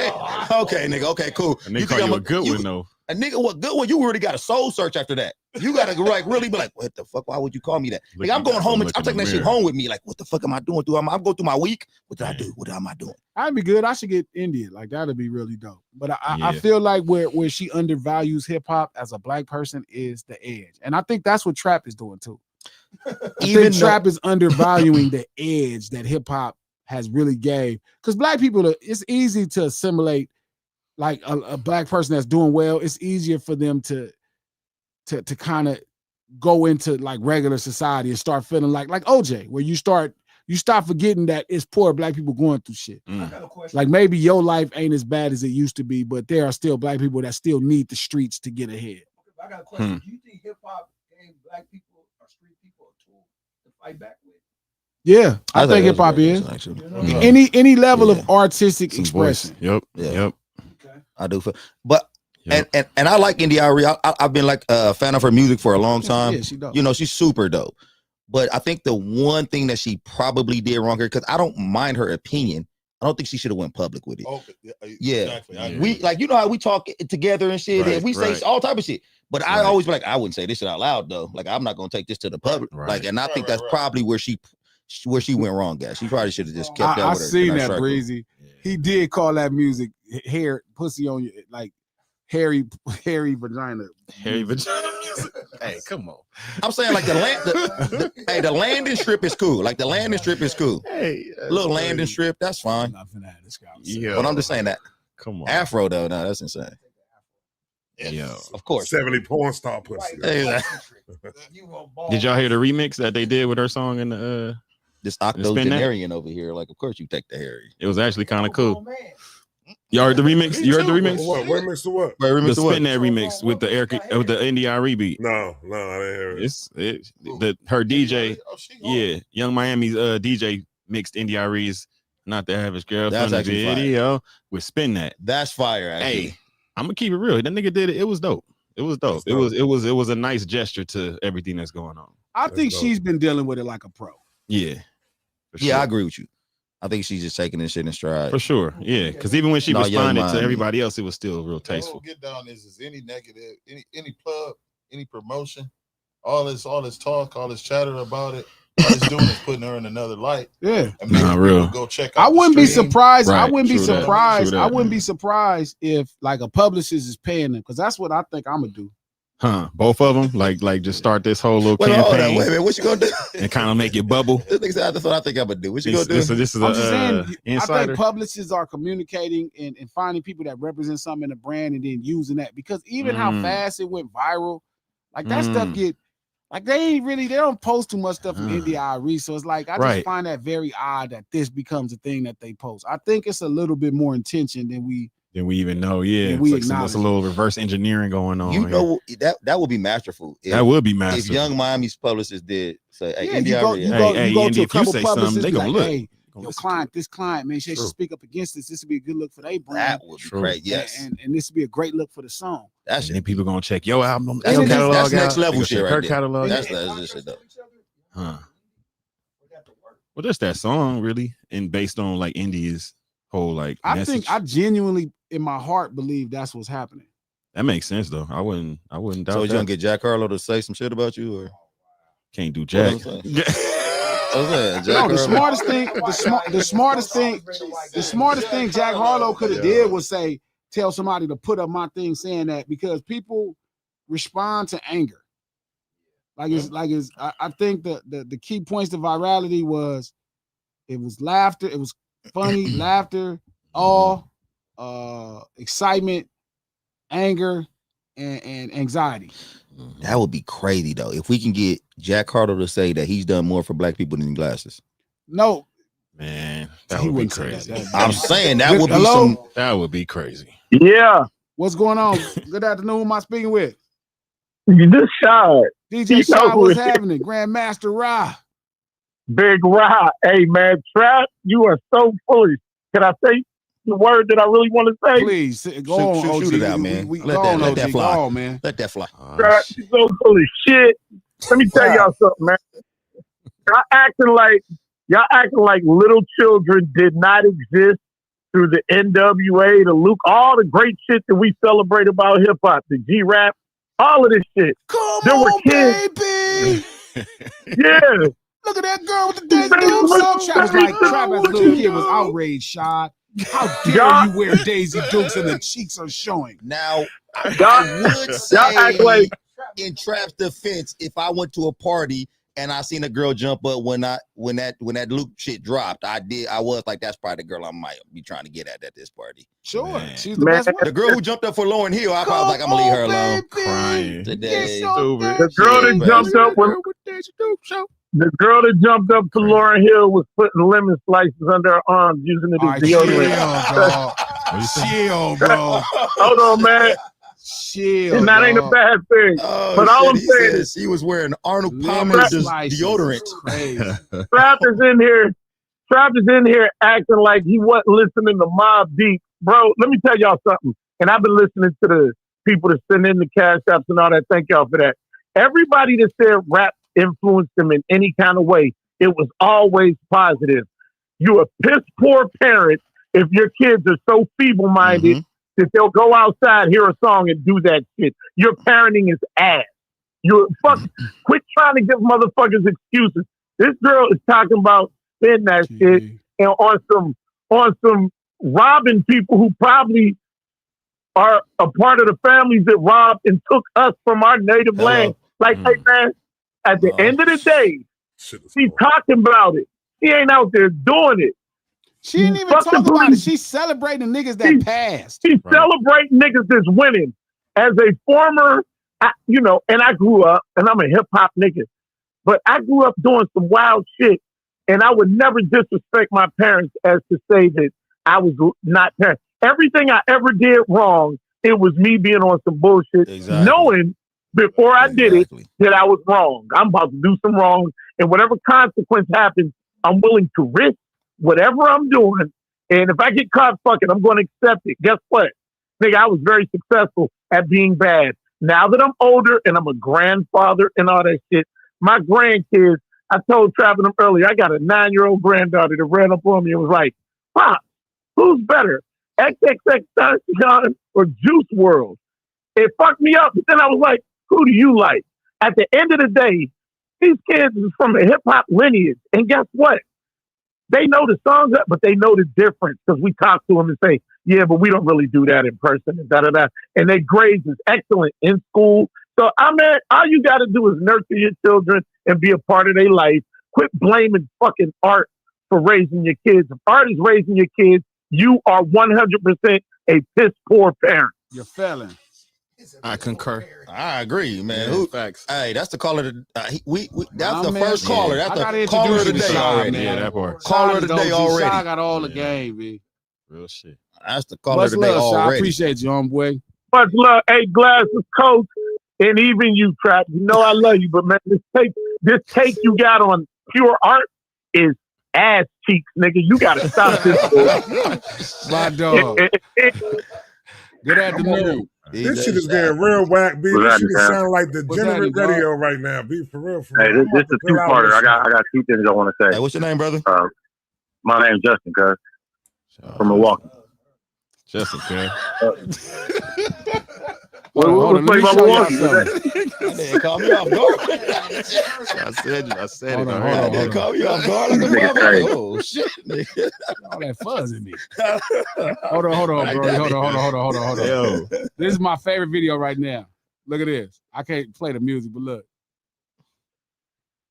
[SPEAKER 7] okay, nigga. Okay, cool.
[SPEAKER 9] And they
[SPEAKER 7] You
[SPEAKER 9] call
[SPEAKER 7] think
[SPEAKER 9] you
[SPEAKER 7] I'm
[SPEAKER 9] a good one though.
[SPEAKER 7] A nigga, what good one? You already got a soul search after that. You gotta like really be like, what the fuck? Why would you call me that?
[SPEAKER 9] Look,
[SPEAKER 7] Nigga, I'm
[SPEAKER 9] you
[SPEAKER 7] going
[SPEAKER 9] got
[SPEAKER 7] home
[SPEAKER 9] to
[SPEAKER 7] and
[SPEAKER 9] look
[SPEAKER 7] I'm
[SPEAKER 9] in
[SPEAKER 7] taking
[SPEAKER 9] the
[SPEAKER 7] that shit
[SPEAKER 9] mirror.
[SPEAKER 7] home with me. Like, what the fuck am I doing? I'm going through my week. What did I do? What am I doing?
[SPEAKER 1] I'd be good. I should get Indian. Like that'd be really dope. But I
[SPEAKER 9] Yeah.
[SPEAKER 1] feel like where she undervalues hip hop as a black person is the edge, and I think that's what trap is doing too. I
[SPEAKER 7] Even
[SPEAKER 1] think
[SPEAKER 7] though-
[SPEAKER 1] trap is undervaluing the edge that hip hop has really gave. Because black people, it's easy to assimilate like a black person that's doing well. It's easier for them to kind of go into like regular society and start feeling like OJ, where you stop forgetting that it's poor black people going through shit.
[SPEAKER 8] I got a question.
[SPEAKER 1] Like maybe your life ain't as bad as it used to be, but there are still black people that still need the streets to get ahead.
[SPEAKER 8] I got a question. Do you think hip hop gave black people or street people a tool to fight back with?
[SPEAKER 1] Yeah, I think hip hop is any level of artistic
[SPEAKER 9] Some
[SPEAKER 1] expression.
[SPEAKER 9] voice. Yep.
[SPEAKER 7] Yeah.
[SPEAKER 9] Yep.
[SPEAKER 7] I do. But
[SPEAKER 9] Yep.
[SPEAKER 7] and I like India Arie. I've been like a fan of her music for a long time.
[SPEAKER 1] Yeah, she dope.
[SPEAKER 7] You know, she's super dope. But I think the one thing that she probably did wrong here, because I don't mind her opinion. I don't think she should have went public with it.
[SPEAKER 4] Okay.
[SPEAKER 7] Yeah.
[SPEAKER 4] Exactly.
[SPEAKER 7] We like, you know how we talk together and shit, and we say all type of shit. But I always be like, I wouldn't say this shit out loud though. Like, I'm not gonna take this to the public. Like, and I think that's probably where she went wrong, guys. She probably should have just kept that with her.
[SPEAKER 1] I seen that, Breezy. He did call that music hair, pussy on you, like hairy vagina.
[SPEAKER 9] Hairy vagina. Hey, come on.
[SPEAKER 7] I'm saying like the landing strip is cool. Like the landing strip is cool.
[SPEAKER 9] Hey,
[SPEAKER 7] little landing strip, that's fine.
[SPEAKER 1] Yeah.
[SPEAKER 7] But I'm just saying that.
[SPEAKER 9] Come on.
[SPEAKER 7] Afro though, no, that's insane.
[SPEAKER 9] Yo,
[SPEAKER 7] of course.
[SPEAKER 5] 70 porn star pussy.
[SPEAKER 7] Hey,
[SPEAKER 9] did y'all hear the remix that they did with her song in the
[SPEAKER 7] this octogenarian over here? Like, of course you take the hairy.
[SPEAKER 9] It was actually kind of cool. Y'all heard the remix? You heard the remix?
[SPEAKER 5] What remix to what?
[SPEAKER 9] The Spin That remix with the NDRE beat.
[SPEAKER 5] No, I didn't hear it.
[SPEAKER 9] Her DJ, Young Miami's DJ mixed NDRE's Not the Average Girl from the video with Spin That.
[SPEAKER 7] That's fire. Actually.
[SPEAKER 9] Hey, I'm gonna keep it real. That nigga did it. It was dope. It was dope. It was a nice gesture to everything that's going on.
[SPEAKER 1] I think she's been dealing with it like a pro.
[SPEAKER 9] Yeah.
[SPEAKER 7] Yeah, I agree with you. I think she's just taking this shit in stride.
[SPEAKER 9] For sure. Yeah. Because even when she responded to everybody else, it was still real tasteful.
[SPEAKER 4] What we'll get down is any negative, any plug, any promotion, all this talk, all this chatter about it. All it's doing is putting her in another light.
[SPEAKER 1] Yeah.
[SPEAKER 4] And not real. Go check out
[SPEAKER 1] I wouldn't be surprised.
[SPEAKER 9] Right.
[SPEAKER 1] I wouldn't be
[SPEAKER 9] True that.
[SPEAKER 1] surprised.
[SPEAKER 9] True that.
[SPEAKER 1] I wouldn't be surprised if like a publicist is paying them, because that's what I think I'm gonna do.
[SPEAKER 9] Huh? Both of them, like just start this whole little
[SPEAKER 7] Wait a
[SPEAKER 9] campaign.
[SPEAKER 7] minute, what you gonna do?
[SPEAKER 9] And kind of make it bubble.
[SPEAKER 7] That's what I think I'm gonna do. What you gonna do?
[SPEAKER 9] This is
[SPEAKER 1] I'm just saying, I
[SPEAKER 9] insider.
[SPEAKER 1] think publicists are communicating and finding people that represent something in the brand and then using that, because even how fast it went viral, like that stuff get like they don't post too much stuff from NDRE. So it's like I just find that very odd that this becomes a thing that they post. I think it's a little bit more intention than we even know. Yeah, it's like a little reverse engineering going on.
[SPEAKER 7] You know that would be masterful.
[SPEAKER 9] That would be masterful.
[SPEAKER 7] If Young Miami's publicist did say, "Hey,
[SPEAKER 1] you go
[SPEAKER 9] Indy,
[SPEAKER 1] to a
[SPEAKER 9] if you
[SPEAKER 1] couple
[SPEAKER 9] say
[SPEAKER 1] publicists,
[SPEAKER 9] something, they gonna
[SPEAKER 1] like,
[SPEAKER 9] look.
[SPEAKER 1] hey, this client, man, she should speak up against this. This would be a good look for their brand.
[SPEAKER 7] That would be great. Yes,
[SPEAKER 1] and this would be a great look for the song.
[SPEAKER 7] That's
[SPEAKER 9] and then people gonna check your album.
[SPEAKER 7] That's
[SPEAKER 9] your catalog.
[SPEAKER 7] That's next level shit right
[SPEAKER 9] her
[SPEAKER 7] there.
[SPEAKER 9] catalog.
[SPEAKER 7] That's shit though.
[SPEAKER 9] Huh. Well, that's that song really, and based on like India's whole like.
[SPEAKER 1] I think I genuinely in my heart believe that's what's happening.
[SPEAKER 9] That makes sense though. I wouldn't doubt.
[SPEAKER 7] So you gonna get Jack Harlow to say some shit about you, or
[SPEAKER 9] can't do Jack?
[SPEAKER 1] The smartest thing Jack Harlow could have did was tell somebody to put up my thing saying that, because people respond to anger. I think the key points to virality was it was laughter, it was funny, laughter, awe, excitement, anger, and anxiety.
[SPEAKER 7] That would be crazy though. If we can get Jack Harlow to say that he's done more for black people than Glasses.
[SPEAKER 1] No,
[SPEAKER 9] man, that would be crazy.
[SPEAKER 7] I'm saying that would be
[SPEAKER 9] that would be crazy.
[SPEAKER 10] Yeah.
[SPEAKER 1] What's going on? Good afternoon. Who am I speaking with?
[SPEAKER 10] This Shad.
[SPEAKER 1] DJ Shad, what's happening? Grandmaster Ra.
[SPEAKER 10] Big Ra. Hey man, Trap, you are so foolish. Can I say the word that I really want to say?
[SPEAKER 1] Please go on,
[SPEAKER 7] shoot it out, man. Let that fly.
[SPEAKER 1] Go on, man.
[SPEAKER 7] Let that fly.
[SPEAKER 10] Trap, you so full of shit. Let me tell y'all something, man. Y'all acting like little children did not exist through the NWA, the Luke, all the great shit that we celebrate about hip hop, the G-Rap, all of this shit. There were kids.
[SPEAKER 1] Baby.
[SPEAKER 10] Yeah.
[SPEAKER 1] Look at that girl with the Daisy Dukes. Trap was like, Trap as a little kid was outraged, Shad. How dare you wear Daisy Dukes and the cheeks are showing?
[SPEAKER 7] Now, I would say
[SPEAKER 10] act like,
[SPEAKER 7] in Trap's defense, if I went to a party and I seen a girl jump up when that Luke shit dropped, I was like, that's probably the girl I might be trying to get at this party.
[SPEAKER 1] Sure,
[SPEAKER 9] man.
[SPEAKER 1] She's the best one.
[SPEAKER 7] The girl who jumped up for Lauryn Hill, I probably was like, I'm gonna leave her alone.
[SPEAKER 9] Crying
[SPEAKER 7] Today.
[SPEAKER 10] The girl that jumped up the girl that jumped up to Lauryn Hill was putting lemon slices under her arms using it as deodorant.
[SPEAKER 1] Chill, bro.
[SPEAKER 10] Hold on, man.
[SPEAKER 1] Chill.
[SPEAKER 10] And that ain't a bad thing. But all I'm saying is
[SPEAKER 7] she was wearing Arnold Palmer's deodorant.
[SPEAKER 10] Trap is in here acting like he wasn't listening to Mobb Deep. Bro, let me tell y'all something. And I've been listening to the people that send in the cash apps and all that. Thank y'all for that. Everybody that said rap influenced them in any kind of way, it was always positive. You a piss poor parent if your kids are so feeble-minded that they'll go outside, hear a song, and do that shit. Your parenting is ass. You're quit trying to give motherfuckers excuses. This girl is talking about spin that shit and on some robbing people who probably are a part of the families that robbed and took us from our native land. Like, hey man, at the end of the day, she's talking about it. She ain't out there doing it.
[SPEAKER 1] She didn't even talk about it. She's celebrating niggas that passed.
[SPEAKER 10] She's celebrating niggas that's winning. As a former, and I grew up, and I'm a hip hop nigga, but I grew up doing some wild shit, and I would never disrespect my parents as to say that I was not parent. Everything I ever did wrong, it was me being on some bullshit, knowing before I did it that I was wrong. I'm about to do some wrong, and whatever consequence happens, I'm willing to risk whatever I'm doing. And if I get caught fucking, I'm going to accept it. Guess what? Nigga, I was very successful at being bad. Now that I'm older and I'm a grandfather and all that shit, my grandkids, I told Travis them earlier, I got a 9-year-old granddaughter that ran up on me and was like, Pop, who's better, XXX or Juice WRLD? It fucked me up. But then I was like, who do you like? At the end of the day, these kids is from a hip-hop lineage. And guess what? They know the songs, but they know the difference because we talk to them and say, yeah, but we don't really do that in person and da-da-da. And their grades is excellent in school. So, I mean, all you got to do is nurture your children and be a part of their life. Quit blaming fucking art for raising your kids. If art is raising your kids, you are 100% a piss-poor parent.
[SPEAKER 1] You're failing.
[SPEAKER 9] I concur.
[SPEAKER 7] I agree, man.
[SPEAKER 9] Yeah, facts.
[SPEAKER 7] Hey, that's the caller. That's the
[SPEAKER 1] man,
[SPEAKER 7] first caller. That's the
[SPEAKER 1] caller
[SPEAKER 7] caller of the day already.
[SPEAKER 1] Man.
[SPEAKER 9] Yeah, that part.
[SPEAKER 7] Caller of the day already.
[SPEAKER 1] Shy got all the game, B.
[SPEAKER 9] Real shit.
[SPEAKER 7] That's the caller of the day
[SPEAKER 1] love,
[SPEAKER 7] already.
[SPEAKER 1] I appreciate you, homeboy.
[SPEAKER 10] Much love. Hey, Glasses Coach, and even you, Trap. You know I love you, but man, this take you got on pure art is ass cheeks, nigga. You gotta stop this.
[SPEAKER 1] My dog. Good afternoon.
[SPEAKER 5] This shit is getting real whack, B. This shit is sounding like the degenerate radio right now, B. For real.
[SPEAKER 10] Hey, this is a two-parter. I got two things I want to say.
[SPEAKER 7] Hey, what's your name, brother?
[SPEAKER 10] My name's Justin, cuz. From Milwaukee.
[SPEAKER 9] Justin, cuz.
[SPEAKER 1] Hold on, let me show y'all
[SPEAKER 7] something. Call me off guard.
[SPEAKER 9] I said
[SPEAKER 1] hold
[SPEAKER 9] it.
[SPEAKER 1] Hold on.
[SPEAKER 7] Call me off guard. Oh shit!
[SPEAKER 1] All that fuzz in me. Hold on, bro. Hold on.
[SPEAKER 9] Yo.
[SPEAKER 1] This is my favorite video right now. Look at this. I can't play the music, but look.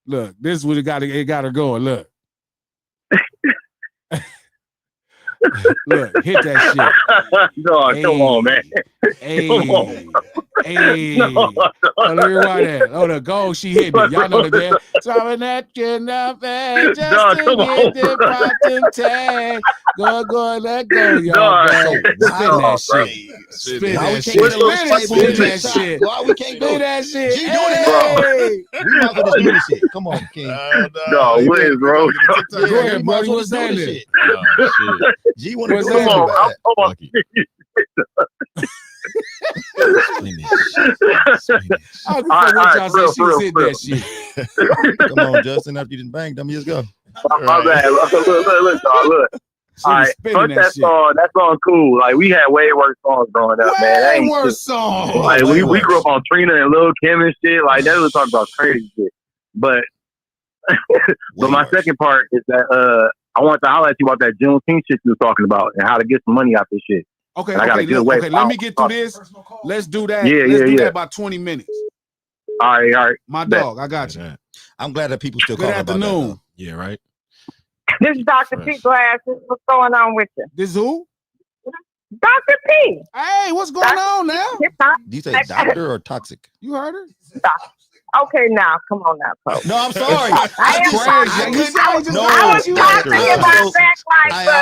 [SPEAKER 1] Look, this is what it got her going. Look. Look, hit that shit.
[SPEAKER 10] No, come on, man.
[SPEAKER 1] Hey. No. Oh, let me write that. Oh, the goal she hit me. Y'all know the dance. So that you're not bad, just to get the bottom tag. Go, let go, y'all. Spin that shit. Spin that shit.
[SPEAKER 7] Why we can't do
[SPEAKER 1] that shit?
[SPEAKER 7] G doing it. We might as well just do this shit. Come on, King.
[SPEAKER 10] No, win, bro.
[SPEAKER 1] Go ahead, bro. What's that shit?
[SPEAKER 7] G want to
[SPEAKER 1] What's
[SPEAKER 7] do
[SPEAKER 1] that?
[SPEAKER 10] Come on.
[SPEAKER 7] Come on, Justin. After you didn't bang, dummy, let's go.
[SPEAKER 10] My bad. Look, dog. All right, that song cool. Like, we had way worse songs growing up, man.
[SPEAKER 1] Way worse songs.
[SPEAKER 10] Like, we grew up on Trina and Lil Kim and shit. Like, that was talking about crazy shit. But my second part is that I want to highlight you about that Juneteenth shit you were talking about and how to get some money out this shit.
[SPEAKER 1] Okay, let me get through this. Let's do that.
[SPEAKER 10] Yeah,
[SPEAKER 1] Let's do that about 20 minutes.
[SPEAKER 10] All right.
[SPEAKER 1] My dog, I got you.
[SPEAKER 7] I'm glad that people still
[SPEAKER 1] Good
[SPEAKER 7] call about
[SPEAKER 1] afternoon.
[SPEAKER 7] that.
[SPEAKER 9] Yeah, right.
[SPEAKER 11] This is Dr. P. Glasses. What's going on with you?
[SPEAKER 1] This who?
[SPEAKER 11] Dr. P.
[SPEAKER 1] Hey, what's going on now?
[SPEAKER 7] Do you say doctor or toxic?
[SPEAKER 1] You heard her?
[SPEAKER 11] Okay, now, come on now, folks.
[SPEAKER 7] No, I'm sorry.
[SPEAKER 11] I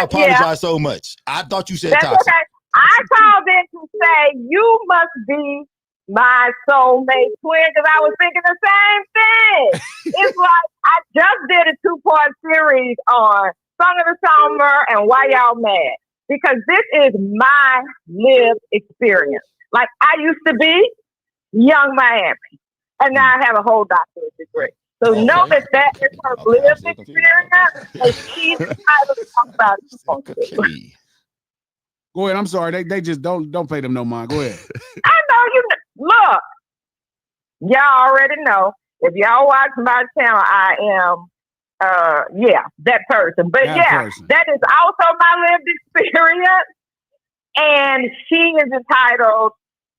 [SPEAKER 7] apologize so much. I thought you said toxic.
[SPEAKER 11] Okay. I called in to say you must be my soulmate twin because I was thinking the same thing. It's like I just did a 2-part series on Song of the Summer and Why Y'all Mad because this is my lived experience. Like I used to be young Miami. And now I have a whole doctorate degree. So know that is her lived experience. And she's entitled to talk about it.
[SPEAKER 1] Go ahead. I'm sorry. They just don't pay them no mind. Go ahead.
[SPEAKER 11] I know you. Look, y'all already know. If y'all watch my channel, I am, that person. But that is also my lived experience. And she is entitled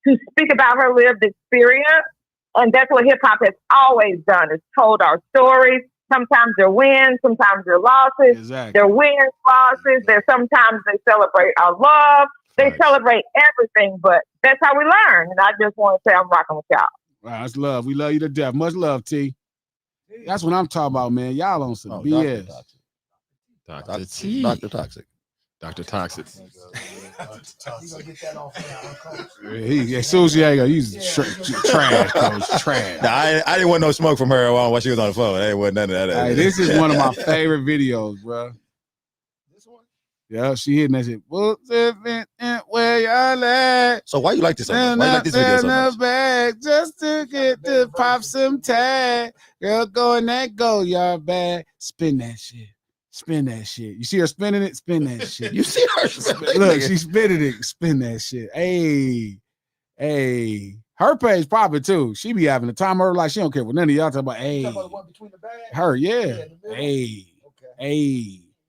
[SPEAKER 11] to speak about her lived experience. And that's what hip hop has always done, is told our stories. Sometimes they're wins, sometimes they're losses.
[SPEAKER 1] Exactly.
[SPEAKER 11] They're wins, losses. Sometimes they celebrate our love. They celebrate everything, but that's how we learn. And I just want to say I'm rocking with y'all.
[SPEAKER 1] Wow, that's love. We love you to death. Much love, T. That's what I'm talking about, man. Y'all on some BS.
[SPEAKER 9] Dr. T.
[SPEAKER 7] Dr. Toxic.
[SPEAKER 9] Dr. Toxic.
[SPEAKER 1] As soon as he's trash, coach. Trash.
[SPEAKER 7] Nah, I didn't want no smoke from her while she was on the phone. Ain't want none of that.
[SPEAKER 1] Hey, this is one of my favorite videos, bro. This one? Yeah, she hitting that shit. Where y'all at?
[SPEAKER 7] So why you like this so much? Why you like this video so much?
[SPEAKER 1] Back just to get to pop some tag. Girl, go in that go, y'all bag. Spin that shit. Spin that shit. You see her spinning it? Spin that shit.
[SPEAKER 7] You see her spinning
[SPEAKER 1] Look, she's spinning it. Spin that shit. Hey. Her page popping too. She be having the time of her life. She don't care what none of y'all talk about. Hey.
[SPEAKER 8] Talk about the one between the bag?
[SPEAKER 1] Her, yeah.
[SPEAKER 8] Okay.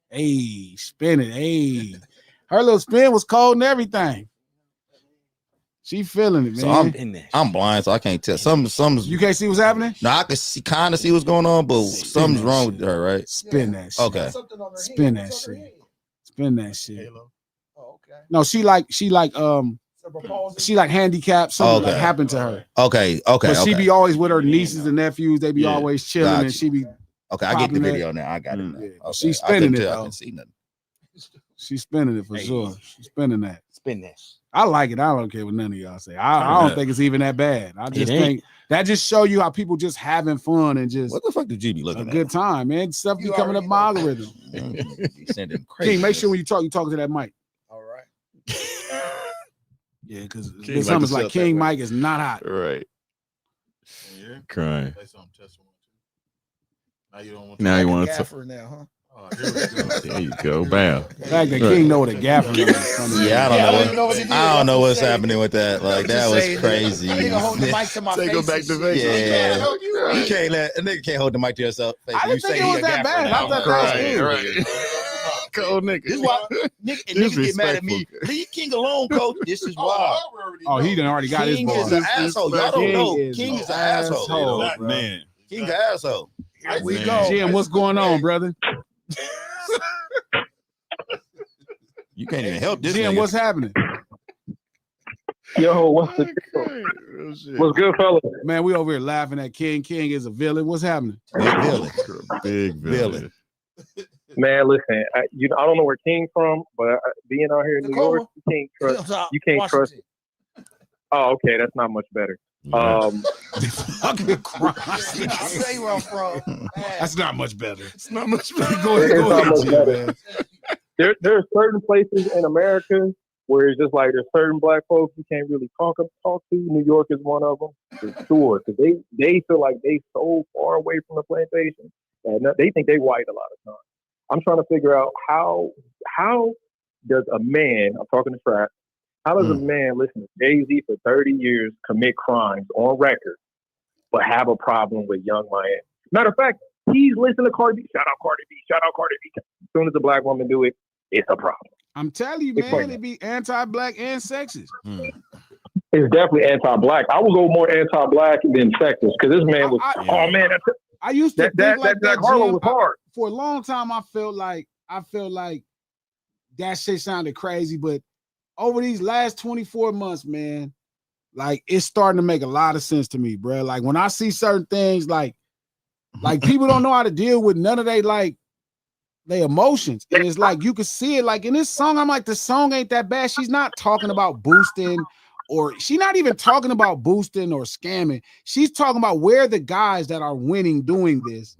[SPEAKER 1] Hey. Spin it. Hey. Her little spin was cold and everything. She feeling it, man.
[SPEAKER 7] So I'm blind, so I can't tell. Something's
[SPEAKER 1] you can't see what's happening?
[SPEAKER 7] No, I can kind of see what's going on, but something's wrong with her, right?
[SPEAKER 1] Spin that shit.
[SPEAKER 7] Okay.
[SPEAKER 1] Spin that shit. Spin that shit. Oh, okay. No, she like handicapped. Something like happened to her.
[SPEAKER 7] Okay.
[SPEAKER 1] But she be always with her nieces and nephews. They be always chilling, and she be.
[SPEAKER 7] Okay, I get the video now. I got it.
[SPEAKER 1] Yeah.
[SPEAKER 7] Okay.
[SPEAKER 1] She's spinning it.
[SPEAKER 7] I
[SPEAKER 1] Though.
[SPEAKER 7] can see nothing.
[SPEAKER 1] She's spinning it for sure. She's spinning that.
[SPEAKER 8] Spin this.
[SPEAKER 1] I like it. I don't care what none of y'all say. I don't think it's even that bad. I just think that just show you how people just having fun and just
[SPEAKER 7] what the fuck did you be looking
[SPEAKER 1] a good time, man. Stuff be coming up my algorithm.
[SPEAKER 7] Sending crazy.
[SPEAKER 1] King, make sure when you talk to that mic.
[SPEAKER 8] All right.
[SPEAKER 1] Yeah, because this time is like King Mike is not hot.
[SPEAKER 9] Right.
[SPEAKER 4] Yeah.
[SPEAKER 9] Crying.
[SPEAKER 4] Now you want
[SPEAKER 9] to
[SPEAKER 8] gaffer now, huh?
[SPEAKER 4] Oh, here we go.
[SPEAKER 9] There you go. Bam.
[SPEAKER 1] The fact that King know what a gaffer is.
[SPEAKER 7] Yeah, I don't know what's happening with that. Like that was crazy.
[SPEAKER 8] Hold the mic to my face.
[SPEAKER 9] Take him back to face.
[SPEAKER 7] Yeah. You can't let a nigga can't hold the mic to yourself.
[SPEAKER 1] I didn't think it was that bad. I thought that was
[SPEAKER 9] Right. Cold nigga.
[SPEAKER 10] This is why niggas get mad at me. Leave King alone, coach. This is why.
[SPEAKER 1] Oh, he done already got his
[SPEAKER 10] King
[SPEAKER 1] ball.
[SPEAKER 10] is an asshole. Y'all don't know. King is an asshole.
[SPEAKER 9] Man.
[SPEAKER 10] King an asshole.
[SPEAKER 8] Here we go.
[SPEAKER 1] Jim, what's going on, brother?
[SPEAKER 7] You can't even help this.
[SPEAKER 1] Jim,
[SPEAKER 7] nigga.
[SPEAKER 1] what's happening?
[SPEAKER 10] Yo, what's good, fella?
[SPEAKER 1] Man, we over here laughing at King. King is a villain. What's happening?
[SPEAKER 7] Big villain.
[SPEAKER 10] Man, listen, I don't know where King from, but being out here in New York, you can't trust. Oh, okay, that's not much better.
[SPEAKER 1] Fucking crime.
[SPEAKER 8] I say where I'm from.
[SPEAKER 1] That's not much better.
[SPEAKER 9] It's not much better.
[SPEAKER 1] Go ahead, Jim, man.
[SPEAKER 10] There are certain places in America where it's just like there's certain black folks you can't really talk to. New York is one of them, for sure, because they feel like they so far away from the plantation and they think they white a lot of times. I'm trying to figure out how does a man, I'm talking to Trap, how does a man listen to Jay-Z for 30 years, commit crimes on record, but have a problem with Young Miami? Matter of fact, he's listening to Cardi B. Shout out Cardi B. Shout out Cardi B. As soon as a black woman do it, it's a problem.
[SPEAKER 1] I'm telling you, man, it be anti-black and sexist.
[SPEAKER 10] It's definitely anti-black. I would go more anti-black than sexist because this man was.
[SPEAKER 1] I used to think like that.
[SPEAKER 10] Harlow was hard.
[SPEAKER 1] For a long time, I felt like that shit sounded crazy, but over these last 24 months, man, like it's starting to make a lot of sense to me, bro. Like when I see certain things, like people don't know how to deal with none of they emotions, and it's like you can see it. Like in this song, I'm like, the song ain't that bad. She's not talking about boosting. Or she's not even talking about boosting or scamming. She's talking about where the guys that are winning doing this.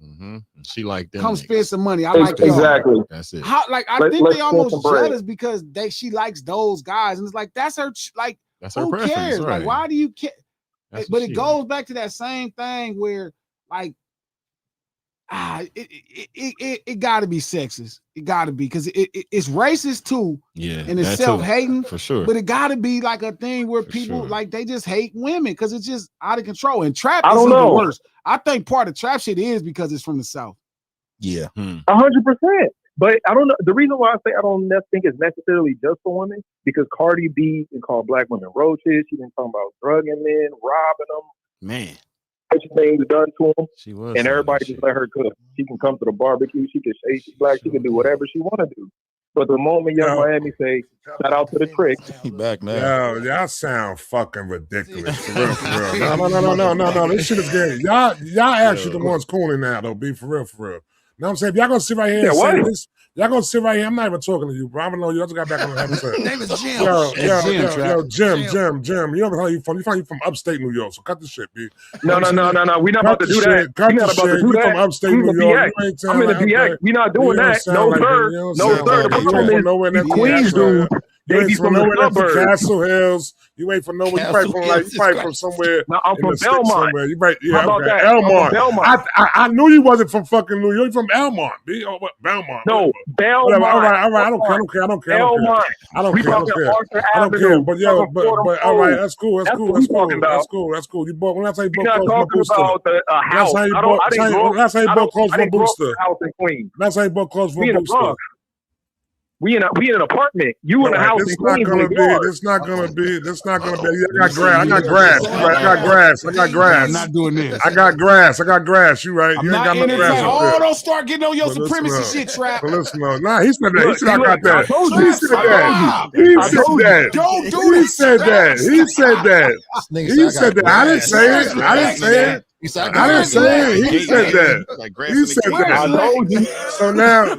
[SPEAKER 9] She like them.
[SPEAKER 1] Come spend some money. I like
[SPEAKER 10] exactly.
[SPEAKER 1] Y'all.
[SPEAKER 9] That's it.
[SPEAKER 1] How like I think they almost jealous because she likes those guys, and it's like that's her. Like
[SPEAKER 9] that's her
[SPEAKER 1] who
[SPEAKER 9] preference,
[SPEAKER 1] cares?
[SPEAKER 9] right.
[SPEAKER 1] Like why do you care?
[SPEAKER 9] That's
[SPEAKER 1] but it goes back to that same thing where like It got to be sexist. It got to be because it's racist too.
[SPEAKER 9] Yeah,
[SPEAKER 1] and it's self-hating
[SPEAKER 9] for sure.
[SPEAKER 1] But it got to be like a thing where people like they just hate women because it's just out of control. And trap is even worse. I think part of trap shit is because it's from the South.
[SPEAKER 7] Yeah,
[SPEAKER 10] 100%. But I don't know. The reason why I say I don't think it's necessarily just for women because Cardi B called black women roaches. She been talking about drugging men, robbing them.
[SPEAKER 9] Man.
[SPEAKER 10] Things done to them,
[SPEAKER 9] she was,
[SPEAKER 10] and everybody just let her cook. She can come to the barbecue. She can say she's black. She can do whatever she want to do. But the moment Young Miami say, "Shout out to the Tricks,"
[SPEAKER 7] he back now.
[SPEAKER 5] Yo, y'all sound fucking ridiculous. For real, for real. No. This shit is good. Y'all actually the ones cooling now, though. Be for real, for real. Know what I'm saying? If y'all gonna sit right here and say this, y'all gonna sit right here. I'm not even talking to you, bro. I don't know you. I just got back on the episode.
[SPEAKER 1] Name is Jim.
[SPEAKER 5] Jim. You know where you from? You from upstate New York, so cut the shit, B.
[SPEAKER 10] No. We not about to do that. We not about to do that.
[SPEAKER 5] From upstate New York.
[SPEAKER 10] I'm in the BX. We not doing that. No, sir. No, sir. The problem is Queens dude.
[SPEAKER 5] You ain't from nowhere next to Castle Hills. You ain't from nowhere. You probably from somewhere.
[SPEAKER 10] No, I'm from Belmont.
[SPEAKER 5] You right? Yeah, okay. Elmont. I knew you wasn't from fucking New York. You from Elmont, B? Oh, what? Belmont.
[SPEAKER 10] No, Belmont.
[SPEAKER 5] All right. I don't care.
[SPEAKER 10] Elmont.
[SPEAKER 5] I don't care. But all right. That's cool. You bought when I say you bought clothes from Booster.
[SPEAKER 10] That's how you bought
[SPEAKER 5] clothes from Booster.
[SPEAKER 10] House in Queens.
[SPEAKER 5] That's how you bought clothes from Booster.
[SPEAKER 10] We in an apartment. You in a house in Queens.
[SPEAKER 5] It's not gonna be. I got grass.
[SPEAKER 1] I'm not doing this.
[SPEAKER 5] I got grass. You right. You ain't got no grass.
[SPEAKER 1] Oh, don't start getting on your supremacy shit, Trap.
[SPEAKER 5] Listen, nah, he said that. He said I got that. He said that. He said that. I didn't say it. He said that.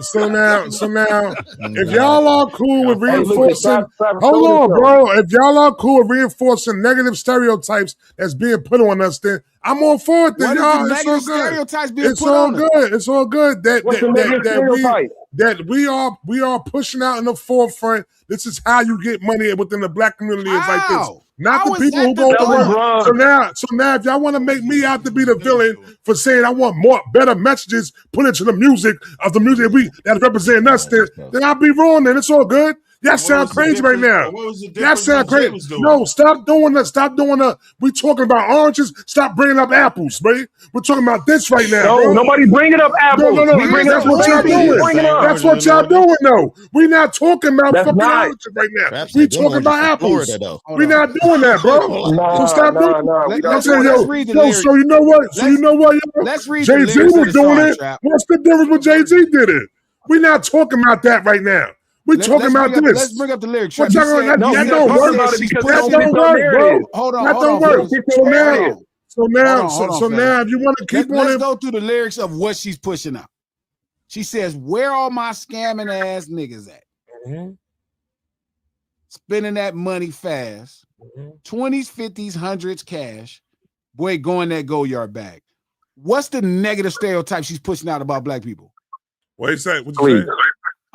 [SPEAKER 5] So now, if y'all are cool with reinforcing, hold on, bro. If y'all are cool with reinforcing negative stereotypes that's being put on us, then I'm all for it. Then y'all, it's all good. It's all good. That we are pushing out in the forefront. This is how you get money within the black community. Is like this. Not the people who go to work. So now, if y'all want to make me out to be the villain for saying I want better messages put into the music that represent us, then I'll be wrong. Then it's all good. Y'all sound crazy right now. Y'all sound crazy. No, stop doing that. Stop doing that. We talking about oranges. Stop bringing up apples, right? We're talking about this right now.
[SPEAKER 10] No,
[SPEAKER 5] bro.
[SPEAKER 10] nobody bringing up apples.
[SPEAKER 5] No. That's what y'all doing. That's what y'all doing, though. We're not talking about fucking oranges right now. We talking about apples. We're not doing that, bro. So stop doing that. So you know what?
[SPEAKER 1] Let's read
[SPEAKER 5] Jay-Z was doing it. What's the difference when Jay-Z did it? We're not talking about that right now. We're talking about this.
[SPEAKER 1] Let's bring up the lyrics.
[SPEAKER 5] That don't work. That don't work, bro.
[SPEAKER 1] Hold on.
[SPEAKER 5] That don't work. So now, if you want to keep on,
[SPEAKER 1] let's go through the lyrics of what she's pushing out. She says, "Where all my scamming ass niggas at? Spending that money fast. 20s, 50s, 100s cash. Boy, go in that go-yard bag." What's the negative stereotype she's pushing out about black people?
[SPEAKER 5] What you say? What you say?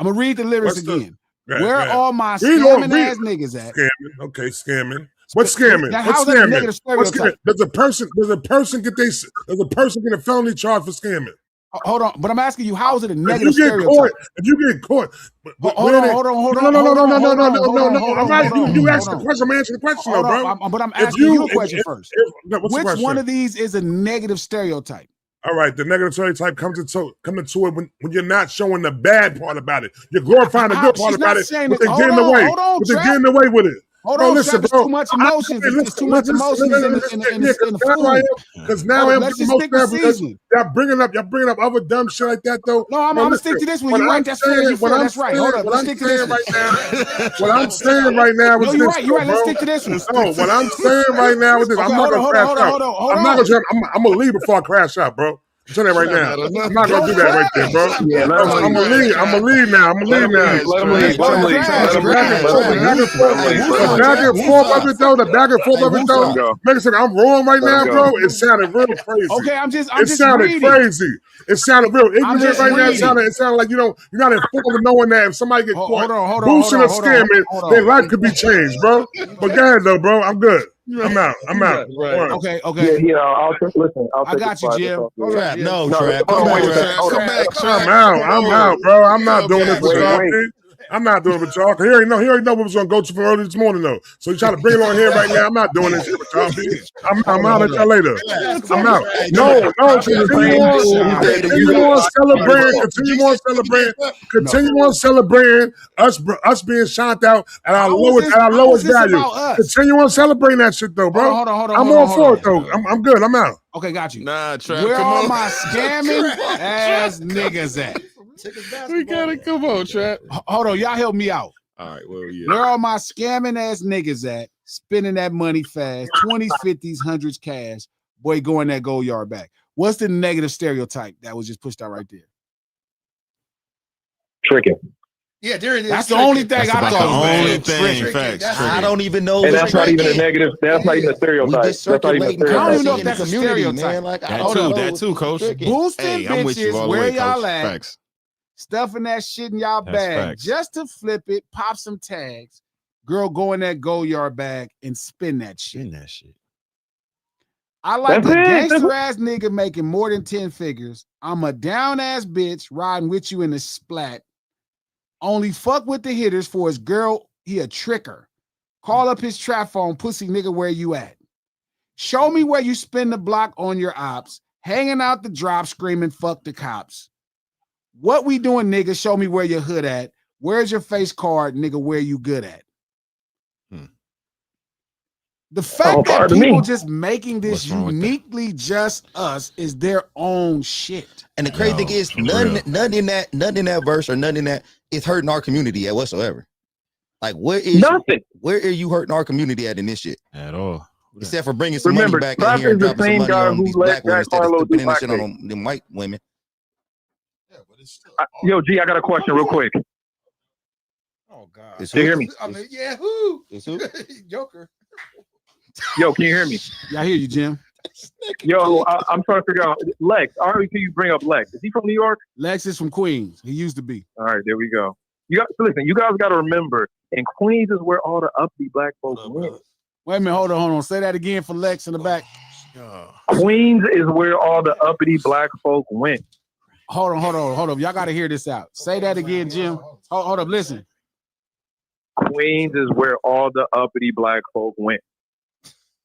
[SPEAKER 5] I'm
[SPEAKER 1] gonna read the lyrics again. Where all my scamming ass niggas at?
[SPEAKER 5] Scamming. Okay, scamming. What's scamming? What's scamming? Does a person get a felony charge for scamming?
[SPEAKER 1] Hold on, but I'm asking you, how is it a negative stereotype?
[SPEAKER 5] If you get caught,
[SPEAKER 1] hold on.
[SPEAKER 5] No. I'm not. You asked the question. I'm answering the question, bro.
[SPEAKER 1] But I'm asking you a question first. Which one of these is a negative stereotype?
[SPEAKER 5] All right, the negative stereotype comes into it when you're not showing the bad part about it. You're glorifying the good part about it, but they're getting away. But they're getting away with it.
[SPEAKER 1] Hold on, listen, bro. Too much emotions. It's too much emotions in the food.
[SPEAKER 5] Because now I'm because y'all bringing up other dumb shit like that though.
[SPEAKER 1] No, I'm gonna stick to this one. You ain't that serious. That's right. Hold on. Let's stick to this one.
[SPEAKER 5] What I'm saying right now is this.
[SPEAKER 1] You're right. Let's stick to this one.
[SPEAKER 5] No, what I'm saying right now is this. I'm not gonna crash out. I'm gonna leave before I crash out, bro. I'm telling you right now. I'm not gonna do that right there, bro. I'm gonna leave now. Let him leave. The back and forth of it though. Make it sound I'm wrong right now, bro. It sounded real crazy.
[SPEAKER 1] Okay,
[SPEAKER 5] it sounded crazy. It sounded real ignorant right now. It sounded like you're not informed of knowing that if somebody get caught boosting or scamming, their life could be changed, bro. But go ahead though, bro. I'm good. I'm out.
[SPEAKER 9] Right.
[SPEAKER 1] Okay. Okay.
[SPEAKER 10] Yeah, I'll listen.
[SPEAKER 1] I got you, Jim.
[SPEAKER 7] Trap, no,
[SPEAKER 10] No,
[SPEAKER 7] Trap.
[SPEAKER 10] hold
[SPEAKER 7] Come
[SPEAKER 10] on,
[SPEAKER 7] on,
[SPEAKER 10] wait a
[SPEAKER 7] Trap.
[SPEAKER 10] second. Hold
[SPEAKER 7] Come
[SPEAKER 10] on.
[SPEAKER 7] back, Trap.
[SPEAKER 5] I'm out, bro. I'm not doing this with
[SPEAKER 10] Wait,
[SPEAKER 5] y'all,
[SPEAKER 10] wait.
[SPEAKER 5] B. I'm not doing it with y'all. He already know what was gonna go to for early this morning, though. So you try to bring it on here right now. I'm not doing this shit with y'all, B. I'm out at y'all later. I'm out. No, continue on celebrating us being shocked out at our lowest value. Continue on celebrating that shit though, bro.
[SPEAKER 1] Hold on.
[SPEAKER 5] I'm all for it though. I'm good. I'm out.
[SPEAKER 1] Okay, got you.
[SPEAKER 9] Nah, Trap.
[SPEAKER 1] Where
[SPEAKER 9] come
[SPEAKER 1] are
[SPEAKER 9] on.
[SPEAKER 1] my scamming ass niggas at?
[SPEAKER 9] We gotta come on, Trap.
[SPEAKER 1] Hold on, y'all help me out.
[SPEAKER 9] All right, well, yeah.
[SPEAKER 1] Where are my scamming ass niggas at? Spending that money fast, 20s, 50s, 100s cash. Boy, going that gold yard back. What's the negative stereotype that was just pushed out right there?
[SPEAKER 10] Tricking.
[SPEAKER 8] Yeah, there it is.
[SPEAKER 1] That's the only thing
[SPEAKER 9] That's
[SPEAKER 1] I
[SPEAKER 9] about
[SPEAKER 1] thought.
[SPEAKER 9] the only
[SPEAKER 1] Man.
[SPEAKER 9] thing.
[SPEAKER 8] Tricking.
[SPEAKER 9] Facts.
[SPEAKER 8] That's-
[SPEAKER 7] I don't even know.
[SPEAKER 10] And
[SPEAKER 7] what's
[SPEAKER 10] that's not even a
[SPEAKER 7] tricking.
[SPEAKER 10] negative. That's not even a
[SPEAKER 7] We
[SPEAKER 10] stereotype.
[SPEAKER 7] just
[SPEAKER 10] That's not even a
[SPEAKER 7] circulating
[SPEAKER 1] I don't even know
[SPEAKER 10] stereotype.
[SPEAKER 1] if that's a
[SPEAKER 7] community,
[SPEAKER 1] stereotype.
[SPEAKER 7] man. Like, I
[SPEAKER 9] That
[SPEAKER 7] don't
[SPEAKER 9] too,
[SPEAKER 7] know
[SPEAKER 9] that
[SPEAKER 7] what's
[SPEAKER 9] too, coach.
[SPEAKER 7] tricking.
[SPEAKER 1] Boosting
[SPEAKER 9] Hey, I'm with you
[SPEAKER 1] bitches,
[SPEAKER 9] all the
[SPEAKER 1] where
[SPEAKER 9] way,
[SPEAKER 1] y'all
[SPEAKER 9] coach.
[SPEAKER 1] at?
[SPEAKER 9] Facts.
[SPEAKER 1] Stuffing that shit in y'all
[SPEAKER 9] That's
[SPEAKER 1] bag
[SPEAKER 9] facts.
[SPEAKER 1] just to flip it, pop some tags. Girl, go in that gold yard bag and spin that shit.
[SPEAKER 9] In that shit.
[SPEAKER 1] I like
[SPEAKER 10] That's
[SPEAKER 1] a
[SPEAKER 10] it.
[SPEAKER 1] gangster ass nigga making more than 10 figures. I'm a down ass bitch riding with you in the splat. Only fuck with the hitters for his girl. He a tricker. Call up his trap phone, pussy nigga, where you at? Show me where you spin the block on your ops. Hanging out the drop, screaming fuck the cops. What we doing, nigga? Show me where your hood at. Where's your face card, nigga? Where you good at? The fact that people just making this
[SPEAKER 9] What's wrong with that?
[SPEAKER 1] uniquely just us is their own shit.
[SPEAKER 7] And the crazy thing is, none in that verse or none in that is hurting our community at whatsoever. Like, where are you hurting our community at in this shit?
[SPEAKER 9] At all.
[SPEAKER 7] Except for bringing some
[SPEAKER 10] Remember,
[SPEAKER 7] money back in
[SPEAKER 10] Trap
[SPEAKER 7] here and
[SPEAKER 10] is the
[SPEAKER 7] dropping some
[SPEAKER 10] same
[SPEAKER 7] money
[SPEAKER 10] guy
[SPEAKER 7] on
[SPEAKER 10] who
[SPEAKER 7] these
[SPEAKER 10] let
[SPEAKER 7] black women
[SPEAKER 10] Jack
[SPEAKER 7] instead of
[SPEAKER 10] Harlow do
[SPEAKER 7] spending that shit
[SPEAKER 10] blackface.
[SPEAKER 7] on them white women.
[SPEAKER 4] Yeah, but it's still
[SPEAKER 10] Yo, G, I got a question real quick.
[SPEAKER 8] Oh God.
[SPEAKER 7] It's
[SPEAKER 10] Can you hear me?
[SPEAKER 8] I mean, yeah, who?
[SPEAKER 7] It's who?
[SPEAKER 8] Joker.
[SPEAKER 10] Yo, can you hear me?
[SPEAKER 1] Yeah, I hear you, Jim.
[SPEAKER 10] Yo, I'm trying to figure out Lex. I already see you bring up Lex. Is he from New York?
[SPEAKER 1] Lex is from Queens. He used to be.
[SPEAKER 10] All right, there we go. Listen, you guys got to remember, in Queens is where all the uppity black folks live.
[SPEAKER 1] Wait a minute, hold on. Say that again for Lex in the back.
[SPEAKER 10] Queens is where all the uppity black folk went.
[SPEAKER 1] Hold on. Y'all got to hear this out. Say that again, Jim. Hold up, listen.
[SPEAKER 10] Queens is where all the uppity black folk went.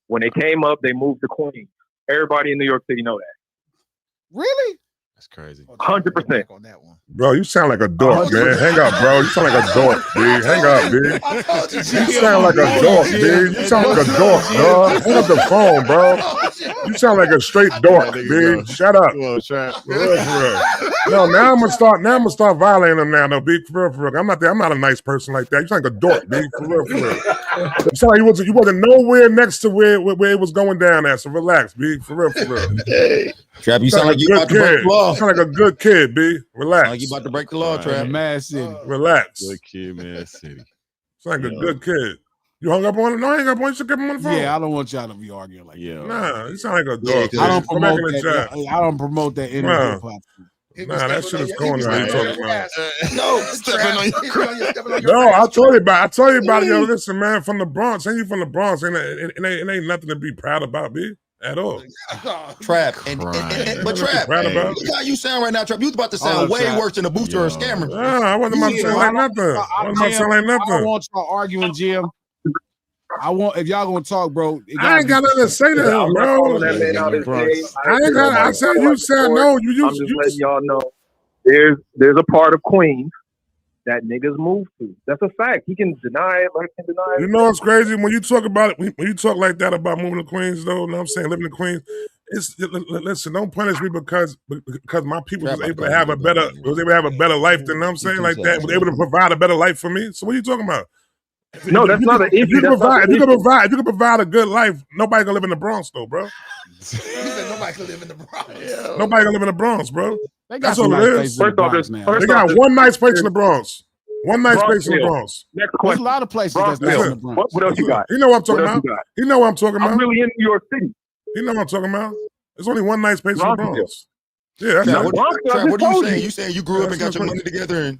[SPEAKER 10] When they came up, they moved to Queens. Everybody in New York City know that.
[SPEAKER 1] Really?
[SPEAKER 9] That's crazy.
[SPEAKER 10] 100%.
[SPEAKER 8] On that one.
[SPEAKER 5] Bro, you sound like a dork, man. Hang up, bro. You sound like a dork, dude. Hang up, dude.
[SPEAKER 8] I told you.
[SPEAKER 5] You sound like a dork, dude. You sound like a dork, dog. Hang up the phone, bro. You sound like a straight dork, dude. Shut up.
[SPEAKER 9] Come on, Trap.
[SPEAKER 5] For real. No, now I'm gonna start violating them now, though, big for real. I'm not a nice person like that. You sound like a dork, big for real. You sound like you wasn't nowhere next to where it was going down at. So relax, big for real.
[SPEAKER 7] Trap, you sound like you about to break the law.
[SPEAKER 5] You sound like a good kid, B. Relax.
[SPEAKER 7] Like you about to break the law, Trap.
[SPEAKER 1] Mad City.
[SPEAKER 5] Relax.
[SPEAKER 9] Good kid, man. City.
[SPEAKER 5] Sound like a good kid. You hung up on it? No, I ain't got one. You should keep him on the phone.
[SPEAKER 1] Yeah, I don't want y'all to be arguing like that.
[SPEAKER 5] Nah, you sound like a dog.
[SPEAKER 1] I don't promote that. I don't promote that in the hip hop.
[SPEAKER 5] Nah, that shit is corny. How you talking about?
[SPEAKER 9] No, stepping on your
[SPEAKER 5] No, I told you about it. Yo, listen, man, from the Bronx. Ain't you from the Bronx? It ain't nothing to be proud about, B, at all.
[SPEAKER 7] Trap. But Trap, look how you sound right now, Trap. You was about to sound way worse than a booster or a scammer.
[SPEAKER 5] Nah, I wasn't about to sound like nothing. I
[SPEAKER 1] don't want y'all arguing, Jim. If y'all gonna talk, bro.
[SPEAKER 5] I ain't got nothing to say to him, bro. I said you said no.
[SPEAKER 10] I'm just letting y'all know there's a part of Queens that niggas move to. That's a fact. He can deny it, like he can deny it.
[SPEAKER 5] You know what's crazy? When you talk about it, when you talk like that about moving to Queens, though, you know what I'm saying, living in Queens, listen, don't punish me because my people was able to have a better life than, you know what I'm saying, like that, was able to provide a better life for me. So what are you talking about?
[SPEAKER 10] No, that's not an issue.
[SPEAKER 5] If you can provide a good life, nobody can live in the Bronx, though, bro.
[SPEAKER 8] Nobody can live in the Bronx.
[SPEAKER 5] Nobody can live in the Bronx, bro. That's all
[SPEAKER 1] nice
[SPEAKER 5] it is.
[SPEAKER 10] First off,
[SPEAKER 5] they got one nice place in the Bronx. One nice place in the Bronx.
[SPEAKER 10] Next
[SPEAKER 1] There's
[SPEAKER 10] question.
[SPEAKER 1] a lot of places that's nice in the Bronx.
[SPEAKER 10] What else you got?
[SPEAKER 5] You know what I'm talking about? You know what I'm talking about?
[SPEAKER 10] I'm really in New York City.
[SPEAKER 5] You know what I'm talking about? There's only one nice place in the Bronx. Yeah,
[SPEAKER 7] Trap, what are you saying? You saying you grew up and got your money together and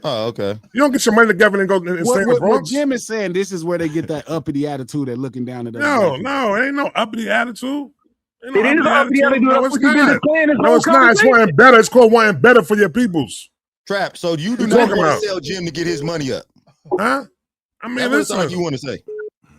[SPEAKER 7] Oh, okay.
[SPEAKER 5] You don't get your money together and go and stay in the
[SPEAKER 1] What
[SPEAKER 5] Bronx.
[SPEAKER 1] Jim is saying, this is where they get that uppity attitude at looking down at us.
[SPEAKER 5] No, it ain't no uppity attitude.
[SPEAKER 10] It is uppity attitude.
[SPEAKER 5] No,
[SPEAKER 10] That's
[SPEAKER 5] it's
[SPEAKER 10] what you've been
[SPEAKER 5] not.
[SPEAKER 10] saying this
[SPEAKER 5] No,
[SPEAKER 10] whole
[SPEAKER 5] it's not. It's
[SPEAKER 10] conversation.
[SPEAKER 5] wanting better. It's called wanting better for your peoples.
[SPEAKER 7] Trap. So you do
[SPEAKER 5] What
[SPEAKER 7] not
[SPEAKER 5] you
[SPEAKER 7] want
[SPEAKER 5] talking
[SPEAKER 7] to
[SPEAKER 5] about?
[SPEAKER 7] sell Jim to get his money up.
[SPEAKER 5] Huh? I mean,
[SPEAKER 7] That's what it sounds like you want to say.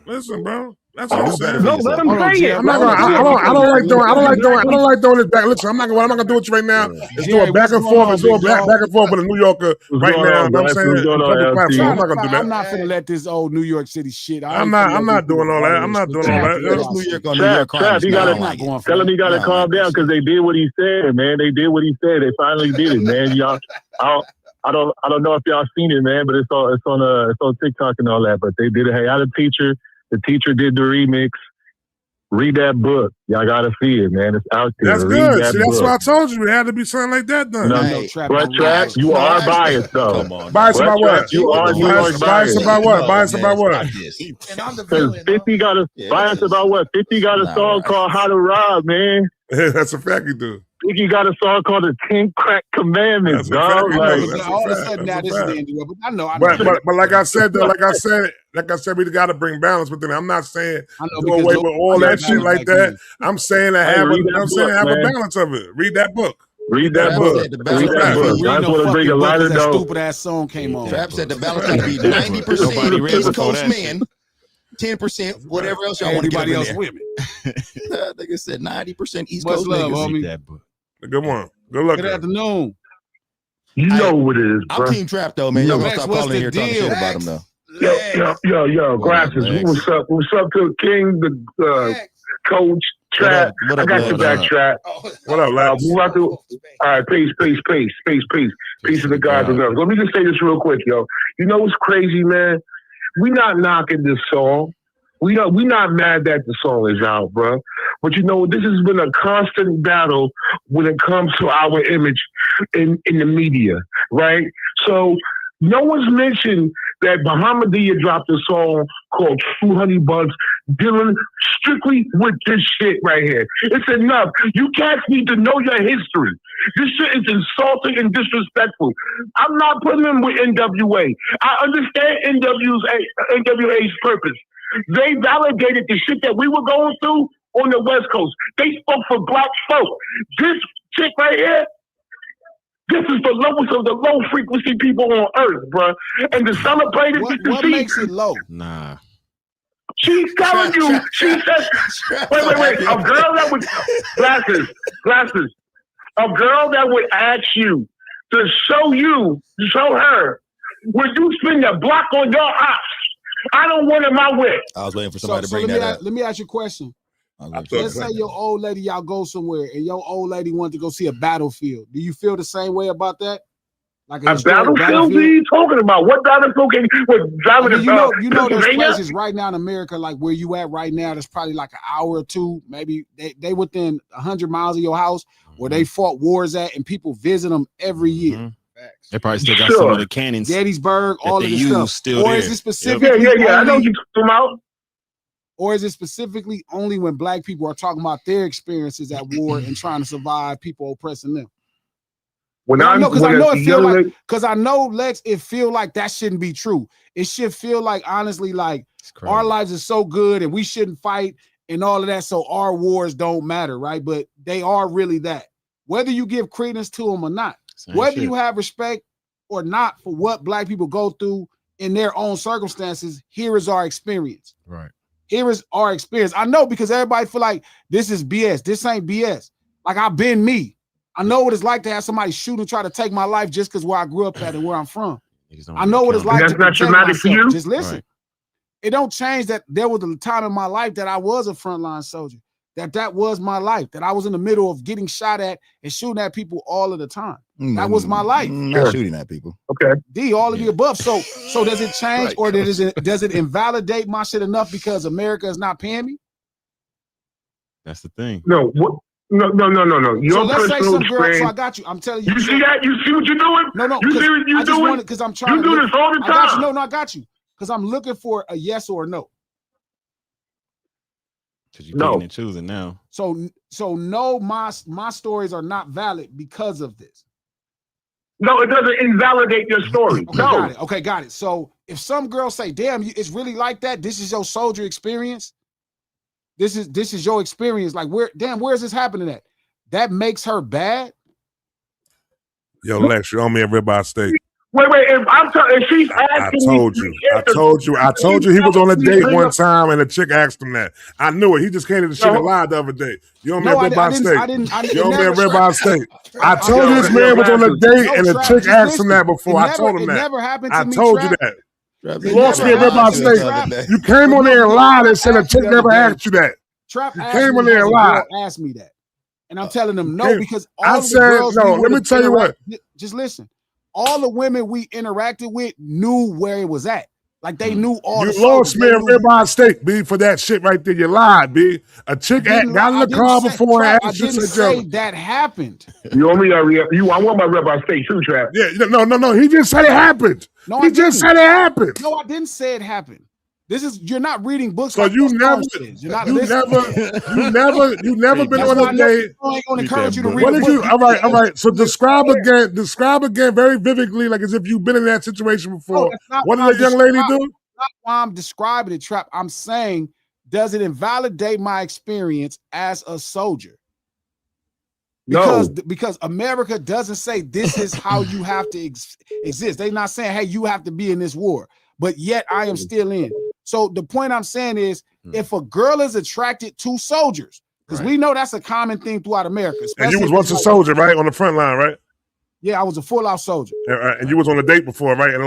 [SPEAKER 5] Listen, bro. That's
[SPEAKER 7] Oh,
[SPEAKER 5] what I'm
[SPEAKER 7] do better
[SPEAKER 5] saying.
[SPEAKER 7] for
[SPEAKER 10] No,
[SPEAKER 7] yourself.
[SPEAKER 10] let him say it.
[SPEAKER 5] I'm not gonna. I don't like doing this back. Listen, I'm not gonna do it right now. It's doing back and forth. It's doing back and forth with a New Yorker right now. I'm saying public platform. I'm not gonna do that.
[SPEAKER 1] I'm not finna let this old New York City shit.
[SPEAKER 5] I'm not doing all that. I'm not doing all that.
[SPEAKER 7] New York on New York crimes.
[SPEAKER 10] Trap, tell him he gotta calm down because they did what he said, man. They did what he said. They finally did it, man. Y'all, I don't know if y'all seen it, man, but it's on TikTok and all that. But they did it. Hey, I had a teacher. The teacher did the remix. Read that book. Y'all gotta see it, man. It's out there.
[SPEAKER 5] That's
[SPEAKER 10] Read
[SPEAKER 5] good.
[SPEAKER 10] that
[SPEAKER 5] See, that's
[SPEAKER 10] book.
[SPEAKER 5] why I told you it had to be something like that done.
[SPEAKER 10] No, but Trap, you are biased though.
[SPEAKER 7] Come on.
[SPEAKER 5] Biased about what?
[SPEAKER 10] You are New York
[SPEAKER 5] biased about what? Biased about what?
[SPEAKER 10] Because 50 got a biased about what? 50 got a song called "How to Rob," man.
[SPEAKER 5] That's a fact, you do.
[SPEAKER 10] 50 got a song called "The 10 Crack Commandments," dog.
[SPEAKER 1] All of a sudden now this is the end. But I know.
[SPEAKER 5] But like I said, though, like I said, we got to bring balance within it. I'm not saying do away with all that shit like that. I'm saying to have a balance of it. Read that book.
[SPEAKER 10] Read that book. Read that book. That's what bring a lot of
[SPEAKER 1] that
[SPEAKER 10] dope.
[SPEAKER 1] stupid ass song came on.
[SPEAKER 7] Trap said the balance had to be 90% East Coast men, 10% whatever else y'all want to get up in there.
[SPEAKER 1] Women.
[SPEAKER 7] Nigga said 90% East
[SPEAKER 1] Much
[SPEAKER 7] Coast
[SPEAKER 1] love,
[SPEAKER 7] niggas.
[SPEAKER 1] homie.
[SPEAKER 9] That book.
[SPEAKER 5] Good one. Good luck.
[SPEAKER 1] Good afternoon.
[SPEAKER 10] You know what it is, bro.
[SPEAKER 7] I'm Team Trap though, man. Y'all gonna stop
[SPEAKER 1] What's
[SPEAKER 7] calling
[SPEAKER 1] the
[SPEAKER 7] here talking
[SPEAKER 1] deal?
[SPEAKER 7] shit about him though.
[SPEAKER 10] Yo, Glasses. What's up? What's up to King, the coach, Trap?
[SPEAKER 7] What up,
[SPEAKER 10] I got your back, Trap.
[SPEAKER 5] What up, lad?
[SPEAKER 10] All right, peace. Peace of the gods and earth. Let me just say this real quick, yo. You know what's crazy, man? We not knocking this song. We not mad that the song is out, bro. But you know, this has been a constant battle when it comes to our image in the media, right? So no one's mentioned that Bahamadia dropped a song called True Honey Buns dealing strictly with this shit right here. It's enough. You cats need to know your history. This shit is insulting and disrespectful. I'm not putting them with NWA. I understand NWA's purpose. They validated the shit that we were going through on the West Coast. They spoke for black folk. This chick right here, this is the lowest of the low frequency people on earth, bro. And to celebrate it,
[SPEAKER 1] What makes it low?
[SPEAKER 9] Nah.
[SPEAKER 10] She's telling you, she said, wait. A girl that would, glasses. A girl that would ask you to show her, would you spend a block on your house? I don't want it my way.
[SPEAKER 7] I was waiting for somebody to bring that up.
[SPEAKER 1] Let me ask you a question. Let's say your old lady, y'all go somewhere, and your old lady wanted to go see a battlefield. Do you feel the same way about that? Like
[SPEAKER 10] a battlefield? What are you talking about? What battlefield can driving
[SPEAKER 1] you know there's places right now in America, like where you at right now, there's probably like an hour or two, maybe they within 100 miles of your house where they fought wars at, and people visit them every year.
[SPEAKER 9] Mm-hmm. They probably still got some of the cannons.
[SPEAKER 1] Gettysburg, all of this stuff.
[SPEAKER 9] Still
[SPEAKER 1] or
[SPEAKER 9] there.
[SPEAKER 1] Is it specifically
[SPEAKER 10] Yeah. I know you come out.
[SPEAKER 1] Or is it specifically only when black people are talking about their experiences at war and trying to survive people oppressing them? Because I know Lex, it feel like that shouldn't be true. It should feel like, honestly, like our lives are so good and we shouldn't fight and all of that, so our wars don't matter, right? But they are really that. Whether you give credence to them or not, whether you have respect or not for what black people go through in their own circumstances, here is our experience.
[SPEAKER 9] Right.
[SPEAKER 1] Here is our experience. I know, because everybody feel like this is BS. This ain't BS. Like, I've been me. I know what it's like to have somebody shoot and try to take my life just because where I grew up at and where I'm from. I know what it's like to protect myself. For you? Just listen. Right. It don't change that there was a time in my life that I was a frontline soldier. That was my life. That I was in the middle of getting shot at and shooting at people all of the time. That was my life.
[SPEAKER 7] Not shooting at people.
[SPEAKER 10] Okay.
[SPEAKER 1] All of the above. So does it change or does it invalidate my shit enough because America is not paying me?
[SPEAKER 9] That's the thing.
[SPEAKER 10] No. No. Your
[SPEAKER 1] so let's say some girl.
[SPEAKER 10] experience.
[SPEAKER 1] So I got you. I'm telling you.
[SPEAKER 10] You see that? You see what you're doing?
[SPEAKER 1] No.
[SPEAKER 10] You see what you're doing?
[SPEAKER 1] Because I'm trying.
[SPEAKER 10] You do this all the time.
[SPEAKER 1] I got you. No, I got you. Because I'm looking for a yes or a no.
[SPEAKER 9] Because you're picking and choosing now.
[SPEAKER 1] So no, my stories are not valid because of this.
[SPEAKER 10] No, it doesn't invalidate your story.
[SPEAKER 1] Okay, got it. Okay, got it. So if some girls say, "Damn, it's really like that. This is your soldier experience. This is your experience. Like, where is this happening at?" That makes her bad.
[SPEAKER 5] Yo, Lex, you owe me a ribeye steak.
[SPEAKER 10] Wait, if she's asking
[SPEAKER 5] I told you he was on a date one time and a chick asked him that. I knew it. He just came to the shit and lied the other day. You owe me a ribeye steak. You owe me a ribeye steak. I told you this man was on a date and a chick asked him that before. I told him that.
[SPEAKER 1] Never happened to
[SPEAKER 5] I
[SPEAKER 1] me,
[SPEAKER 5] told you
[SPEAKER 1] Trap.
[SPEAKER 5] that. You lost me a ribeye steak. You came on there and lied and said a chick never asked you that.
[SPEAKER 1] Trap
[SPEAKER 5] you came on there and lied.
[SPEAKER 1] Asked me that. And I'm telling them no, because
[SPEAKER 5] I said no. Let me tell you what.
[SPEAKER 1] Just listen. All the women we interacted with knew where it was at. Like they knew all.
[SPEAKER 5] You lost me a ribeye steak, B, for that shit right there. You lied, B. A chick got in the car before and asked you to
[SPEAKER 1] say that happened.
[SPEAKER 10] You owe me I want my ribeye steak too, Trap.
[SPEAKER 5] Yeah, no. He just said it happened.
[SPEAKER 1] No,
[SPEAKER 5] he just said it happened.
[SPEAKER 1] No, I didn't say it happened. You're not reading books.
[SPEAKER 5] So
[SPEAKER 1] like
[SPEAKER 5] you never been on a date.
[SPEAKER 1] I ain't gonna encourage you to read.
[SPEAKER 5] What did you? All right. So describe again, very vividly, like as if you've been in that situation before. What did that young lady do?
[SPEAKER 1] Not why I'm describing it, Trap. I'm saying, does it invalidate my experience as a soldier? Because America doesn't say this is how you have to exist. They're not saying, hey, you have to be in this war, but yet I am still in. So the point I'm saying is, if a girl is attracted to soldiers, because we know that's a common thing throughout America.
[SPEAKER 5] And you was once a soldier, right? On the front line, right?
[SPEAKER 1] Yeah, I was a full-out soldier.
[SPEAKER 5] And you was on a date before, right? And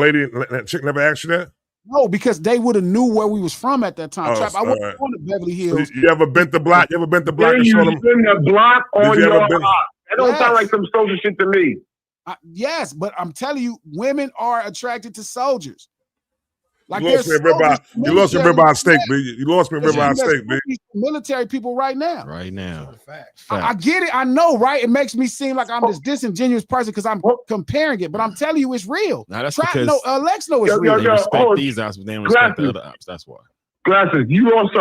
[SPEAKER 5] that chick never asked you that?
[SPEAKER 1] No, because they would have knew where we was from at that time. Trap, I wasn't on the Beverly Hills.
[SPEAKER 5] You ever bent the block? You ever bent the block and showed them?
[SPEAKER 10] The block on your heart. That don't sound like some soldier shit to me.
[SPEAKER 1] Yes, but I'm telling you, women are attracted to soldiers. Like
[SPEAKER 5] you lost me a ribeye steak, B. You lost me a ribeye steak, B.
[SPEAKER 1] Military people right now.
[SPEAKER 9] Right now.
[SPEAKER 1] I get it. I know, right? It makes me seem like I'm this disingenuous person because I'm comparing it, but I'm telling you it's real.
[SPEAKER 9] Now that's because
[SPEAKER 1] Lex knows it's real.
[SPEAKER 9] They respect these ops, but they don't respect the other ops. That's why.
[SPEAKER 10] Glasses, you lost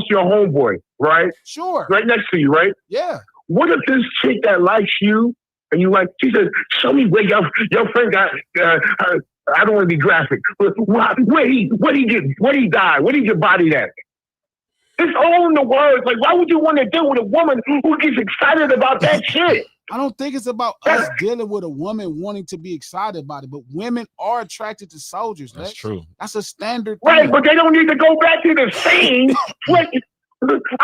[SPEAKER 10] your homeboy, right?
[SPEAKER 1] Sure.
[SPEAKER 10] Right next to you, right?
[SPEAKER 1] Yeah.
[SPEAKER 10] What if this chick that likes you and you like, she says, show me where your friend got I don't want to be graphic. Where he died? Where he get bodied at? It's all in the words. Like, why would you want to deal with a woman who gets excited about that shit?
[SPEAKER 1] I don't think it's about us dealing with a woman wanting to be excited about it, but women are attracted to soldiers.
[SPEAKER 9] That's true.
[SPEAKER 1] That's a standard
[SPEAKER 10] thing.
[SPEAKER 1] Right,
[SPEAKER 10] but they don't need to go back to the scene. I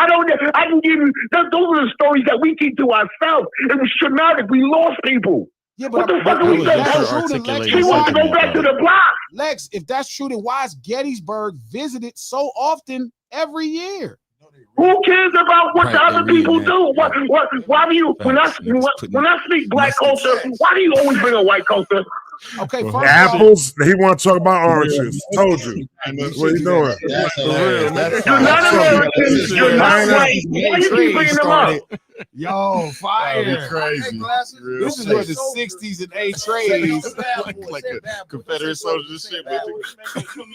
[SPEAKER 10] can give you, those are the stories that we keep to ourselves. It was traumatic. We lost people.
[SPEAKER 1] Yeah, but
[SPEAKER 10] what the fuck are we saying? She wants to go back to the block.
[SPEAKER 1] Lex, if that's true, then why is Gettysburg visited so often every year?
[SPEAKER 10] Who cares about what the other people do? Why do you, when I speak black culture, why do you always bring a white culture?
[SPEAKER 1] Okay,
[SPEAKER 5] apples. He want to talk about oranges. Told you. What are you doing?
[SPEAKER 10] You're not American. You're not white. Why you keep bringing them up?
[SPEAKER 1] Yo, fire!
[SPEAKER 9] Crazy.
[SPEAKER 1] This is where the '60s and A trades,
[SPEAKER 9] like a Confederate soldier shit.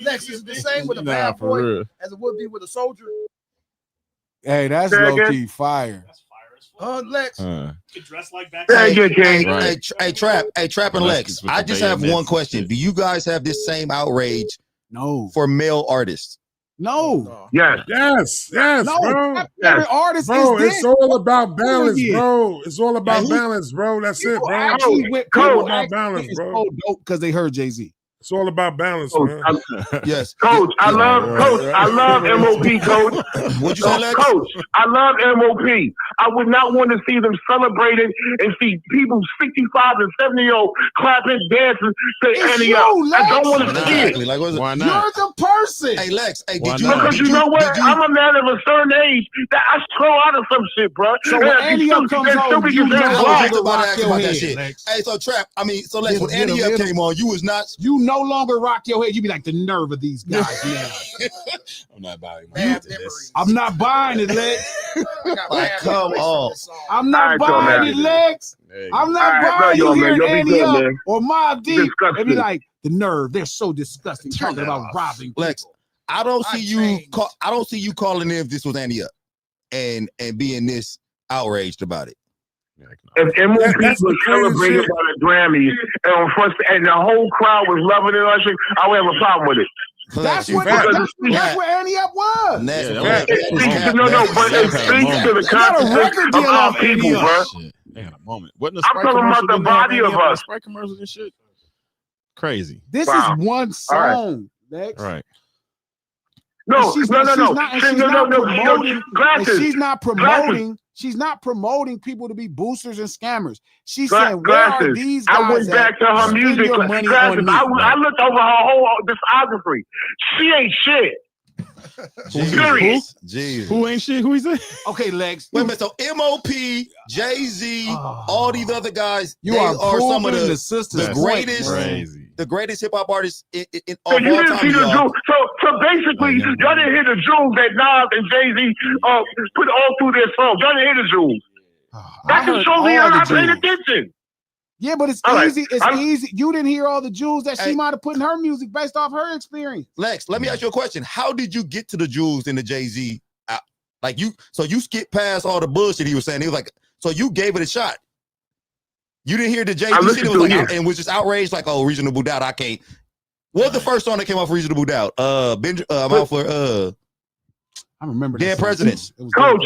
[SPEAKER 8] Lex, is the same with a bad boy as it would be with a soldier?
[SPEAKER 1] Hey, that's low key fire.
[SPEAKER 8] Lex.
[SPEAKER 12] Dress like back.
[SPEAKER 7] Hey, Trap and Lex. I just have one question. Do you guys have this same outrage?
[SPEAKER 1] No.
[SPEAKER 7] For male artists?
[SPEAKER 1] No.
[SPEAKER 10] Yes,
[SPEAKER 1] no,
[SPEAKER 5] bro.
[SPEAKER 1] Yes. Artist
[SPEAKER 5] bro,
[SPEAKER 1] is
[SPEAKER 5] it's all about balance, bro. It's all about balance, bro. That's it, bro. It's all about balance, bro.
[SPEAKER 1] Because they heard Jay-Z.
[SPEAKER 5] It's all about balance, man.
[SPEAKER 7] Yes,
[SPEAKER 10] Coach. I love MOP, Coach.
[SPEAKER 7] What'd you say, Lex?
[SPEAKER 10] Coach, I love MOP. I would not want to see them celebrating and see people 65 and 70-year-old clapping, dancing, say Annie up. I don't want to see it.
[SPEAKER 7] Like,
[SPEAKER 9] why not?
[SPEAKER 1] You're the person.
[SPEAKER 7] Hey, Lex. Hey,
[SPEAKER 10] because you know what? I'm a man of a certain age that I throw out of some shit, bro.
[SPEAKER 1] So when Annie up comes on, you know
[SPEAKER 7] that shit. Hey, so Trap. So Lex, when Annie up came on, you was not.
[SPEAKER 1] You no longer rock your head. You be like, the nerve of these guys now.
[SPEAKER 9] I'm not buying this.
[SPEAKER 1] I'm not buying it, Lex.
[SPEAKER 7] Come on.
[SPEAKER 1] I'm not buying it, Lex. I'm not buying you hearing Andy up or Mob Deep. They be like, the nerve. They're so disgusting talking about robbing
[SPEAKER 7] Lex, I don't see you calling in if this was Andy up. and being this outraged about it.
[SPEAKER 10] If MOP
[SPEAKER 5] That's
[SPEAKER 10] was
[SPEAKER 5] the crazy
[SPEAKER 10] celebrated
[SPEAKER 5] shit.
[SPEAKER 10] by the Grammys and the whole crowd was loving it, I would have a problem with it.
[SPEAKER 1] That's what Annie Up was.
[SPEAKER 7] But
[SPEAKER 10] it speaks to the consciousness of our people, bro.
[SPEAKER 9] They had a moment. Wasn't the
[SPEAKER 10] I'm
[SPEAKER 9] Sprite
[SPEAKER 10] talking about
[SPEAKER 9] commercial?
[SPEAKER 10] the body of us.
[SPEAKER 9] Sprite commercials and shit. Crazy.
[SPEAKER 1] This is one song, Lex.
[SPEAKER 9] Right.
[SPEAKER 1] She's not promoting people to be boosters and scammers. She said, "Where are these guys?"
[SPEAKER 10] I went back to her music. Glasses. I looked over her whole discography. She ain't shit.
[SPEAKER 7] Jesus.
[SPEAKER 9] Who ain't shit? Who is that?
[SPEAKER 1] Okay, Lex.
[SPEAKER 7] Wait a minute. So MOP, Jay-Z, all these other guys,
[SPEAKER 1] you
[SPEAKER 7] they
[SPEAKER 1] are
[SPEAKER 7] some of
[SPEAKER 1] the
[SPEAKER 7] greatest hip hop artists in
[SPEAKER 10] so you didn't see the jewels. So basically, y'all didn't hear the jewels that Nas and Jay-Z put all through their songs. Y'all didn't hear the jewels. That just shows me you're not paying attention.
[SPEAKER 1] Yeah, but it's easy. It's easy. You didn't hear all the jewels that she might have put in her music based off her experience.
[SPEAKER 7] Lex, let me ask you a question. How did you get to the jewels in the Jay-Z? Like you skipped past all the bullshit he was saying. He was like, so you gave it a shot. You didn't hear the Jay-Z shit. It was like, and was just outraged, like, oh, Reasonable Doubt, I can't. What was the first song that came off Reasonable Doubt? I
[SPEAKER 1] remember
[SPEAKER 7] Dead Presidents.
[SPEAKER 10] Coach,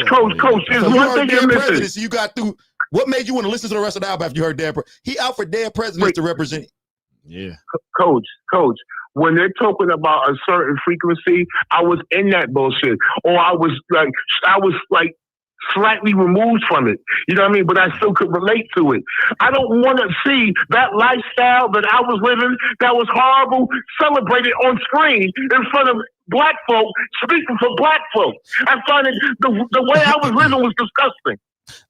[SPEAKER 10] there's one thing you're missing.
[SPEAKER 7] So you got through. What made you want to listen to the rest of the album after you heard Dead Presidents? He out for Dead Presidents to represent.
[SPEAKER 9] Yeah.
[SPEAKER 10] Coach, when they're talking about a certain frequency, I was in that bullshit. Or I was like slightly removed from it. You know what I mean? But I still could relate to it. I don't want to see that lifestyle that I was living that was horrible celebrated on screen in front of black folk, speaking for black folk. I find it the way I was living was disgusting.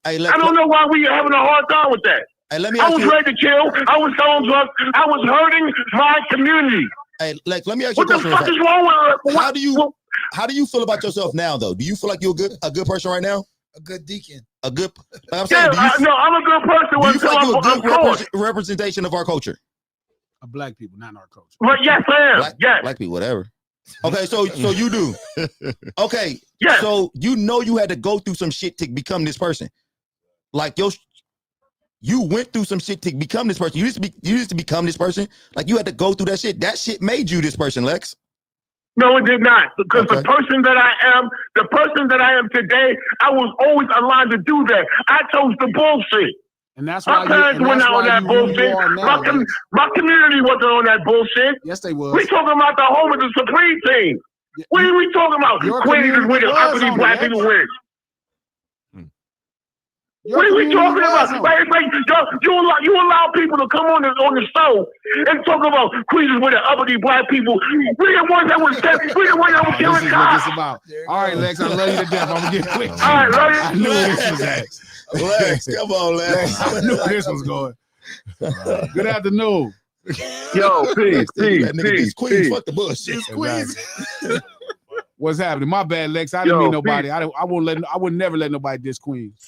[SPEAKER 7] Hey,
[SPEAKER 10] I don't know why we having a hard time with that.
[SPEAKER 7] Hey, let me
[SPEAKER 10] I was ready to kill. I was selling drugs. I was hurting my community.
[SPEAKER 7] Hey, Lex, let me ask you a question.
[SPEAKER 10] What the fuck is wrong with it?
[SPEAKER 7] How do you feel about yourself now, though? Do you feel like you're a good person right now?
[SPEAKER 12] A good deacon.
[SPEAKER 7] A good. Like I'm saying,
[SPEAKER 10] no, I'm a good person.
[SPEAKER 7] Do you feel like you're a good representation of our culture?
[SPEAKER 1] Of black people, not in our culture.
[SPEAKER 10] But yes, I am.
[SPEAKER 7] Black people, whatever. Okay, so you do. Okay, yes. So you had to go through some shit to become this person. Like you went through some shit to become this person. You used to become this person. Like you had to go through that shit. That shit made you this person, Lex.
[SPEAKER 10] No, it did not. Because the person that I am today, I was always aligned to do that. I chose the bullshit.
[SPEAKER 1] And that's why
[SPEAKER 10] my parents went out on that bullshit. My community wasn't on that bullshit.
[SPEAKER 1] Yes, they was.
[SPEAKER 10] We talking about the home of the Supreme team. What are we talking about? Queens is with it. Uppity black people with. What are we talking about? You allow people to come on the show and talk about Queens with the uppity black people. We the ones that was killing cops.
[SPEAKER 1] All right, Lex, I love you to death. I'm gonna get quick.
[SPEAKER 10] All right, love you.
[SPEAKER 1] I knew where this was at.
[SPEAKER 7] Lex, come on, Lex.
[SPEAKER 1] I knew where this was going. Good afternoon.
[SPEAKER 10] Yo, peace.
[SPEAKER 7] Queens, fuck the bullshit.
[SPEAKER 1] Queens. What's happening? My bad, Lex. I didn't mean nobody. I would never let nobody diss Queens.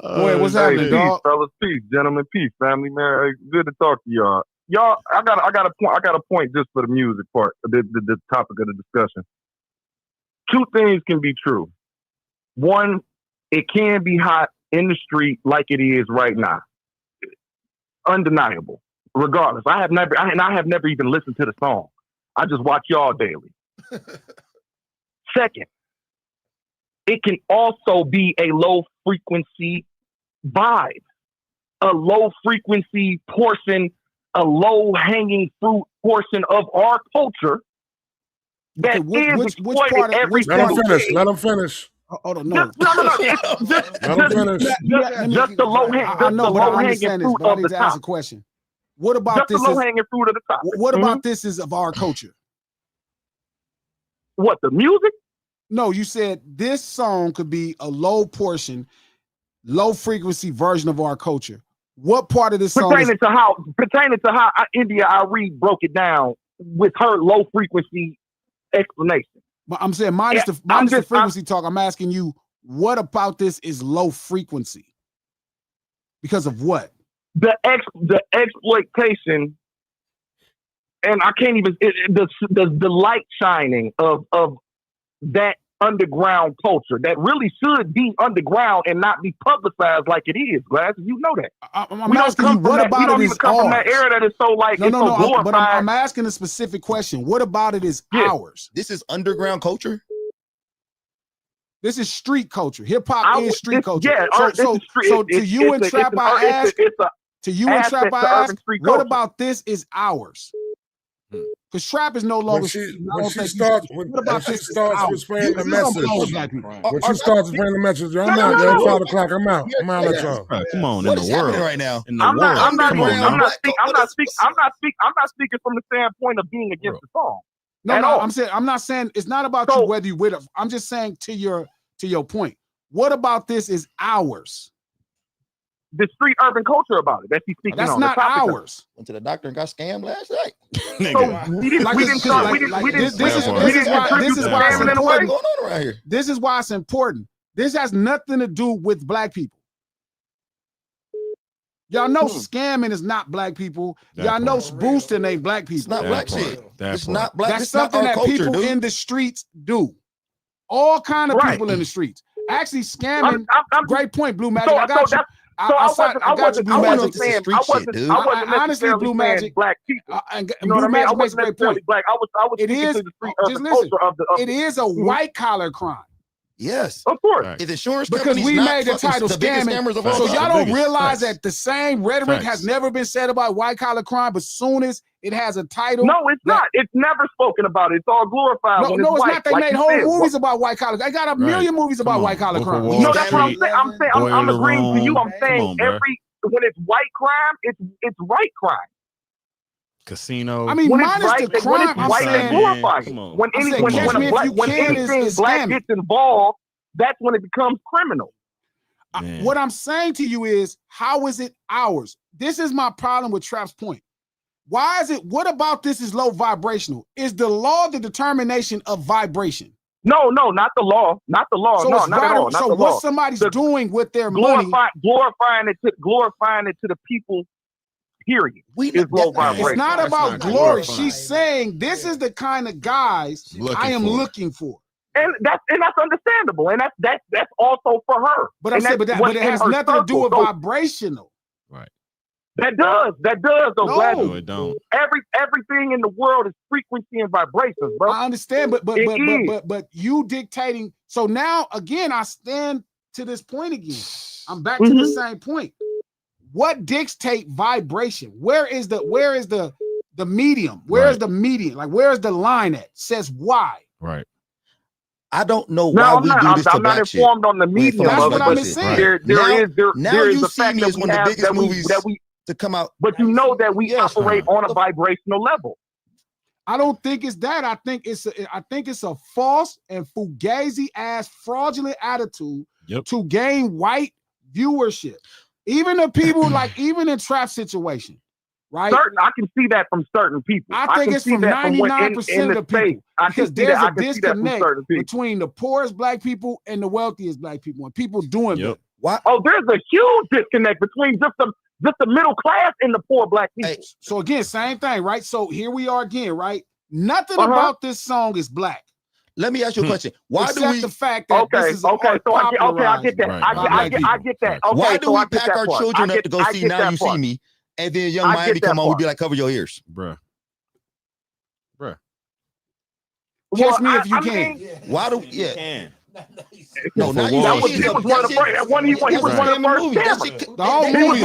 [SPEAKER 1] Go ahead, what's happening,
[SPEAKER 13] peace,
[SPEAKER 1] dog?
[SPEAKER 13] Fellas, peace, gentlemen, peace, family, man. Hey, good to talk to y'all. Y'all, I got a point just for the music part, the topic of the discussion. Two things can be true. One, it can be hot in the street like it is right now. Undeniable. Regardless, I have never even listened to the song. I just watch y'all daily. Second, it can also be a low frequency vibe, a low frequency portion, a low hanging fruit portion of our culture that is exploited every single day.
[SPEAKER 5] Let him finish.
[SPEAKER 1] Hold on, no.
[SPEAKER 10] Just the low hanging fruit of the top.
[SPEAKER 1] Ask a question. What about this?
[SPEAKER 10] Just the low hanging fruit of the top.
[SPEAKER 1] What about this is of our culture?
[SPEAKER 10] What, the music?
[SPEAKER 1] No, you said this song could be a low portion, low frequency version of our culture. What part of this song
[SPEAKER 10] pertaining to how India Ari broke it down with her low frequency explanation?
[SPEAKER 1] But I'm saying minus the frequency talk. I'm asking you, what about this is low frequency? Because of what?
[SPEAKER 10] The exploitation, and I can't even the light shining of that
[SPEAKER 13] underground culture that really should be underground and not be publicized like it is. Glasses, you know that.
[SPEAKER 1] I'm asking you, what about it is ours?
[SPEAKER 13] We don't even come from that era that is so like it's so glorified.
[SPEAKER 1] But I'm asking a specific question. What about it is ours?
[SPEAKER 7] This is underground culture.
[SPEAKER 1] This is street culture. Hip hop is street culture.
[SPEAKER 13] Yeah,
[SPEAKER 1] so to you and Trap, I ask. To you and Trap, I ask. What about this is ours? Because Trap is no longer.
[SPEAKER 5] When she starts explaining the message. When she starts explaining the message, I'm out. It's 5 o'clock. I'm out. I'm out. Let y'all.
[SPEAKER 9] Come on,
[SPEAKER 7] what
[SPEAKER 9] in
[SPEAKER 7] is
[SPEAKER 9] the world
[SPEAKER 7] happening right now?
[SPEAKER 9] In the world,
[SPEAKER 13] I'm not speaking from the standpoint of being against the song.
[SPEAKER 1] No, I'm not saying it's not about you whether you with it. I'm just saying to your point. What about this is ours?
[SPEAKER 13] The street urban culture about it that she's speaking
[SPEAKER 1] That's
[SPEAKER 13] on.
[SPEAKER 1] not ours.
[SPEAKER 7] Went to the doctor and got scammed last night.
[SPEAKER 1] This is why it's important. This has nothing to do with black people. Y'all know scamming is not black people. Y'all know boosting ain't black people.
[SPEAKER 7] It's not black shit. It's not black.
[SPEAKER 1] That's something that people in the streets do. All kind of people in the streets. Actually, scamming. Great point, Blue Magic. I got you. I got you, Blue Magic. Honestly, Blue Magic.
[SPEAKER 13] Black people.
[SPEAKER 1] Blue Magic makes a great point. It is a white collar crime.
[SPEAKER 7] Yes,
[SPEAKER 13] of course.
[SPEAKER 7] If insurance
[SPEAKER 1] because we made the title scamming, so y'all don't realize that the same rhetoric has never been said about white collar crime, but soon as it has a title,
[SPEAKER 13] no, it's not. It's never spoken about. It's all glorified.
[SPEAKER 1] No, it's not. They made whole movies about white collar. They got a million movies about white collar crime.
[SPEAKER 13] No, that's what I'm saying. I'm agreeing to you. I'm saying when it's white crime, it's right crime.
[SPEAKER 9] Casino.
[SPEAKER 1] I mean, minus the crime. I'm saying,
[SPEAKER 13] when anything black gets involved, that's when it becomes criminal.
[SPEAKER 1] What I'm saying to you is, how is it ours? This is my problem with Trap's point. Why is it? What about this is low vibrational? Is the law the determination of vibration?
[SPEAKER 13] No, not the law. Not the law.
[SPEAKER 1] So
[SPEAKER 13] no, not at all.
[SPEAKER 1] So what somebody's doing with their money?
[SPEAKER 13] Glorifying it to the people. Period. Is low vibration.
[SPEAKER 1] It's not about glory. She's saying this is the kind of guys I am looking for.
[SPEAKER 13] And that's understandable. And that's also for her.
[SPEAKER 1] But I'm saying, but it has nothing to do with vibrational.
[SPEAKER 9] Right.
[SPEAKER 13] That does though.
[SPEAKER 9] No, it don't.
[SPEAKER 13] Everything in the world is frequency and vibrations, bro.
[SPEAKER 1] I understand, but you dictating. So now again, I stand to this point again. I'm back to the same point. What dictate vibration? Where is the medium? Where is the median? Like, where is the line at? Says why?
[SPEAKER 9] Right.
[SPEAKER 7] I don't know why we do this to
[SPEAKER 13] I'm not informed on the medium.
[SPEAKER 1] That's what I'm saying.
[SPEAKER 13] There is the fact that
[SPEAKER 7] one of the biggest movies to come out.
[SPEAKER 13] But you know that we operate on a vibrational level.
[SPEAKER 1] I don't think it's that. I think it's a false and fugazi ass fraudulent attitude to gain white viewership. Even the people even in Trap situation, right?
[SPEAKER 13] I can see that from certain people.
[SPEAKER 1] I think it's from 99% of the people. Because there's a disconnect between the poorest black people and the wealthiest black people, and people doing it.
[SPEAKER 7] Why?
[SPEAKER 13] Oh, there's a huge disconnect between just the middle class and the poor black people.
[SPEAKER 1] Hey, so again, same thing, right? So here we are again, right? Nothing about this song is black.
[SPEAKER 7] Let me ask you a question. Why do we?
[SPEAKER 1] The fact that this is
[SPEAKER 13] I get that. I get that. Okay,
[SPEAKER 7] why do we pack our children up to go see Now You See Me, and then Young Miami come on, we be like, cover your ears,
[SPEAKER 9] bruh.
[SPEAKER 1] Catch me if you can.
[SPEAKER 7] Why do
[SPEAKER 9] you can?
[SPEAKER 7] No,
[SPEAKER 13] he was one of the first. He was one of the first scammers.
[SPEAKER 1] The whole movie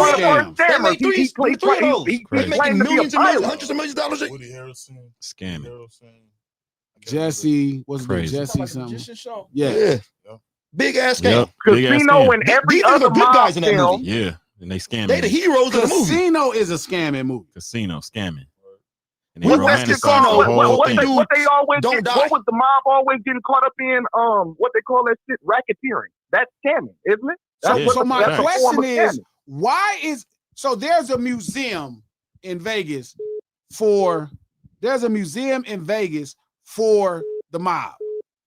[SPEAKER 1] is
[SPEAKER 13] scammers.
[SPEAKER 7] He making millions and millions, hundreds of millions of dollars.
[SPEAKER 4] Woody Harrelson,
[SPEAKER 9] scamming.
[SPEAKER 1] Jesse, what's it? Jesse something? Yeah.
[SPEAKER 7] Big ass scam.
[SPEAKER 13] Casino and every other
[SPEAKER 7] good guys in that
[SPEAKER 13] film.
[SPEAKER 7] movie.
[SPEAKER 9] Yeah, and they scamming.
[SPEAKER 7] They the heroes of the movie.
[SPEAKER 1] Casino is a scamming movie.
[SPEAKER 9] Casino scamming. And
[SPEAKER 13] What they always get, what was the mob always getting caught up in? What they call that shit, racketeering. That's scamming, isn't it?
[SPEAKER 1] So my question is, why is there's a museum in Vegas for the mob.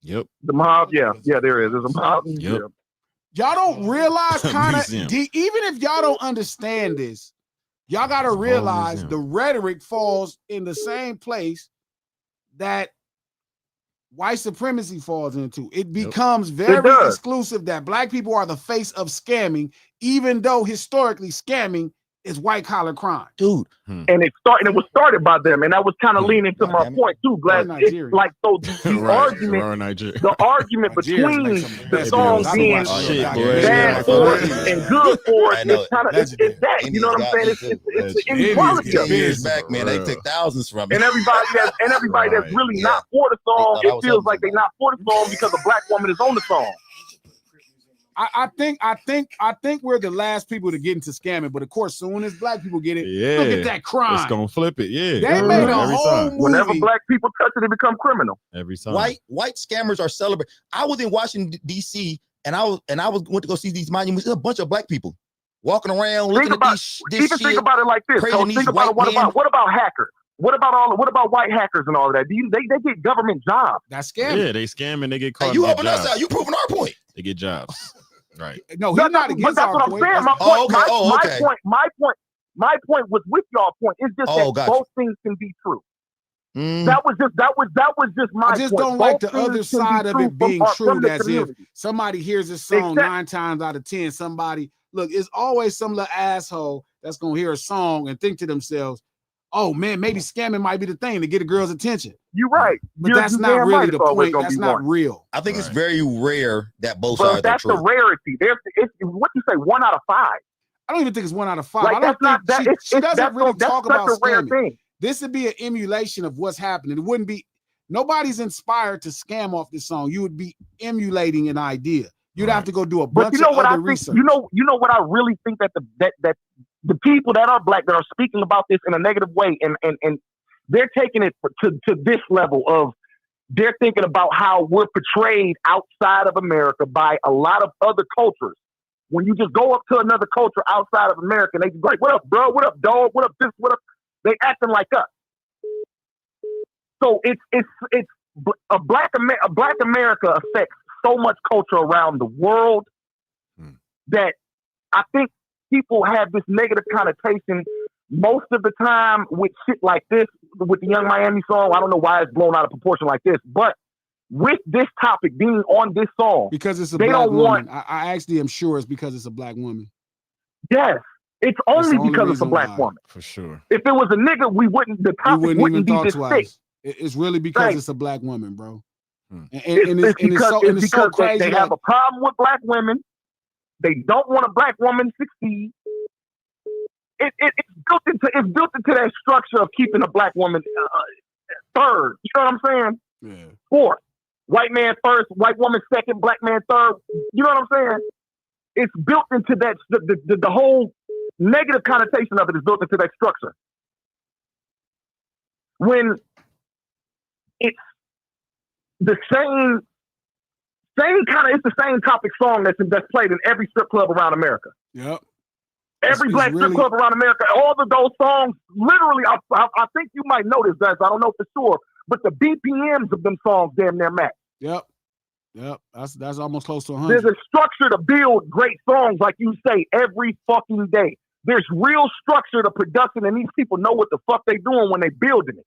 [SPEAKER 9] Yep.
[SPEAKER 13] The mob, yeah, there is. There's a mob.
[SPEAKER 9] Yep.
[SPEAKER 1] Y'all don't realize even if y'all don't understand this, y'all gotta realize the rhetoric falls in the same place that white supremacy falls into. It becomes very exclusive that black people are the face of scamming, even though historically scamming is white collar crime.
[SPEAKER 7] Dude.
[SPEAKER 10] And it was started by them, and that was kind of leaning to my point too, Glad. It's like so the argument between the song being bad for it and good for it is kind of it's that. You know what I'm saying? It's the inequality of
[SPEAKER 7] years back, man. They took thousands from it.
[SPEAKER 10] And everybody that's really not for the song, it feels like they're not for the song because a black woman is on the song.
[SPEAKER 1] I think we're the last people to get into scamming, but of course, soon as black people get it, look at that crime.
[SPEAKER 9] It's gonna flip it,
[SPEAKER 1] They made a whole movie.
[SPEAKER 10] Whenever black people touch it, it become criminal.
[SPEAKER 9] Every time.
[SPEAKER 7] White scammers are celebrated. I was in Washington D.C. and I went to go see these monuments. There's a bunch of black people walking around looking at this shit.
[SPEAKER 10] Think about it like this. So think about it. What about hackers? What about white hackers and all of that? They get government jobs.
[SPEAKER 1] That's scamming.
[SPEAKER 9] Yeah, they scam and they get caught.
[SPEAKER 7] Hey, you helping us out. You proving our point.
[SPEAKER 9] They get jobs. Right.
[SPEAKER 1] No, he's not against
[SPEAKER 10] that's what I'm saying. My point was with y'all point. It's just that both things can be true. That was just my point.
[SPEAKER 1] I just don't like the other side of it being true. As if somebody hears this song 9 times out of 10, look, it's always some little asshole that's gonna hear a song and think to themselves, oh man, maybe scamming might be the thing to get a girl's attention.
[SPEAKER 10] You're right.
[SPEAKER 1] But that's not really the point. That's not real.
[SPEAKER 7] I think it's very rare that both sides are true.
[SPEAKER 10] That's the rarity. It's what you say, 1 out of 5.
[SPEAKER 1] I don't even think it's 1 out of 5.
[SPEAKER 10] Like,
[SPEAKER 1] I don't think she doesn't really talk about
[SPEAKER 10] scamming. Thing.
[SPEAKER 1] This would be an emulation of what's happening. It wouldn't be, nobody's inspired to scam off this song. You would be emulating an idea. You'd have to go do a bunch of other research.
[SPEAKER 10] You know what I really think that the people that are black that are speaking about this in a negative way and they're taking it to this level of they're thinking about how we're portrayed outside of America by a lot of other cultures. When you just go up to another culture outside of America, and they just like, what up, bro? What up, dog? What up, this? What up? They acting like us. So it's a black America affects so much culture around the world that I think people have this negative connotation most of the time with shit like this, with the Young Miami song. I don't know why it's blown out of proportion like this, but with this topic being on this song,
[SPEAKER 1] because it's a black woman. I actually am sure it's because it's a black woman.
[SPEAKER 10] Yes, it's only because it's a black woman.
[SPEAKER 9] For sure.
[SPEAKER 10] If it was a nigga, the topic wouldn't be this thick.
[SPEAKER 1] It's really because it's a black woman, bro. And
[SPEAKER 10] it's so crazy. They have a problem with black women. They don't want a black woman to succeed. It's built into that structure of keeping a black woman third. You know what I'm saying?
[SPEAKER 1] Yeah.
[SPEAKER 10] Fourth. White man first, white woman second, black man third. You know what I'm saying? It's built into that. The whole negative connotation of it is built into that structure. When it's the same it's the same topic song that's played in every strip club around America.
[SPEAKER 1] Yep.
[SPEAKER 10] Every black strip club around America, all of those songs, literally, I think you might notice that. I don't know for sure, but the BPMs of them songs damn near match.
[SPEAKER 1] Yep. That's almost close to 100.
[SPEAKER 10] There's a structure to build great songs, like you say, every fucking day. There's real structure to production, and these people know what the fuck they doing when they building it.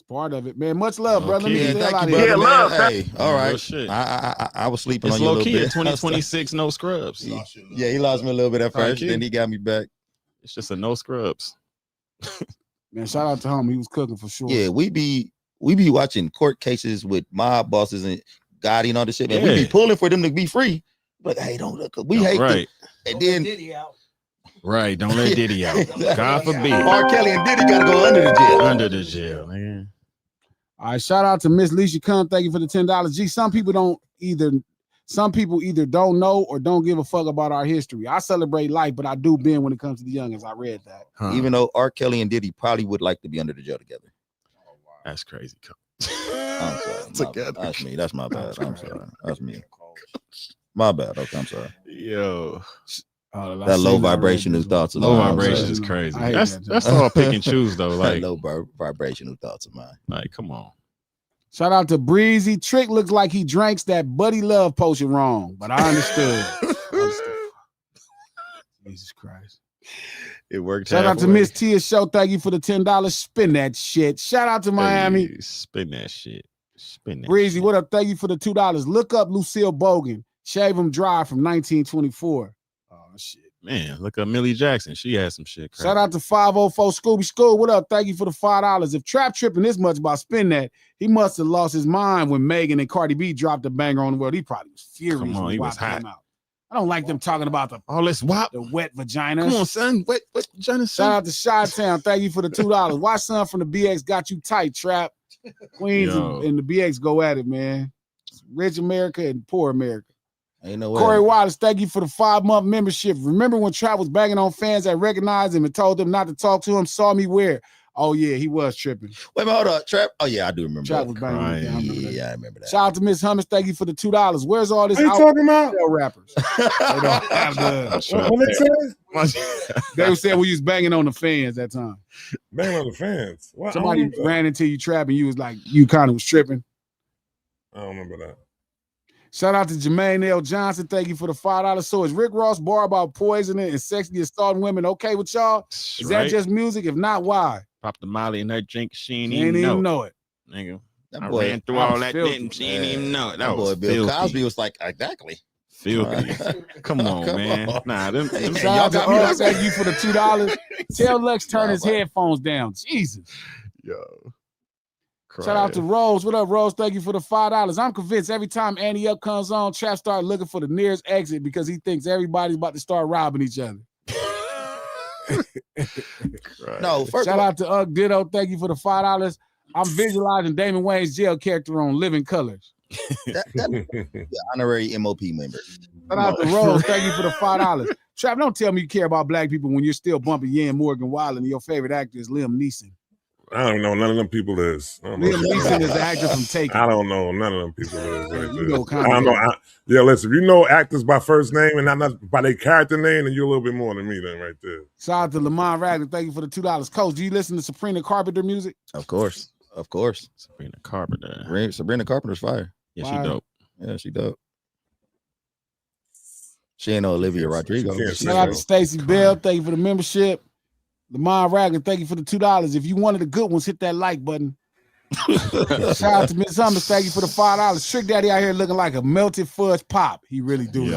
[SPEAKER 1] Part of it, man. Much love, brother.
[SPEAKER 7] Yeah, thank you, brother. Love. Hey, all right. I was sleeping on you a little bit.
[SPEAKER 9] 2026, no scrubs.
[SPEAKER 7] Yeah, he lost me a little bit at first, then he got me back.
[SPEAKER 9] It's just a no scrubs.
[SPEAKER 1] Man, shout out to him. He was cooking for sure.
[SPEAKER 7] Yeah, we be watching court cases with mob bosses and Gotti and all this shit. Man, we be pulling for them to be free. But hey, don't look. We hate them. And then
[SPEAKER 9] right, don't let Diddy out. God forbid.
[SPEAKER 7] R. Kelly and Diddy gotta go under the jail.
[SPEAKER 9] Under the jail, man.
[SPEAKER 1] All right, shout out to Miss Leisha Come. Thank you for the $10. G, some people either don't know or don't give a fuck about our history. I celebrate life, but I do bend when it comes to the youngins. I read that.
[SPEAKER 7] Even though R. Kelly and Diddy probably would like to be under the jail together.
[SPEAKER 9] That's crazy.
[SPEAKER 7] I'm sorry. That's me. That's my bad. I'm sorry. That's me. My bad. Okay, I'm sorry.
[SPEAKER 9] Yo.
[SPEAKER 7] That low vibrational thoughts of mine.
[SPEAKER 9] Low vibration is crazy. That's all pick and choose though. Like
[SPEAKER 7] low vibrational thoughts of mine.
[SPEAKER 9] Like, come on.
[SPEAKER 1] Shout out to Breezy. Trick looks like he drinks that Buddy Love potion wrong, but I understood. Jesus Christ.
[SPEAKER 9] It worked.
[SPEAKER 1] Shout out to Miss Tia Show. Thank you for the $10. Spin that shit. Shout out to Miami.
[SPEAKER 9] Hey, spin that shit.
[SPEAKER 1] Breezy, what up? Thank you for the $2. Look up Lucille Bogan. Shave 'em dry from 1924. Oh shit.
[SPEAKER 9] Man, look up Millie Jackson. She had some shit.
[SPEAKER 1] Shout out to 504 Scooby School. What up? Thank you for the $5. If Trap tripping this much about spin that, he must have lost his mind when Megan and Cardi B dropped a banger on the world. He probably was furious.
[SPEAKER 9] Come on, he was hot.
[SPEAKER 1] Out. I don't like them talking about the wet vaginas.
[SPEAKER 9] Come on, son. Wet vaginas.
[SPEAKER 1] Shout out to Chi-Town. Thank you for the $2. Watch son from the BX got you tight, Trap. Queens and the BX go at it, man. Rich America and poor America.
[SPEAKER 7] Ain't no way.
[SPEAKER 1] Corey Wallace, thank you for the 5-month membership. Remember when Trap was banging on fans that recognized him and told them not to talk to him? Saw me where? Oh yeah, he was tripping.
[SPEAKER 7] Wait a minute, hold up, Trap. Oh yeah, I do remember.
[SPEAKER 1] Trap was banging on fans.
[SPEAKER 7] Yeah, I remember that.
[SPEAKER 1] Shout out to Miss Hummus, thank you for the $2. Where's all this?
[SPEAKER 5] What are you talking about?
[SPEAKER 1] Rappers. They don't have the.
[SPEAKER 5] What they say?
[SPEAKER 1] They said we was banging on the fans that time.
[SPEAKER 5] Banging on the fans. What?
[SPEAKER 1] Somebody ran into you Trap and you was like, you kind of was tripping.
[SPEAKER 5] I don't remember that.
[SPEAKER 1] Shout out to Jermaine L. Johnson. Thank you for the $5. So is Rick Ross bar about poisoning and sexually assaulting women okay with y'all? Is that just music? If not, why?
[SPEAKER 9] Pop the Molly in her drink. She ain't
[SPEAKER 1] even
[SPEAKER 9] know it. Nigga. I ran through all that and she ain't even know it. That was
[SPEAKER 7] Bill
[SPEAKER 9] filthy.
[SPEAKER 7] Cosby was like, exactly.
[SPEAKER 9] Filthy. Come on, man. Nah, them
[SPEAKER 1] shout out to us. Thank you for the $2. Tell Lex turn his headphones down. Jesus.
[SPEAKER 9] Yo.
[SPEAKER 1] Shout out to Rose. What up, Rose? Thank you for the $5. I'm convinced every time Annie Up comes on, Trap start looking for the nearest exit because he thinks everybody's about to start robbing each other.
[SPEAKER 7] No,
[SPEAKER 1] shout out to Ugg Ditto. Thank you for the $5. I'm visualizing Damon Wayne's jail character on Living Colors.
[SPEAKER 7] The honorary MOP member.
[SPEAKER 1] Shout out to Rose. Thank you for the $5. Trap, don't tell me you care about black people when you're still bumping Ian Morgan Wallen and your favorite actor is Liam Neeson.
[SPEAKER 5] I don't know. None of them people is.
[SPEAKER 1] Liam Neeson is the actor from Taken.
[SPEAKER 5] I don't know. None of them people is. Right
[SPEAKER 1] you know,
[SPEAKER 5] I don't know. Yeah, listen. If you know actors by first name and not by their character name, then you're a little bit more than me, then, right there.
[SPEAKER 1] Shout out to Lamont Ragland. Thank you for the $2. Coach, do you listen to Sabrina Carpenter music?
[SPEAKER 7] Of course.
[SPEAKER 9] Sabrina Carpenter.
[SPEAKER 7] Sabrina Carpenter's fire.
[SPEAKER 9] Yeah, she dope.
[SPEAKER 7] Yeah, she dope. She ain't no Olivia Rodrigo.
[SPEAKER 1] Shout out to Stacey Bell. Thank you for the membership. Lamont Ragland, thank you for the $2. If you wanted the good ones, hit that like button. Shout out to Miss Summers. Thank you for the $5. Trick Daddy out here looking like a melted fudge pop. He really do.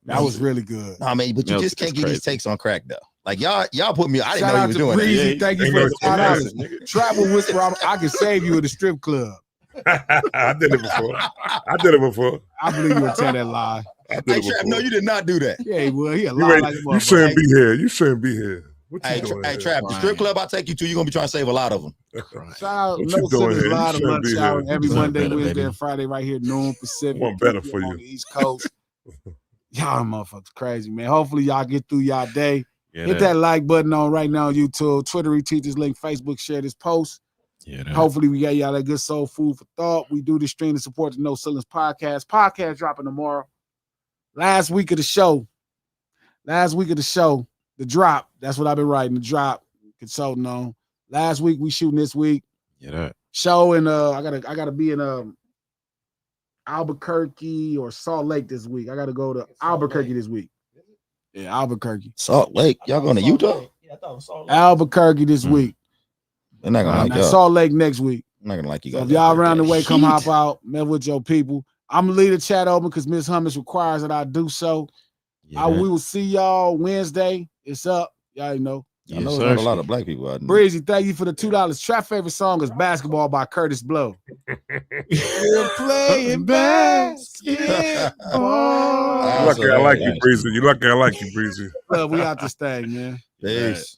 [SPEAKER 1] That was really good.
[SPEAKER 7] I mean, but you just can't get these takes on crack though. Like y'all put me. I didn't know you was doing
[SPEAKER 1] Breezy,
[SPEAKER 7] that.
[SPEAKER 1] thank you for the $5. Travel Whisper. I can save you at the strip club.
[SPEAKER 5] I did it before.
[SPEAKER 1] I believe you would tell that lie.
[SPEAKER 7] Hey, Trap, no, you did not do that.
[SPEAKER 1] Yeah, he would. He a lie like a
[SPEAKER 5] you shouldn't be here. You shouldn't be here.
[SPEAKER 7] Hey, Trap, the strip club I take you to, you're going to be trying to save a lot of them.
[SPEAKER 1] Shout out No City's Live Lunch Hour every Monday, Wednesday, and Friday right here, noon Pacific.
[SPEAKER 5] One better for you.
[SPEAKER 1] On the East Coast. Y'all motherfuckers crazy, man. Hopefully y'all get through y'all day. Hit that like button on right now on YouTube, Twitter, retweet this link, Facebook, share this post. Hopefully we got y'all that good soul food for thought. We do this stream to support the No Ceilings podcast. Podcast dropping tomorrow. Last week of the show. The drop. That's what I've been writing. The drop. Consulting on. Last week we shooting this week. Show and I gotta be in Albuquerque or Salt Lake this week. I gotta go to Albuquerque this week. Yeah, Albuquerque.
[SPEAKER 7] Salt Lake. Y'all going to Utah?
[SPEAKER 8] Yeah, I thought it was Salt Lake.
[SPEAKER 1] Albuquerque this week.
[SPEAKER 7] They're not gonna like y'all.
[SPEAKER 1] Salt Lake next week.
[SPEAKER 7] I'm not gonna like you guys.
[SPEAKER 1] So if y'all around the way, come hop out, met with your people. I'm gonna leave the chat open because Miss Hummus requires that I do so. We will see y'all Wednesday. It's up. Y'all know.
[SPEAKER 7] I know there's a lot of black people out there.
[SPEAKER 1] Breezy, thank you for the $2. Trap favorite song is Basketball by Curtis Blow. We're playing basketball.
[SPEAKER 5] You're lucky I like you, Breezy. We out this thing, man.
[SPEAKER 7] Peace.